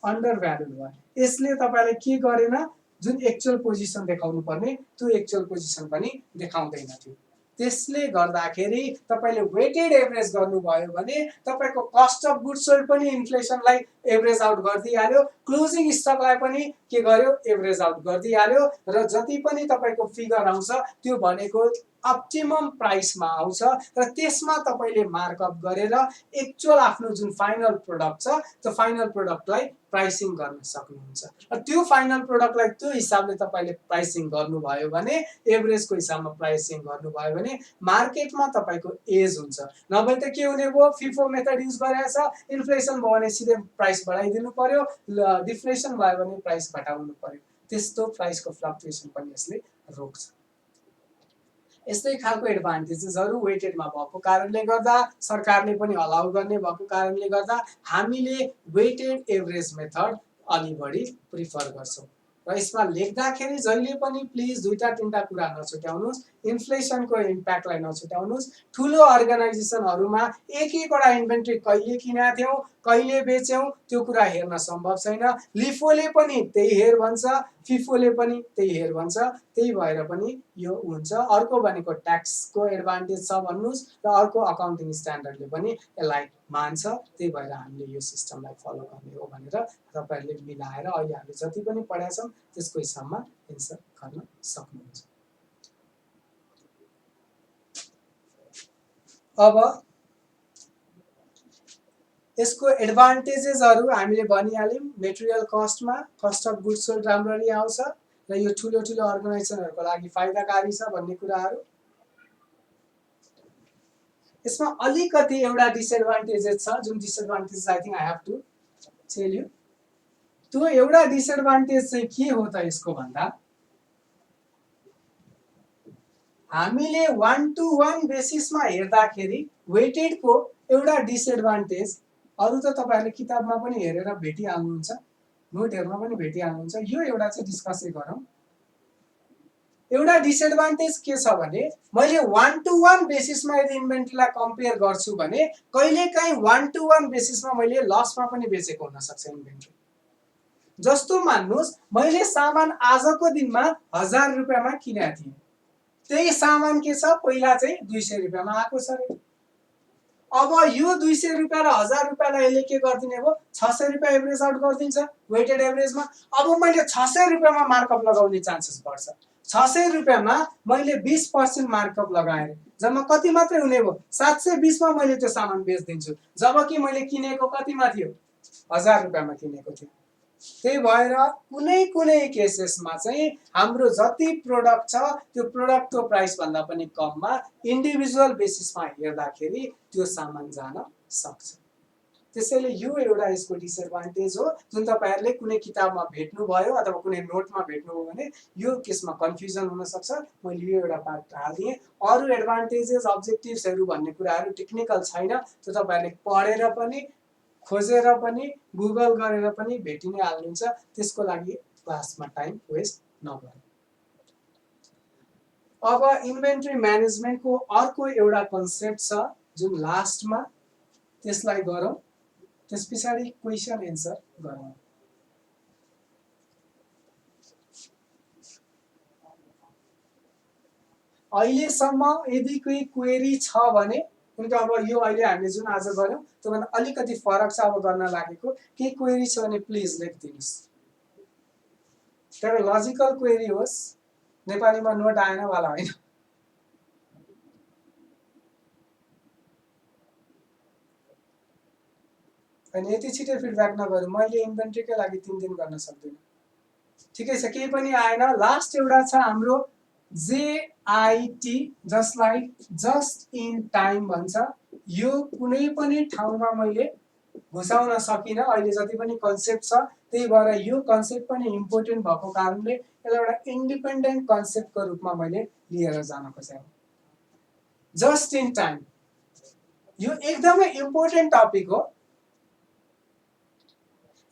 अन्डर भ्यालु भयो। यसले तपाईलाई के गरेन जुन एक्चुअल पोजिसन देखाउनु पर्ने त्यो एक्चुअल पोजिसन पनि देखाउँदैन थियो। त्यसले गर्दाखेरि तपाईले वेटेड एभरेज गर्नुभयो भने तपाईको कस्ट अफ गुड्स सोल्ड पनि इन्फ्लेसनलाई एभरेज आउट गरिदिहाल्यो क्लोजिङ स्टकलाई पनि के गर्यो एभरेज आउट गरिदिहाल्यो र जति पनि तपाईको फिगर आउँछ त्यो भनेको अप्टिमम प्राइसमा आउँछ र त्यसमा तपाईले मार्कअप गरेर एक्चुअल आफ्नो जुन फाइनल प्रोडक्ट छ त्यो फाइनल प्रोडक्टलाई प्राइसिङ गर्न सक्नुहुन्छ। र त्यो फाइनल प्रोडक्टलाई त्यो हिसाबले तपाईले प्राइसिङ गर्नुभयो भने एभरेजको हिसाबमा प्राइसिङ गर्नुभयो भने मार्केटमा तपाईको एज हुन्छ। नभए त के हुने भयो फिफो मेथड युज गरेछ इन्फ्लेसन भयो भने सिधै प्राइस बढाइदिनु पर्यो डिफ्लेसन भयो भने प्राइस घटाउनु पर्यो। त्यस्तो प्राइसको फ्लक्चुएसन पनि यसले रोक्छ। यस्तै खालको एडभान्टेजेसहरु वेटेडमा भएको कारणले गर्दा सरकारले पनि अलाउ गर्ने भएको कारणले गर्दा हामीले वेटेड एभरेज मेथड अलि बढी प्रिफर गर्छौं। र यसमा लेख्दाखेरि जहिले पनि प्लिज दुईटा तीनटा कुरा नछुट्याउनुस्। इन्फ्लेसनको इम्प्याक्टलाई नछुट्याउनुस्। ठूलो अर्गनाइजेसनहरुमा एक एकवटा इन्भेन्ट्री कहिले किनेका थियौ कहिले बेच्यौ त्यो कुरा हेर्न सम्भव छैन। लिफोले पनि त्यही हेर भन्छ फिफोले पनि त्यही हेर भन्छ। त्यही भएर पनि यो हुन्छ। अर्को भनेको ट्याक्सको एडभान्टेज छ भन्नुस् र अर्को अकाउन्टिङ स्ट्यान्डर्डले पनि यसलाई मान्छ। त्यही भएर हामीले यो सिस्टमलाई फलो गर्ने हो भनेर तपाईहरुले मिलाएर अहिले हामीले जति पनि पढाएको छौं त्यसको हिसाबमा एन्सर गर्न सक्नुहुन्छ। अब यसको एडभान्टेजेसहरु हामीले भनिहाल्यौं। Material कस्टमा cost of goods sold राम्ररी आउँछ र यो ठूलो ठूलो अर्गनाइजेसनहरुको लागि फाइदाकारी छ भन्ने कुराहरु। यसमा अलिकति एउटा डिसएडभान्टेजेस छ जुन disadvantage I think I have to tell you. त्यो एउटा डिसएडभान्टेज चाहिँ के हो त यसको भन्दा हामीले 1 to 1 बेसिसमा हेर्दाखेरि वेटेडको एउटा डिसएडभान्टेज अरु त तपाईहरुले किताबमा पनि हेरेर भेटिहाल्नुहुन्छ नोटहरुमा पनि भेटिहाल्नुहुन्छ। यो एउटा चाहिँ डिस्कसै गरौँ। एउटा डिसएडभान्टेज के छ भने मैले 1 to 1 बेसिसमा यदि इन्भेन्ट्रीलाई कम्पेयर गर्छु भने कहिलेकाहीँ 1 to 1 बेसिसमा मैले लसमा पनि बेचेको हुन सक्छ इन्भेन्ट्री। जस्तो मान्नुस् मैले सामान आजको दिनमा 1000 रुपैयाँमा किनेको थिएँ। त्यही सामान के छ पहिला चाहिँ 200 रुपैयाँमा आएको छ रे। अब यो 200 रुपैयाँ र 1000 रुपैयाँलाई यसले के गर्दिने भो 600 रुपैयाँ एभरेज आउट गर्दिन्छ वेटेड एभरेजमा। अब मैले 600 रुपैयाँमा मार्कअप लगाउने चान्सेस बढ्छ। 600 रुपैयाँमा मैले 20% मार्कअप लगाएँ जम्मा कति मात्रै हुने भो 720 मा मैले त्यो सामान बेच्दिन्छु जबकि मैले किनेको कतिमा थियो 1000 रुपैयाँमा किनेको थियो। त्यही भएर कुनै कुनै केसेसमा चाहिँ हाम्रो जति प्रोडक्ट छ त्यो प्रोडक्टको प्राइस भन्दा पनि कममा इन्डिभिजुअल बेसिसमा हेर्दाखेरि त्यो सामान जान सक्छ। त्यसैले यो एउटा यसको डिसएडभान्टेज हो जुन तपाईहरुले कुनै किताबमा भेट्नुभयो अथवा कुनै नोटमा भेट्नुभयो भने यो केसमा कन्फ्युजन हुन सक्छ। मैले यो एउटा पार्ट हाल्दिए। अरु एडभान्टेजेस अब्जेक्टिभ्सहरु भन्ने कुराहरु टेक्निकल छैन, त्यो तपाईहरुले पढेर पनि खोजेर पनि गुगल गरेर पनि भेटिनै हाल्नुहुन्छ। त्यसको लागि क्लासमा टाइम वेस्ट नगर्नु। अब इन्भेन्टरी म्यानेजमेन्टको अर्को एउटा कन्सेप्ट छ जुन लास्टमा, त्यसलाई गरौँ, त्यसपछि क्वेशन एन्सर गरौँ। अहिलेसम्म यदि कोही क्वेरी छ भने उनको अब यो अहिले हामीले जुन आज गर्यौं त्योभन्दा अलिकति फरक छ अब गर्न लागेको। केही क्वेरी छ भने प्लिज लेखिदिनुस्। तर लजिकल क्वेरी होस्, नेपालीमा नोट आएन वाला होइन। अनि यति छिटै फिडब्याक नगरौँ, मैले इन्भेन्ट्रीकै लागि 3 दिन गर्न सक्दिनँ। ठिकै छ, केही पनि आएन। लास्ट एउटा छ हाम्रो JIT, जसलाई जस्ट इन टाइम भन्छ। यो कुनै पनि ठाउँमा मैले घुसाउन सकिनँ। अहिले जति पनि कन्सेप्ट छ त्यही भएर यो कन्सेप्ट पनि इम्पोर्टेन्ट भएको कारणले यसलाई एउटा इन्डिपेन्डेन्ट कन्सेप्टको रूपमा मैले लिएर जान खोजेँ। जस्ट इन टाइम यो एकदमै इम्पोर्टेन्ट टपिक हो।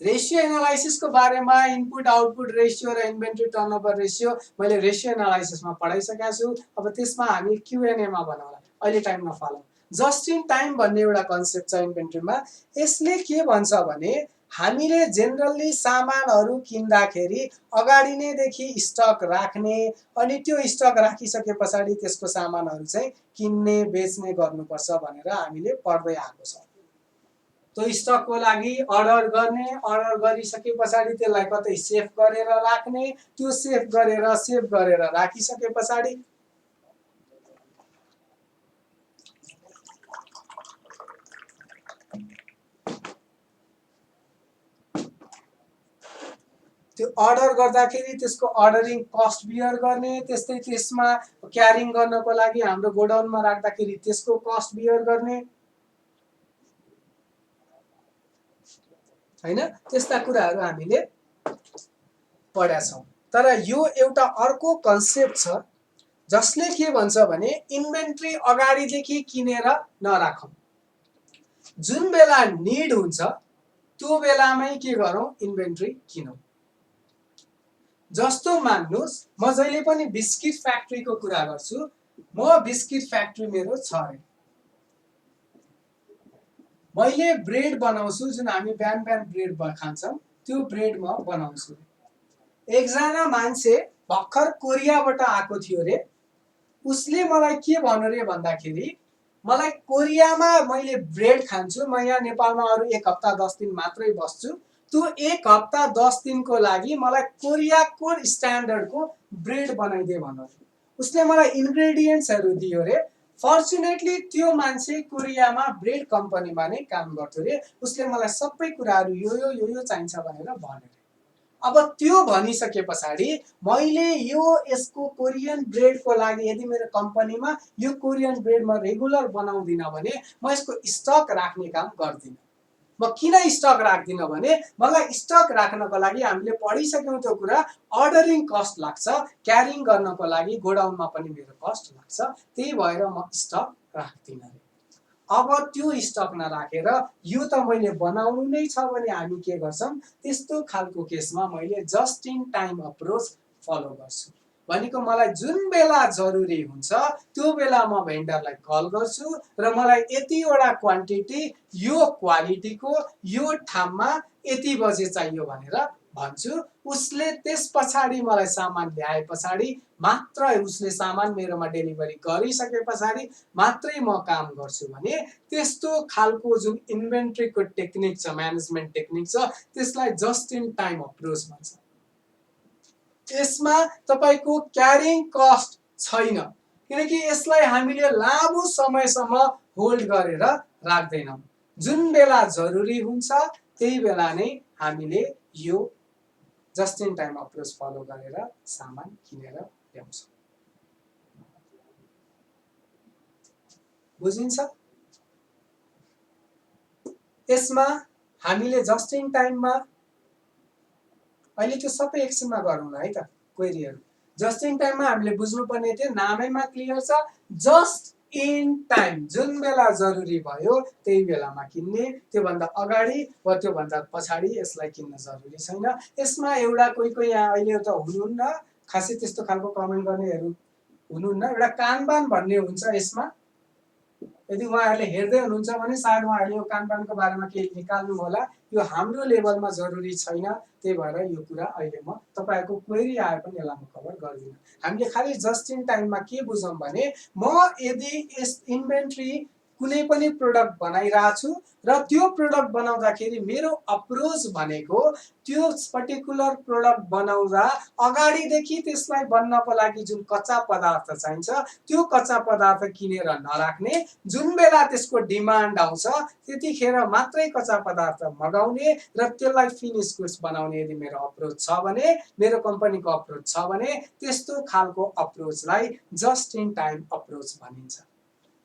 रेशियो एनालाइसिसको बारेमा इनपुट आउटपुट रेशियो र इन्भेन्ट्री टर्नओभर रेशियो मैले रेशियो एनालाइसिसमा पढाइसकेको छु। अब त्यसमा हामी Q&A मा बनाउँला, अहिले टाइम नफालौँ। जस्ट इन टाइम भन्ने एउटा कन्सेप्ट छ इन्भेन्ट्रीमा। यसले के भन्छ भने हामीले जेनरली सामानहरू किन्दाखेरि अगाडि नैदेखि स्टक राख्ने, अनि त्यो स्टक राखिसके पछाडि त्यसको सामानहरू चाहिँ किन्ने बेच्ने गर्नुपर्छ भनेर हामीले पढ्दै आएको छ। त्यो स्टकको लागि अर्डर गर्ने, अर्डर गरिसके पछाडि त्यसलाई कतै सेभ गरेर राख्ने, त्यो सेभ गरेर राखिसके पछाडि त्यो अर्डर गर्दाखेरि त्यसको अर्डरिङ कस्ट बियर गर्ने, त्यस्तै त्यसमा क्यारिङ गर्नको लागि हाम्रो गोडाउनमा राख्दाखेरि त्यसको कस्ट बियर गर्ने हैन। त्यस्ता कुराहरू हामीले पढ्या छौं। तर यो एउटा अर्को कन्सेप्ट छ जसले के भन्छ भने इन्भेन्ट्री अगाडिदेखि किनेर नराखौं। जुन बेला निड हुन्छ त्यो बेलामै के गरौं, इन्भेन्ट्री किनौं। जस्तो मान्नुस् म जहिले पनि बिस्किट फ्याक्ट्रीको कुरा गर्छु। म बिस्किट फ्याक्ट्री मेरो छ रे, मैले ब्रेड बनाउँछु जुन हामी बिहान बिहान ब्रेड खान्छौं, त्यो ब्रेड म बनाउँछु। एकजना मान्छे भर्खर कोरियाबाट आएको थियो रे। उसले मलाई के भन्यो रे भन्दाखेरि मलाई कोरियामा मैले ब्रेड खान्छु, म यहाँ नेपालमा अरु 1 हप्ता 10 दिन मात्रै बस्छु, त्यो 1 हप्ता 10 दिनको लागि मलाई कोरियाको स्ट्यान्डर्डको ब्रेड बनाइदे भन्यो। उसले मलाई इन्ग्रेडिएन्ट्सहरु दियो रे। फर्चुनेटली त्यो मान्छे कोरियामा ब्रेड कम्पनीमा नै काम गर्थ्यो रे। उसले मलाई सबै कुराहरु यो चाहिन्छ भनेर भन्यो। अब त्यो भनिसके पछाडि मैले यसको कोरियन ब्रेडको लागि यदि मेरो कम्पनीमा यो कोरियन ब्रेड म रेगुलर बनाउँदिन भने म यसको स्टक राख्ने काम गर्दिन। म किन स्टक राख्दिन भने मलाई स्टक राख्नको लागि हामीले पढिसक्यौं त्यो कुरा, अर्डरिङ कस्ट लाग्छ, क्यारिङ गर्नको लागि गोडाउनमा पनि मेरो कस्ट लाग्छ। त्यही भएर म स्टक राख्दिन। अब त्यो स्टक नराखेर यो त मैले बनाउनु नै छ भने हामी के गर्छौं, त्यस्तो खालको केसमा मैले just in time approach follow गर्छु। भनेको मलाई जुन बेला जरुरी हुन्छ त्यो बेला म भेन्डरलाई कल गर्छु र मलाई यतिवटा क्वान्टिटी यो क्वालिटीको यो ठाममा यति बजे चाहियो भनेर भन्छु। उसले त्यस पछाडि मलाई सामान ल्याए पछाडि मात्र उसले सामान मेरोमा डेलिभरी गरिसके पछाडि मात्रै म काम गर्छु भने त्यस्तो खालको जुन इन्भेन्ट्रीको टेक्निक छ, म्यानेजमेन्ट टेक्निक छ, त्यसलाई जस्ट इन टाइम अप्रोच भन्छ। यसमा तपाईको क्यारिङ कस्ट छैन किनकि यसलाई हामीले लामो समयसम्म होल्ड गरेर राख्दैनौं। जुन बेला जरुरी हुन्छ त्यही बेला नै हामीले यो just in time approach follow गरेर सामान किनेर ल्याउँछौं। बुझिन्छ? यसमा हामीले जस्ट इन टाइममा अहिले त्यो सबै एकछिनमा गरौँला है त क्वेरीहरू। जस्ट इन टाइममा हामीले बुझ्नुपर्ने थियो, नामैमा क्लियर छ, जस्ट इन टाइम, जुन बेला जरुरी भयो त्यही बेलामा किन्ने, त्योभन्दा अगाडि वा त्योभन्दा पछाडि यसलाई किन्न जरुरी छैन। यसमा एउटा कोही यहाँ अहिले त हुनुहुन्न, खासै त्यस्तो खालको कमेन्ट गर्नेहरू हुनुहुन्न, एउटा कानबान भन्ने हुन्छ यसमा। यदि उहाँहरूले हेर्दै हुनुहुन्छ भने सायद उहाँहरूले यो कानबानको बारेमा केही निकाल्नु होला। यो हाम्रो लेभलमा जरुरी छैन, त्यही भएर यो कुरा अहिले म तपाईहरुको क्वेरी आए पनि यसलाई म कभर गर्दिन। हामीले खाली जस्ट इन टाइममा के बुझौँ भने म यदि यस इन्भेन्ट्री कुनै पनि प्रोडक्ट बनाइरहेको छु र त्यो प्रोडक्ट बनाउँदाखेरि मेरो अप्रोच भनेको त्यो पर्टिकुलर प्रोडक्ट बनाउँदा अगाडिदेखि त्यसलाई बन्नको लागि जुन कच्चा पदार्थ चाहिन्छ त्यो कच्चा पदार्थ किनेर नराख्ने, जुन बेला त्यसको डिमान्ड आउँछ त्यतिखेर मात्रै कच्चा पदार्थ मगाउने र त्यसलाई फिनिश गुड्स बनाउने यदि मेरो अप्रोच छ भने, मेरो कम्पनीको अप्रोच छ भने त्यस्तो खालको अप्रोचलाई जस्ट इन टाइम अप्रोच भनिन्छ।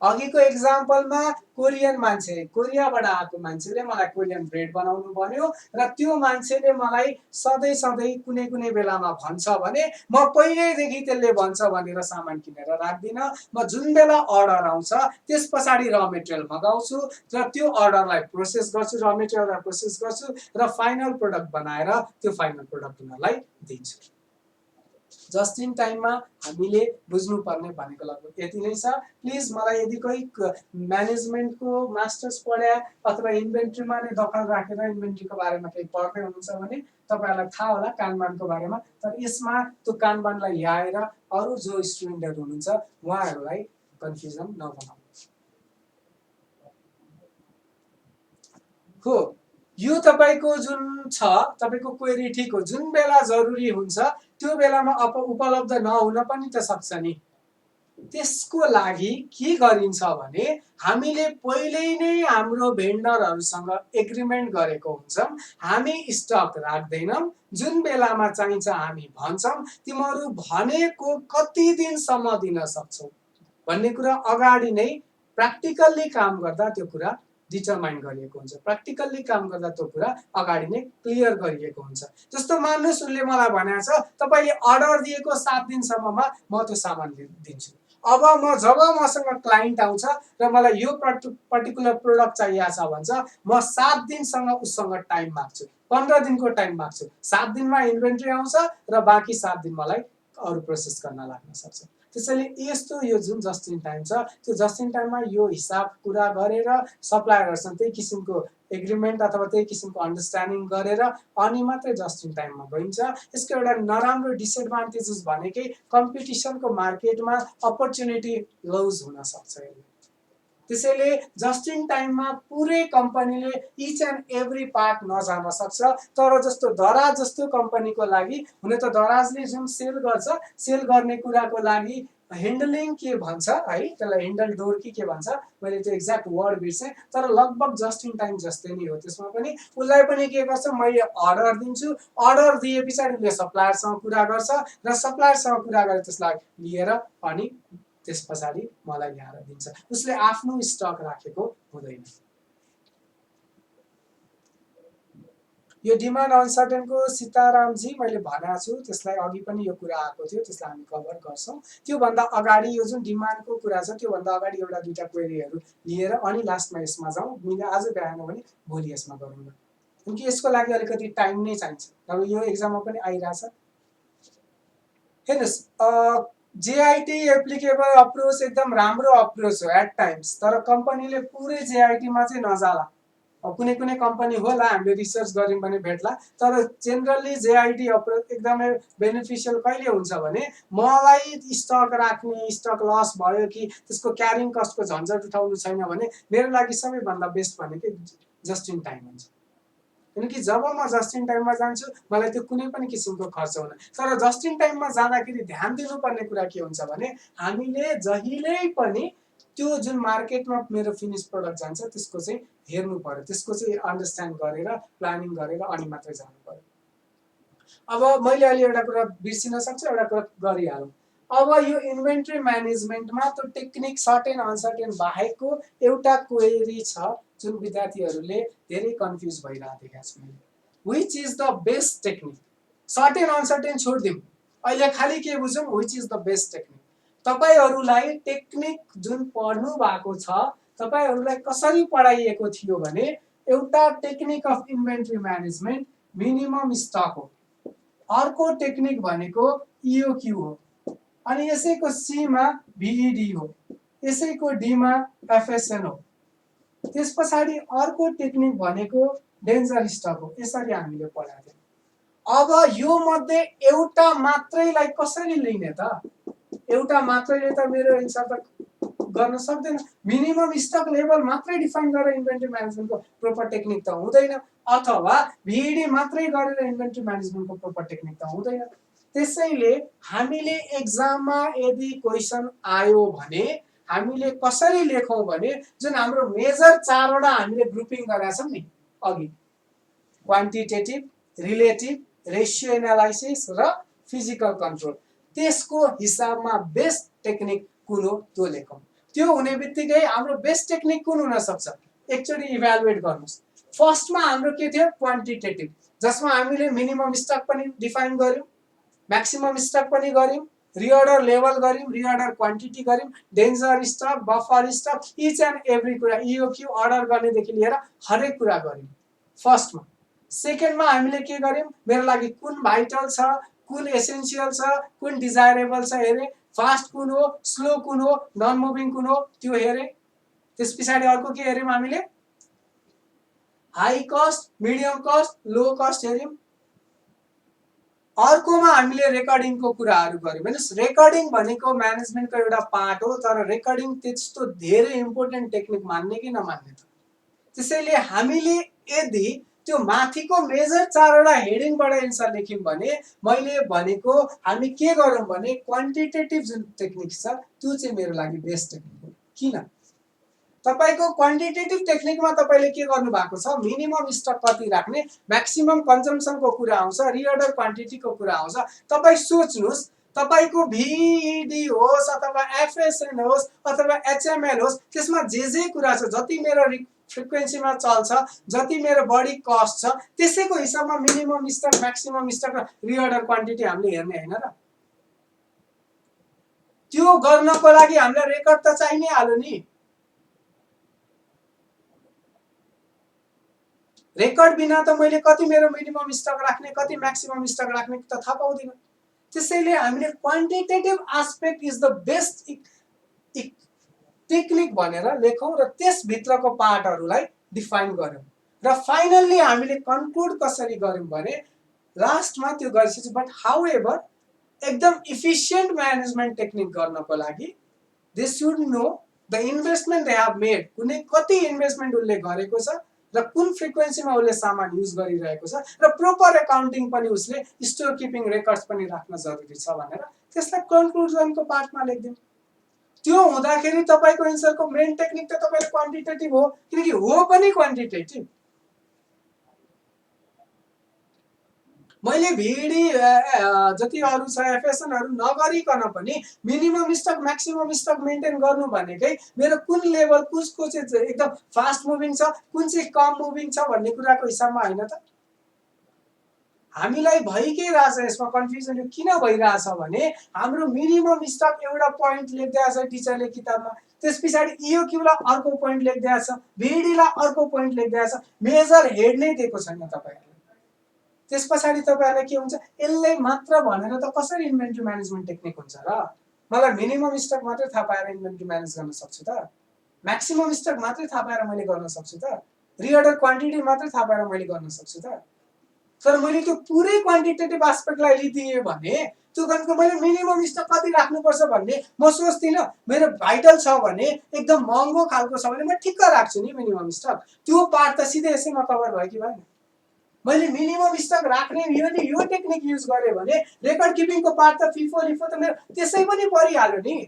अघिको एक्जाम्पलमा कोरियन मान्छे, कोरियाबाट आएको मान्छेले मलाई कोरियन ब्रेड बनाउनु भन्यो र त्यो मान्छेले मलाई सधैँ सधैँ कुनै कुनै बेलामा भन्छ भने म पहिल्यैदेखि त्यसले भन्छ भनेर सामान किनेर राख्दिन। म जुन बेला अर्डर आउँछ त्यस पछाडि र मेटेरियल मगाउँछु र त्यो अर्डरलाई प्रोसेस गर्छु, र मेटेरियललाई प्रोसेस गर्छु र फाइनल प्रोडक्ट बनाएर त्यो फाइनल प्रोडक्ट उनीहरूलाई दिन्छु। जस्ट इन टाइममा हामीले बुझ्नुपर्ने भनेको लगभग यति नै छ। प्लिज मलाई यदि कोही म्यानेजमेन्टको मास्टर्स पढ्या अथवा इन्भेन्ट्रीमा नै दखल राखेर इन्भेन्ट्रीको बारेमा केही पढ्दै हुनुहुन्छ भने तपाईहरुलाई थाहा होला कानबानको बारेमा, तर यसमा त्यो कानबानलाई ल्याएर अरु जो स्टुडेन्टहरु हुनुहुन्छ उहाँहरुलाई कन्फ्युजन नबनाउनु। हो, यो तपाईको जुन छ तपाईको क्वेरी ठीक हो, जुन बेला जरुरी हुन्छ त्यो बेलामा उपलब्ध नहुन पनि त सक्छ नि। त्यसको लागि के गरिन्छ भने हामीले पहिले नै हाम्रो भेन्डरहरुसँग एग्रीमेन्ट गरेको हुन्छौं, हामी स्टक राख्दैनौं, जुन बेलामा चाहिन्छ हामी भन्छौं, तिमीहरु भनेको कति दिनसम्म दिन सक्छौ भन्ने कुरा अगाडि नै प्र्याक्टिकली काम गर्दा त्यो कुरा डिटरमाइन गरिएको हुन्छ। प्र्याक्टिकली काम गर्दा त्यो कुरा अगाडि नै क्लियर गरिएको हुन्छ। जस्तो मान्नुस् उनले मलाई भनेको छ तपाईले अर्डर दिएको 7 दिनसम्ममा म त्यो सामान दिन्छु। अब जब मसँग क्लाइन्ट आउँछ र मलाई यो पर्टिकुलर प्रोडक्ट चाहिएको छ भन्छ, म 7 दिनसँग उसँग टाइम माग्छु, 15 दिनको टाइम माग्छु। 7 दिनमा इन्भेन्ट्री आउँछ र बाँकी 7 दिन मलाई अरु प्रोसेस गर्न लाग्न सक्छ। त्यसैले यस्तो यो जुन जस्ट इन टाइम छ त्यो जस्ट इन टाइममा यो हिसाब कुरा गरेर सप्लायरहरुसँग त्यही किसिमको एग्रीमेन्ट अथवा त्यही किसिमको अन्डरस्ट्यान्डिङ गरेर अनि मात्रै जस्ट इन टाइममा गइन्छ। यसको एउटा नराम्रो डिसएडभान्टेजेस भनेकै कम्पिटिसनको मार्केटमा अपर्च्युनिटी लुज हुन सक्छ। त्यसैले जस्ट इन टाइममा पुरै कम्पनीले इच एन्ड एभ्री पार्ट नजान सक्छ, तर जस्तो दराज जस्तो कम्पनीको लागि हुन त दराजले जुन सेल गर्छ सेल गर्ने कुराको लागि ह्यान्डलिङ के भन्छ है, त्यसलाई ह्यान्डल डोर के भन्छ, मैले त्यो एक्ज्याक्ट वर्ड बिर्सेँ, तर लगभग जस्ट इन टाइम जस्तै नै हो। त्यसमा पनि उसलाई पनि के गर्छ, मैले अर्डर दिन्छु, अर्डर दिए पछाडि उसले सप्लायरसँग कुरा गर्छ र सप्लायरसँग कुरा गरेर त्यसलाई लिएर अनि त्यस पछाडि मलाई ल्याएर दिन्छ। उसले आफ्नो स्टक राखेको हुँदैन। यो डिमान्ड अनसर्टेनको सीताराम जी मैले भनेको छु, त्यसलाई अघि पनि यो कुरा आएको थियो, त्यसलाई हामी कभर गर्छौं। त्यो भन्दा अगाडि यो जुन डिमान्डको कुरा छ त्यो भन्दा अगाडि एउटा दुईटा क्वेरीहरु लिएर अनि लास्टमा यसमा जाउँ। मैले आज भ्याएन भने भोलि यसमा गरौँ न, किनकि यसको लागि अलिकति टाइम नै चाहिन्छ। अब यो एक्जाममा पनि आइराछ। हेर्नुस्, जेआईटी एप्लिकेबल अप्रोच एकदम राम्रो अप्रोच हो एट टाइम्स, तर कम्पनीले पुरै जेआईटी मा चाहिँ नजाला। कुनै कुनै कम्पनी होला हामीले रिसर्च गर्यौं भने भेट्ला, तर जेनरली जेआईटी अप्रोच एकदमै बेनिफिशियल कहिले हुन्छ भने मलाई स्टक राख्ने, स्टक लस भयो कि त्यसको क्यारिङ कस्टको झन्झट उठाउनु छैन भने मेरो लागि सबैभन्दा बेस्ट भनेकै जस्ट इन टाइम हुन्छ। किनकि जब म जस्ट इन टाइममा जान्छु मलाई त्यो कुनै पनि किसिमको खर्च हुँदैन। तर जस्ट इन टाइममा जाँदाखेरि ध्यान दिनुपर्ने कुरा के हुन्छ भने हामीले जहिल्यै पनि त्यो जुन मार्केटमा मेरो फिनिश प्रोडक्ट जान्छ त्यसको चाहिँ हेर्नु पर्यो, त्यसको चाहिँ अन्डरस्ट्यान्ड गरेर प्लानिङ गरेर अनि मात्रै जानु पर्यो। अब मैले अलि एउटा कुरा बिर्सिन सक्छु, एउटा कुरा गरिहालौँ। अब यो इन्भेन्ट्री म्यानेजमेन्टमा त्यो टेक्निक सर्टेन अनसर्टेन बाहेकको एउटा क्वेरी छ, जुन विद्यार्थीहरूले धेरै कन्फ्युज भइरहेको देखेको छु मैले। Which is the best technique? Certain uncertain छोडिदिउँ, अहिले खालि के बुझौँ, which is the best technique. तपाईहरूलाई टेक्निक जुन पढ्नु भएको छ, तपाईहरूलाई कसरी पढाइएको थियो भने एउटा technique of inventory management minimum stock हो, अर्को टेक्निक भनेको इओक्यू हो, अनि यसैको सी मा भिइडी हो, यसैको डी मा एफएसएन हो, त्यस पछाडि अर्को टेक्निक भनेको डेन्जर स्टक हो। यसरी हामीले पढाएको थियौँ। अब यो मध्ये एउटा मात्रैलाई कसरी लिने त? एउटा मात्रैले त मेरो एन्सर त गर्न सक्दैन। मिनिमम स्टक लेभल मात्रै डिफाइन गरेर इन्भेन्ट्री म्यानेजमेन्टको प्रोपर टेक्निक त हुँदैन, अथवा भिइडी मात्रै गरेर इन्भेन्ट्री म्यानेजमेन्टको प्रोपर टेक्निक त हुँदैन। त्यसैले हामीले एक्जाममा यदि क्वेसन आयो भने हामीले कसरी लेखौँ भने जुन हाम्रो मेजर चारवटा हामीले ग्रुपिङ गरेका छौँ नि अघि, क्वान्टिटेटिभ, रिलेटिभ, रेसियो एनालाइसिस र फिजिकल कन्ट्रोल, त्यसको हिसाबमा बेस्ट टेक्निक कुन हो त्यो लेखौँ। त्यो हुने बित्तिकै हाम्रो बेस्ट टेक्निक कुन हुन सक्छ एकचोटि इभ्यालुएट गर्नुस्। फर्स्टमा हाम्रो के थियो? क्वान्टिटेटिभ, जसमा हामीले मिनिमम स्टक पनि डिफाइन गर्यौँ, म्याक्सिमम स्टक पनि गर्यौँ, रिअर्डर लेभल गर्यौँ, रिअर्डर क्वान्टिटी गर्यौँ, danger stock, buffer stock, each and every कुरा, इओक्यू अर्डर गर्नेदेखि लिएर हरेक कुरा गर्यौँ फर्स्टमा। सेकेन्डमा हामीले के गर्यौँ? मेरो लागि कुन भाइटल छ, कुन एसेन्सियल छ, कुन डिजायरेबल छ हेरेँ, फास्ट कुन हो, स्लो कुन हो, नन मुभिङ कुन हो त्यो हेरेँ। त्यस पछाडि अर्को के हेर्यौँ हामीले? High cost, medium cost, low cost हेर्यौँ। अर्कोमा हामीले रेकर्डिङको कुराहरू गर्यौँ। हेर्नुहोस्, रेकर्डिङ भनेको म्यानेजमेन्टको एउटा पार्ट हो, तर रेकर्डिङ त्यस्तो धेरै इम्पोर्टेन्ट टेक्निक मान्ने कि नमान्ने त? त्यसैले हामीले यदि त्यो माथिको मेजर चारवटा हेडिङबाट एन्सर लेख्यौँ भने मैले भनेको हामी के गरौँ भने क्वान्टिटेटिभ जुन टेक्निक छ त्यो चाहिँ मेरो लागि बेस्ट टेक्निक हो। किन? तपाईको क्वान्टिटेटिभ टेक्निकमा तपाईले के गर्नु भएको छ? मिनिमम स्टक कति राख्ने, म्याक्सिमम कन्जम्पसनको कुरा आउँछ, रिअर्डर क्वान्टिटीको कुरा आउँछ। तपाई सोच्नुस्, तपाईको भिइडी होस् अथवा एफएसएन होस् अथवा एचएमएल होस्, त्यसमा जे कुरा छ, जति मेरो फ्रिक्वेन्सीमा चल्छ, जति मेरो बढी कस्ट छ, त्यसैको हिसाबमा मिनिमम स्टक, म्याक्सिमम स्टक र रिअर्डर क्वान्टिटी हामीले हेर्ने हैन र? त्यो गर्नको लागि हामीलाई रेकर्ड त चाहिनै हाल्यो नि। रेकर्ड बिना त मैले कति मेरो मिनिमम स्टक राख्ने, कति म्याक्सिमम स्टक राख्ने त थाहा पाउँदिन। त्यसैले हामीले quantitative aspect is the best technique भनेर लेखौँ र त्यस भित्रको पार्टहरूलाई डिफाइन गर्यौँ र फाइनल्ली हामीले कन्क्लुड कसरी गर्यौँ भने लास्टमा त्यो गरिसकेपछि बट हाउएभर एकदम इफिसिएन्ट म्यानेजमेन्ट टेक्निक गर्नको लागि they should know the investment they have made, कुनै कति इन्भेस्टमेन्ट उसले गरेको छ र कुन फ्रिक्वेन्सीमा उसले सामान युज गरिरहेको छ र प्रोपर एकाउन्टिङ पनि उसले स्टोर किपिङ रेकर्ड्स पनि राख्न जरुरी छ भनेर त्यसलाई कन्क्लुजनको पार्टमा लेख्दियौँ। त्यो हुँदाखेरि तपाईको एन्सरको मेन टेक्निक त तपाईले क्वान्टिटेटिभ हो, किनकि हो पनि क्वान्टिटेटिभ। मैले भिडी जति अरु छ एफएसएनहरु नगरिकन पनि minimum stock maximum stock maintain गर्नु भनेकै मेरो कुन लेभल कुसको चाहिँ एकदम फास्ट मुभिङ छ, कुन चाहिँ कम मुभिङ छ भन्ने कुराको हिसाबमा हैन त? हामीलाई भइ के रहेछ, यसमा कन्फ्युजन यो किन भइरहेछ भने हाम्रो मिनिमम स्टक एउटा पोइन्ट लेख्दैछ टिचरले किताबमा, त्यसपछि इओक्यूलाई अर्को पोइन्ट लेख्दैछ, भिडीलाई अर्को पोइन्ट लेख्दैछ, मेजर हेड नै दिएको छैन तपाईहरुले। त्यसपछि तपाईहरुलाई के हुन्छ, यसले मात्र भनेर त कसरी इन्भेन्ट्री म्यानेजमेन्ट टेक्निक हुन्छ र? मलाई मिनिमम स्टक मात्रै थाहा पाएर इन्भेन्ट्री म्यानेज गर्न सक्छु त? म्याक्सिमम स्टक मात्रै थाहा पाएर मैले गर्न सक्छु त? रिअर्डर क्वान्टिटी मात्रै थाहा पाएर मैले गर्न सक्छु त? तर मैले त्यो पुरै क्वान्टिटेटिभ एस्पेक्टलाई लिदिए भने त्यो गर्नको मैले मिनिमम स्टक कति राख्नुपर्छ भन्ने म सोच्दिन। मेरो भाइटल छ भने एकदम महँगो खालको छ भने म ठिक्क राख्छु नि मिनिमम स्टक, त्यो पार्ट त सिधै यसैमा कभर भयो कि भएन? मैले मिनिमम स्टक राख्ने यो टेक्निक युज गरे भने रेकर्ड किपिङको पार्ट त फिफो लिफो त मेरो त्यसै पनि परिहाल्यो नि।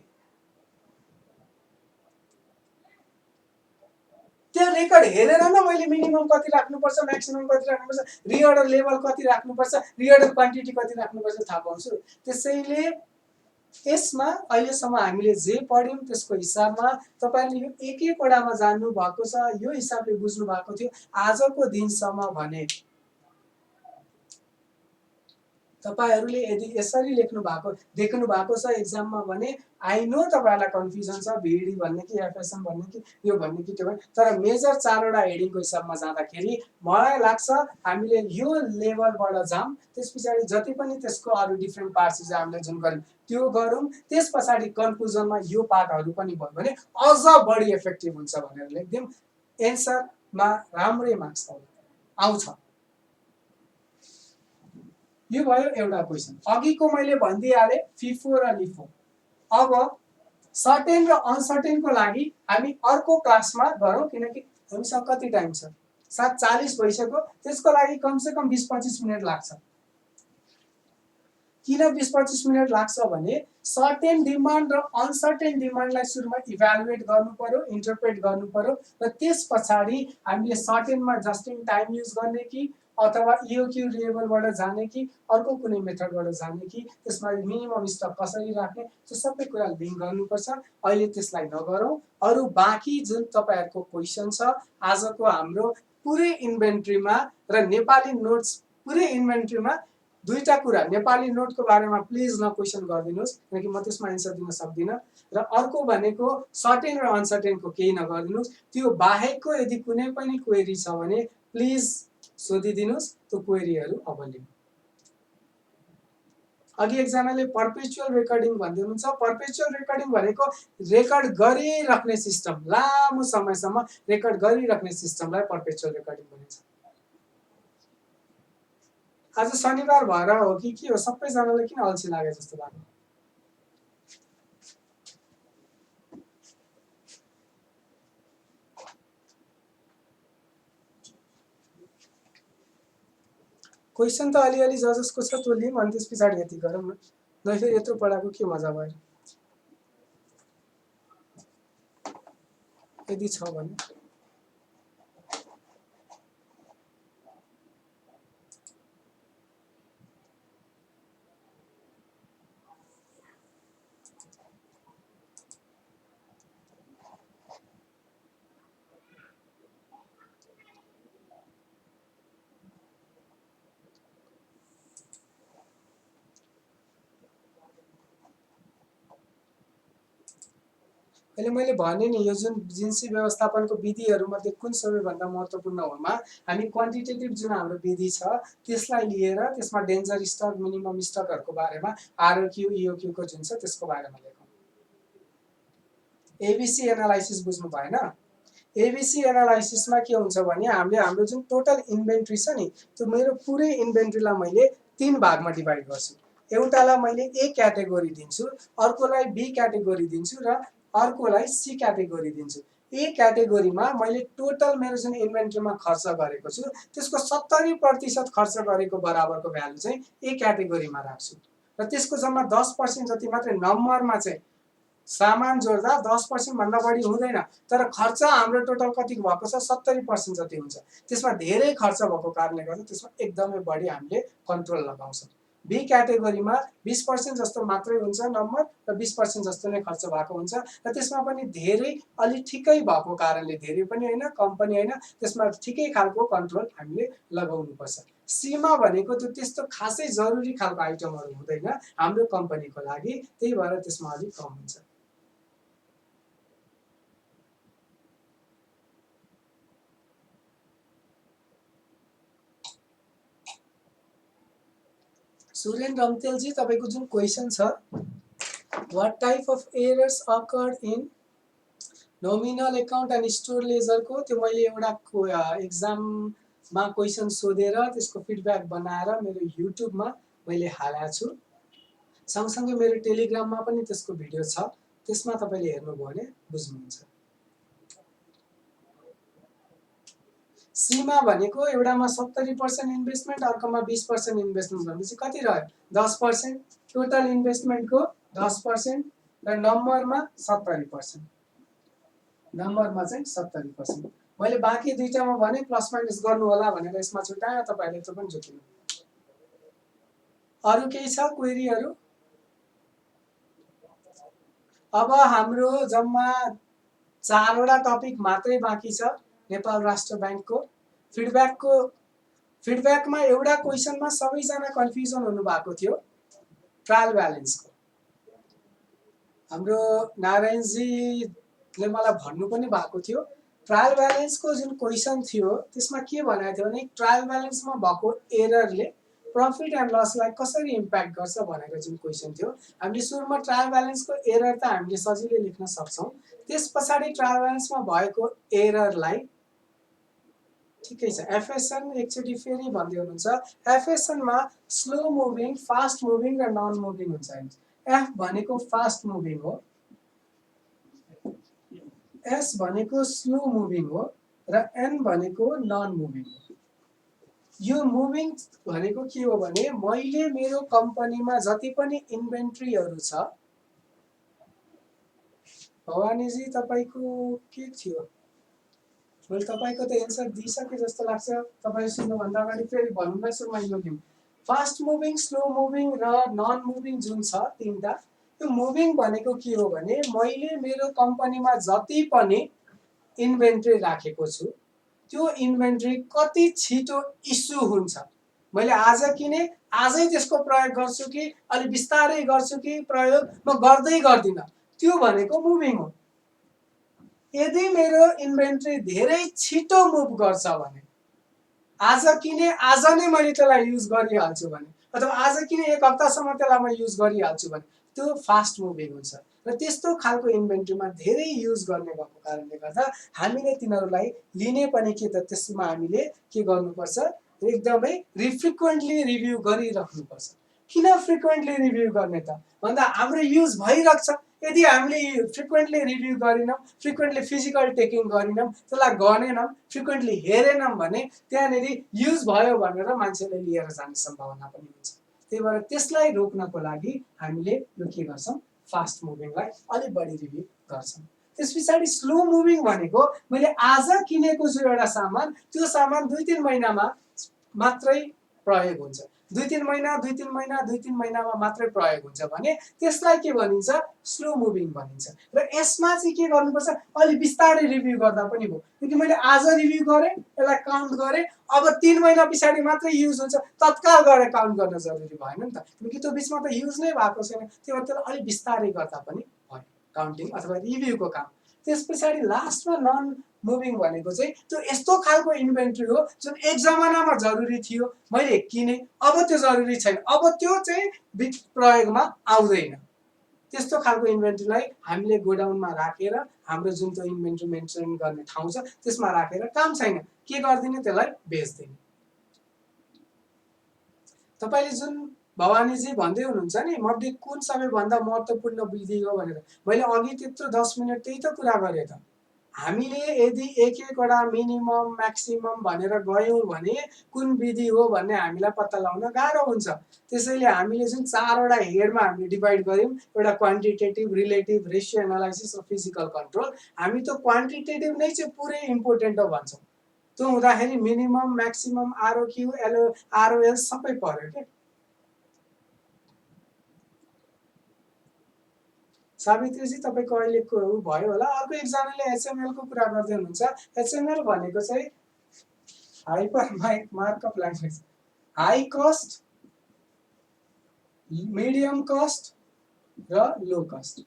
त्यो रेकर्ड हेरेर न मैले मिनिमम कति राख्नुपर्छ, म्याक्सिमम कति राख्नुपर्छ, रिअर्डर लेभल कति राख्नुपर्छ, रिअर्डर क्वान्टिटी कति राख्नुपर्छ थाहा पाउँछु। त्यसैले यसमा अहिलेसम्म हामीले जे पढ्यौं त्यसको हिसाबमा तपाईहरुले यो एक एकवटामा जान्नु भएको छ, यो हिसाबले बुझ्नु भएको थियो। आजको दिनसम्म भने तपाईहरुले यदि यसरी लेख्नु भएको देख्नु भएको छ एक्जाममा भने आई नो तपाईहरुलाई कन्फ्युजन छ भिडी भन्ने कि एफएसएम भन्ने कि यो भन्ने कि त्यो भन्ने, तर मेजर चारवटा हेडिङको हिसाबमा जाँदाखेरि मलाई लाग्छ हामीले यो लेभलबाट जाम, त्यसपछि जति पनि त्यसको अरु डिफरेन्ट पार्ट्स हामीले जुन गर्यौं त्यो गरौँ, त्यसपछि कन्क्लुजनमा यो पार्टहरु पनि भयो भने अझ बढी इफेक्टिभ हुन्छ भनेर लेख्दियौं। एन्सरमा राम्रै मार्क्स आउँछ। यो भयो एउटा क्वेशन। अघिको मैले भनिदिहाले फिफो र लिफो। अब सर्टेन र अनसर्टेन को लागि हामी अर्को क्लासमा गरौँ किनकि हामीसँग कति टाइम छ 7:40 भइसक्यो। त्यसको लागि कम से कम 20-25 मिनेट लाग्छ। किन 20-25 मिनेट लाग्छ भने सर्टेन डिमान्ड र अनसर्टेन डिमान्डलाई सुरुमा इभ्यालुएट गर्नु पर्यो, इन्टरप्रेट गर्नु पर्यो र त्यसपछि हामीले सर्टेनमा जस्टिङ टाइम युज गर्ने कि अथवा ईओक्यू लेभलबाट जाने कि अर्को कुनै मेथडबाट जाने कि त्यसमा मिनिमम स्टक कसरी राख्ने त्यो सबै कुरा लिंक गर्नुपर्छ। अहिले त्यसलाई नगरौँ। अरु बाँकी जुन तपाईहरुको क्वेशन छ आजको हाम्रो पुरै इन्भेन्ट्रीमा र नेपाली नोट्स पुरै इन्भेन्ट्रीमा दुईटा कुरा, नेपाली नोटको बारेमा प्लिज न क्वेशन गरिदिनुस् किनकि म त्यसमा आन्सर दिन सक्दिन र अर्को भनेको सर्टेन र अनसर्टेनको केही नगरिदिनुस्। त्यो बाहेकको यदि कुनै पनि क्वेरी छ भने प्लिज सोधिदिनुस्। त्यो क्वेरीहरु अब लिउँ। अघि एकजनाले पर्पेचुअल रेकर्डिङ भन्दै हुनुहुन्छ। पर्पेचुअल रेकर्डिङ भनेको रेकर्ड गरिराख्ने सिस्टम, लामो समयसम्म रेकर्ड गरिराख्ने सिस्टमलाई पर्पेचुअल रेकर्डिङ भनिन्छ। आज शनिबार भएर हो कि के हो सबैजनालाई किन अल्छी लागे जस्तो लाग्यो? क्वेशन त अलिअलि जसको छ त्यो लिउँ अनि त्यसपछि यति गरौँ न। नै फेरि यत्रो पढाको के मजा भयो? यदि छ भने अहिले मैले भने नि यो जुन जिन्सी व्यवस्थापनको विधिहरुमध्ये कुन सबैभन्दा महत्त्वपूर्ण होमा हामी क्वान्टिटेटिभ जुन हाम्रो विधि छ त्यसलाई लिएर त्यसमा डेन्जर स्टक मिनिमम स्टकहरुको बारेमा आरओक्यू ईओक्यू को जुन छ त्यसको बारेमा लेखौं। एबीसी एनालाइसिस बुझ्नु भएन? एबीसी एनालाइसिसमा के हुन्छ भने हामीले हाम्रो जुन टोटल इन्भेन्ट्री छ नि त्यो मेरो पुरै इन्भेन्ट्रीलाई मैले 3 भागमा डिभाइड गर्छु। एउटालाई मैले ए क्याटेगोरी दिन्छु, अर्कोलाई बी क्याटेगोरी दिन्छु र अर्कोलाई सी क्याटेगोरी दिन्छु। ए क्याटेगोरीमा मैले टोटल मेरो जुन इन्भेन्ट्रीमा खर्च गरेको छु त्यसको 70% खर्च गरेको बराबरको भ्यालु चाहिँ ए क्याटेगोरीमा राख्छु र त्यसको जम्मा 10% जति मात्र नम्बरमा चाहिँ सामान जोड्दा 10% भन्दा बढी हुँदैन। तर खर्च हाम्रो टोटल कति भएको छ 70% जति हुन्छ। त्यसमा धेरै खर्च भएको कारणले गर्दा त्यसमा एकदमै बढी हामीले कन्ट्रोल लगाउँछौं। बी क्याटेगोरीमा 20% जस्तो मात्रै हुन्छ नम्बर र 20% जस्तो नै खर्च भएको हुन्छ र त्यसमा पनि धेरै अलि ठिकै भएको कारणले धेरै पनि हैन कम पनि हैन त्यसमा ठिकै खालको कन्ट्रोल हामीले लगाउनु पर्छ। सी मा भनेको त्यो त्यस्तो खासै जरुरी खालको आइटमहरु हुँदैन हाम्रो कम्पनीको लागि, त्यही भएर त्यसमा अलि कम हुन्छ। सुरेन रम्तेल जी तपाईको जुन क्वेशन छ what type of errors occurred in nominal account and store ledger को त्यो मैले एउटा एक्जाममा क्वेशन सोधेर त्यसको फिडब्याक बनाएर मेरो युट्युब मा मैले हालेको छु। सँगसँगै मेरो टेलिग्राममा पनि त्यसको भिडियो छ, त्यसमा तपाईले हेर्नुभयो भने बुझ्नुहुन्छ। सीमा भनेको एउटामा 70% इन्भेस्टमेन्ट अर्कोमा 20% इन्भेस्टमेन्ट भनेपछि कति रह्यो 10%। टोटल इन्भेस्टमेन्टको 10% र नम्बरमा 70%। नम्बरमा चाहिँ 70%। मैले बाँकी दुईटामा भने प्लस माइनस गर्नु होला भनेर यसमा छुटाए तपाईहरुले त्यो पनि जोड्नु। अरु केही छ क्वेरीहरु? अब हाम्रो जम्मा 4वटा टपिक मात्रै बाँकी छ नेपाल राष्ट्र ब्याङ्कको फिडब्याकमा एउटा क्वेसनमा सबैजना कन्फ्युजन हुनु भएको थियो ट्रायल ब्यालेन्सको। हाम्रो नारायणजीले मलाई भन्नु पनि भएको थियो ट्रायल ब्यालेन्सको जुन क्वेसन थियो त्यसमा के भनेको थियो भने ट्रायल ब्यालेन्समा भएको एररले प्रफिट एन्ड लसलाई कसरी इम्प्याक्ट गर्छ भनेर जुन क्वेसन थियो हामीले सुरुमा ट्रायल ब्यालेन्सको एरर त हामीले सजिलै लेख्न सक्छौँ। त्यस पछाडि ट्रायल ब्यालेन्समा भएको एररलाई ठिकै छ एफएसएन एकचोटि फेरि भन्दै हुनुहुन्छ एफएसएनमा स्लो मुभिङ फास्ट मुभिङ र नन मुभिङ हुन्छ। एफ भनेको फास्ट मुभिङ हो, एस भनेको स्लो मुभिङ हो र एन भनेको नन मुभिङ हो। यो मुभिङ भनेको के हो भने मैले मेरो कम्पनीमा जति पनि इन्भेन्ट्रीहरू छ भवानीजी तपाईको के थियो मैले तपाईको त एन्सर दिइसके जस्तो लाग्छ। तपाईले सुन्नुभन्दा अगाडि फेरि भन्नुलाई सुरुमा यो लिउँ फास्ट मुभिङ स्लो मुभिङ र नन मुभिङ जुन छ तीनटा त्यो मुभिङ भनेको के हो भने मैले मेरो कम्पनीमा जति पनि इन्भेन्ट्री राखेको छु त्यो इन्भेन्ट्री कति छिटो इस्यु हुन्छ मैले आज किने आजै त्यसको प्रयोग गर्छु कि अलि बिस्तारै गर्छु कि प्रयोग म गर्दै गर्दिन त्यो भनेको मुभिङ हो। यदि मेरो इन्भेन्ट्री धेरै छिटो मुभ गर्छ भने आज किने आज नै मैले त्यसलाई युज गरिहाल्छु भने अथवा आज किने एक हप्तासम्म त्यसलाई म युज गरिहाल्छु भने त्यो फास्ट मुभिङ हुन्छ र त्यस्तो खालको इन्भेन्ट्रीमा धेरै युज गर्ने भएको कारणले गर्दा हामीले तिनीहरूलाई लिने पनि के त त्यसमा हामीले के गर्नुपर्छ एकदमै फ्रिक्वेन्टली रिभ्यू गरिराख्नुपर्छ। किन फ्रिक्वेन्टली रिभ्यू गर्ने त भन्दा हाम्रो युज भइरहेको छ यदि हामीले फ्रिक्वेन्टली रिभ्यू गरेनौँ फ्रिक्वेन्टली फिजिकल टेकिङ गरेनौँ त्यसलाई गनेनौँ फ्रिक्वेन्टली हेरेनौँ भने त्यहाँनिर युज भयो भनेर मान्छेले लिएर जाने सम्भावना पनि हुन्छ। त्यही भएर त्यसलाई रोक्नको लागि हामीले यो के गर्छौँ फास्ट मुभिङलाई अलिक बढी रिभ्यू गर्छौँ। त्यस पछाडि स्लो मुभिङ भनेको मैले आज किनेको छु एउटा सामान त्यो सामान 2-3 महिनामा मात्रै प्रयोग हुन्छ 2-3 महिनामा मात्रै प्रयोग हुन्छ भने त्यसलाई के भनिन्छ स्लो मुभिङ भनिन्छ। र यसमा चाहिँ के गर्नुपर्छ अलि बिस्तारै रिभ्यू गर्दा पनि भयो किनकि मैले आज रिभ्यू गरेँ यसलाई काउन्ट गरेँ अब 3 महिना पछाडि मात्रै युज हुन्छ तत्काल गरेर काउन्ट गर्न जरुरी भएन नि त किनकि त्यो बिचमा त युज नै भएको छैन त्यो भएर त्यसलाई अलि बिस्तारै गर्दा पनि भयो काउन्टिङ अथवा रिभ्यूको काम। त्यस पछाडि लास्टमा नन मुभिङ भनेको चाहिँ त्यो यस्तो खालको इन्भेन्ट्री हो जुन एक जमानामा जरुरी थियो मैले किने अब त्यो जरुरी छैन अब त्यो चाहिँ प्रयोगमा आउँदैन त्यस्तो खालको इन्भेन्ट्रीलाई हामीले गोडाउनमा राखेर हाम्रो जुन त्यो इन्भेन्ट्री मेन्टेन गर्ने ठाउँ छ त्यसमा राखेर काम छैन के गर्दिने त्यसलाई बेच्दिने। तपाईले जुन भवानीजी भन्दै हुनुहुन्छ नि मध्ये कुन सबैभन्दा महत्त्वपूर्ण विधि हो भनेर मैले अघि त्यत्रो 10 मिनेट त्यही त कुरा गरेँ त हामीले यदि एक एकवटा मिनिमम म्याक्सिमम भनेर गयौँ भने कुन विधि हो भन्ने हामीलाई पत्ता लगाउन गाह्रो हुन्छ। त्यसैले हामीले जुन 4वटा हेडमा हामीले डिभाइड गर्यौँ एउटा क्वान्टिटेटिभ रिलेटिभ रेसियो एनालाइसिस र फिजिकल कन्ट्रोल हामी त्यो क्वान्टिटेटिभ नै चाहिँ पुरै इम्पोर्टेन्ट हो भन्छौँ त्यो हुँदाखेरि मिनिमम म्याक्सिमम आरओक्यू आरओएल सबै पर्यो के। सावित्रीजी तपाईको अहिलेको भयो होला अर्को एकजनाले एचएमएल को कुरा गर्दै हुनुहुन्छ एचएमएल भनेको चाहिँ hyper markup language high cost medium cost र लो कस्ट।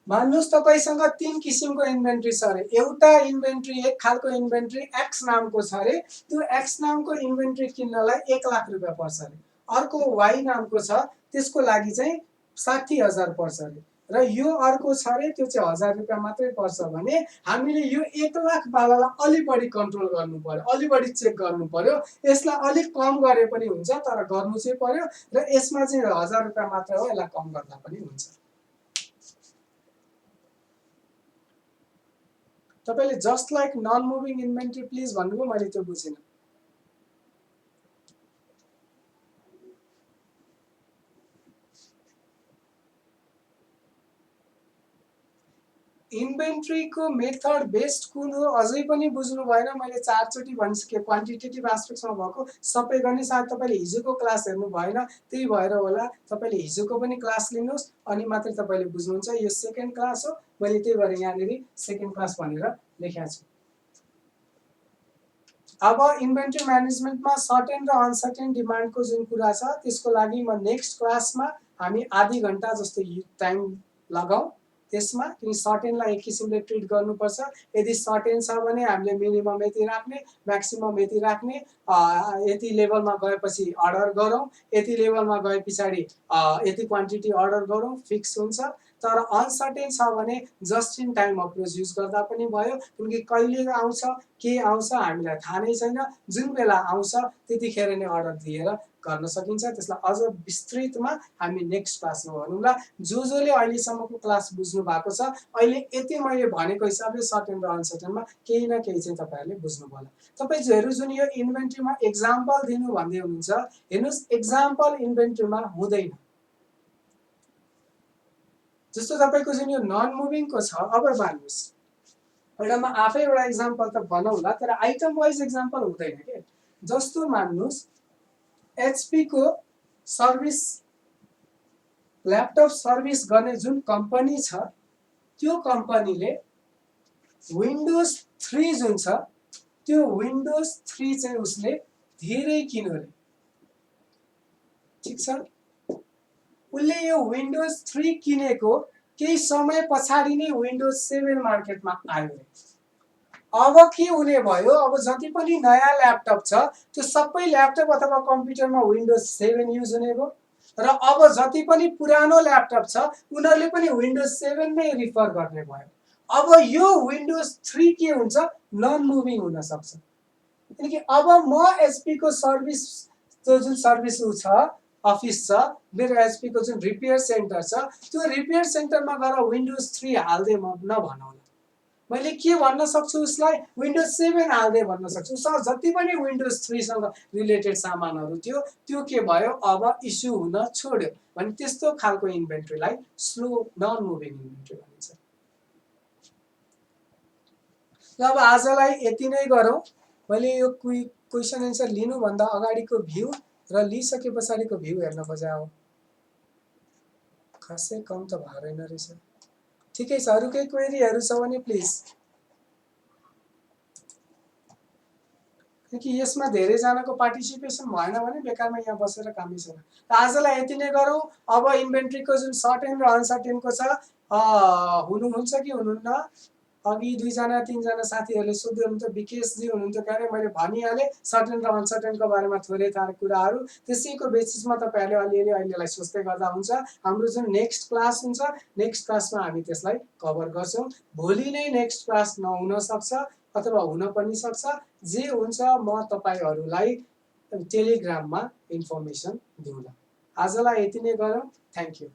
मान्नुहोस् तपाईसँग 3 किसिमको इन्भेन्ट्री छ अरे एउटा इन्भेन्ट्री एक खालको इन्भेन्ट्री एक्स नामको छ अरे त्यो एक्स नामको इन्भेन्ट्री किन्नलाई 1 लाख रुपैयाँ पर्छ अरे अर्को वाई नामको छ त्यसको लागि चाहिँ 60,000 पर्छ अरे र यो अर्को छ अरे त्यो चाहिँ 1000 रुपैयाँ मात्रै पर्छ भने हामीले यो 1 लाख वालालाई अलि बढी कन्ट्रोल गर्नु पर्यो अलि बढी चेक गर्नु पर्यो यसलाई अलिक कम गरे पनि हुन्छ तर गर्नु चाहिँ पर्यो र यसमा चाहिँ 1000 रुपैयाँ मात्र हो यसलाई कम गर्दा पनि हुन्छ। तपाईले just like non moving inventory please भन्नुभयो मैले त्यो बुझिन। इन्भेन्ट्रीको मेथड बेस्ड कुन हो अझै पनि बुझ्नु भएन। मैले 4 चोटि भनिसके क्वान्टिटेटिभ एस्पेक्ट्समा भएको सबै गर्ने। सायद तपाईले हिजोको क्लास हेर्नु भएन, त्यही भएर होला। तपाईले हिजोको पनि क्लास लिनुहोस् अनि मात्रै तपाईले बुझ्नुहुन्छ। यो सेकेन्ड क्लास हो, मैले त्यही भएर यहाँनिर सेकेन्ड क्लास भनेर लेखेको छु। अब इन्भेन्ट्री म्यानेजमेन्टमा सर्टेन र अनसर्टेन डिमान्डको जुन कुरा छ त्यसको लागि म नेक्स्ट क्लासमा हामी आधी घण्टा जस्तो टाइम लगाऊ त्यसमा। किन सर्टेनलाई एक किसिमले ट्रिट गर्नुपर्छ। यदि सर्टेन छ भने हामीले मिनिमम यति राख्ने, म्याक्सिमम यति राख्ने, यति लेभलमा गएपछि अर्डर गरौँ, यति लेभलमा गए पछाडि यति क्वान्टिटी अर्डर गरौँ, फिक्स हुन्छ। तर अनसर्टेन छ भने just in time approach use गर्दा पनि भयो। किनकि कहिले आउँछ के आउँछ हामीलाई थाहा नै छैन। जुन बेला आउँछ त्यतिखेर नै अर्डर दिएर गर्न सकिन्छ। त्यसलाई अझ विस्तृतमा हामी नेक्स्ट क्लासमा भनौँला। जसले अहिलेसम्मको क्लास बुझ्नु भएको छ, अहिले यति मैले भनेको हिसाबले सर्टेन र अनसर्टेनमा केही न केही चाहिँ तपाईहरुले बुझ्नुभयो होला। तपाईहरु जुन यो इन्भेन्ट्रीमा एक्जाम्पल दिनु भन्दै हुनुहुन्छ, हेर्नुस् एक्जाम्पल इन्भेन्ट्रीमा हुँदैन। जस्तो तपाईको जुन यो नन मुभिङको छ, अब मान्नुस् एउटा म आफै एउटा एक्जाम्पल त बनाउला, तर आइटम वाइज एक्जाम्पल हुँदैन के। जस्तो मान्नुस् एचपी को सर्भिस ल्यापटप सर्भिस गर्ने जुन कम्पनी छ, त्यो कम्पनीले विन्डोज 3 जुन छ त्यो विन्डोज 3 चाहिँ उसले धेरै किन्यो रे। ठीक छ, उसले यो विन्डोज 3 किनेको केही समय पछाडि नै विन्डोज 7 मार्केटमा आयो रे। अब के हुने भयो, अब जति पनि नयाँ ल्यापटप छ त्यो सबै ल्यापटप अथवा कम्प्युटरमा विन्डोज 7 युज हुने भयो। र अब जति पनि पुरानो ल्यापटप छ उनीहरुले पनि विन्डोज 7 नै रिफर गर्ने भयो। अब यो विन्डोज 3 के हुन्छ, नन मुभिङ हुन सक्छ। किनकि अब म एचपी को सर्भिस जुन सर्भिस छ अफिस छ, मेरो एचपी को जुन रिपेयर सेन्टर छ, त्यो रिपेयर सेन्टरमा गएर विन्डोज 3 हाल्दै म नभनौला। मैले के भन्न सक्छु उसलाई, विन्डोज 7 हाल्दै भन्न सक्छु। उसँग जति पनि विन्डोज 3 सँग रिलेटेड सामानहरु थियो त्यो के भयो, अब इस्यु हुन छोड्यो। भने त्यस्तो खालको इन्भेन्ट्रीलाई स्लो नन मुभिङ इन्भेन्ट्री भनिन्छ। अब आजलाई यति नै गरौँ। मैले यो क्वेशन एन्सर लिनु भन्दा अगाडिको भ्यू र लिसके पछाडिको भ्यू हेर्न खोजे हो। खासै कम त भएन रहेछ। ठिकै छ, अरु केही क्वेरीहरु छ भने प्लिज। किनकि यसमा धेरै जनाको पार्टिसिपेसन भएन भने बेकारमा यहाँ बसेर कामै छैन। आजलाई यति नै गरौँ। अब इन्भेन्ट्रीको जुन सर्टेन र अनसर्टेनको छ, हुनुहुन्छ कि हुनुहुन्न? अघि 2 जना 3 जना साथीहरुले सोध्दै हुनुहुन्छ, विकेश जी हुनुहुन्थ्यो क्यारे, मैले भनिहाले सर्टेन र अनसर्टेनको बारेमा थोरै थाहा कुराहरु। त्यसैको बेसिसमा तपाईहरुले अलिअलि अहिलेलाई सोच्दै गर्दा हुन्छ। हाम्रो जुन नेक्स्ट क्लास हुन्छ, नेक्स्ट क्लासमा हामी त्यसलाई कभर गर्छौं। भोलि नै नेक्स्ट क्लास नहुन सक्छ अथवा हुन पनि सक्छ। जे हुन्छ म तपाईहरुलाई टेलिग्राममा इन्फर्मेसन दिउँला। आजलाई यति नै गरौँ। Thank you.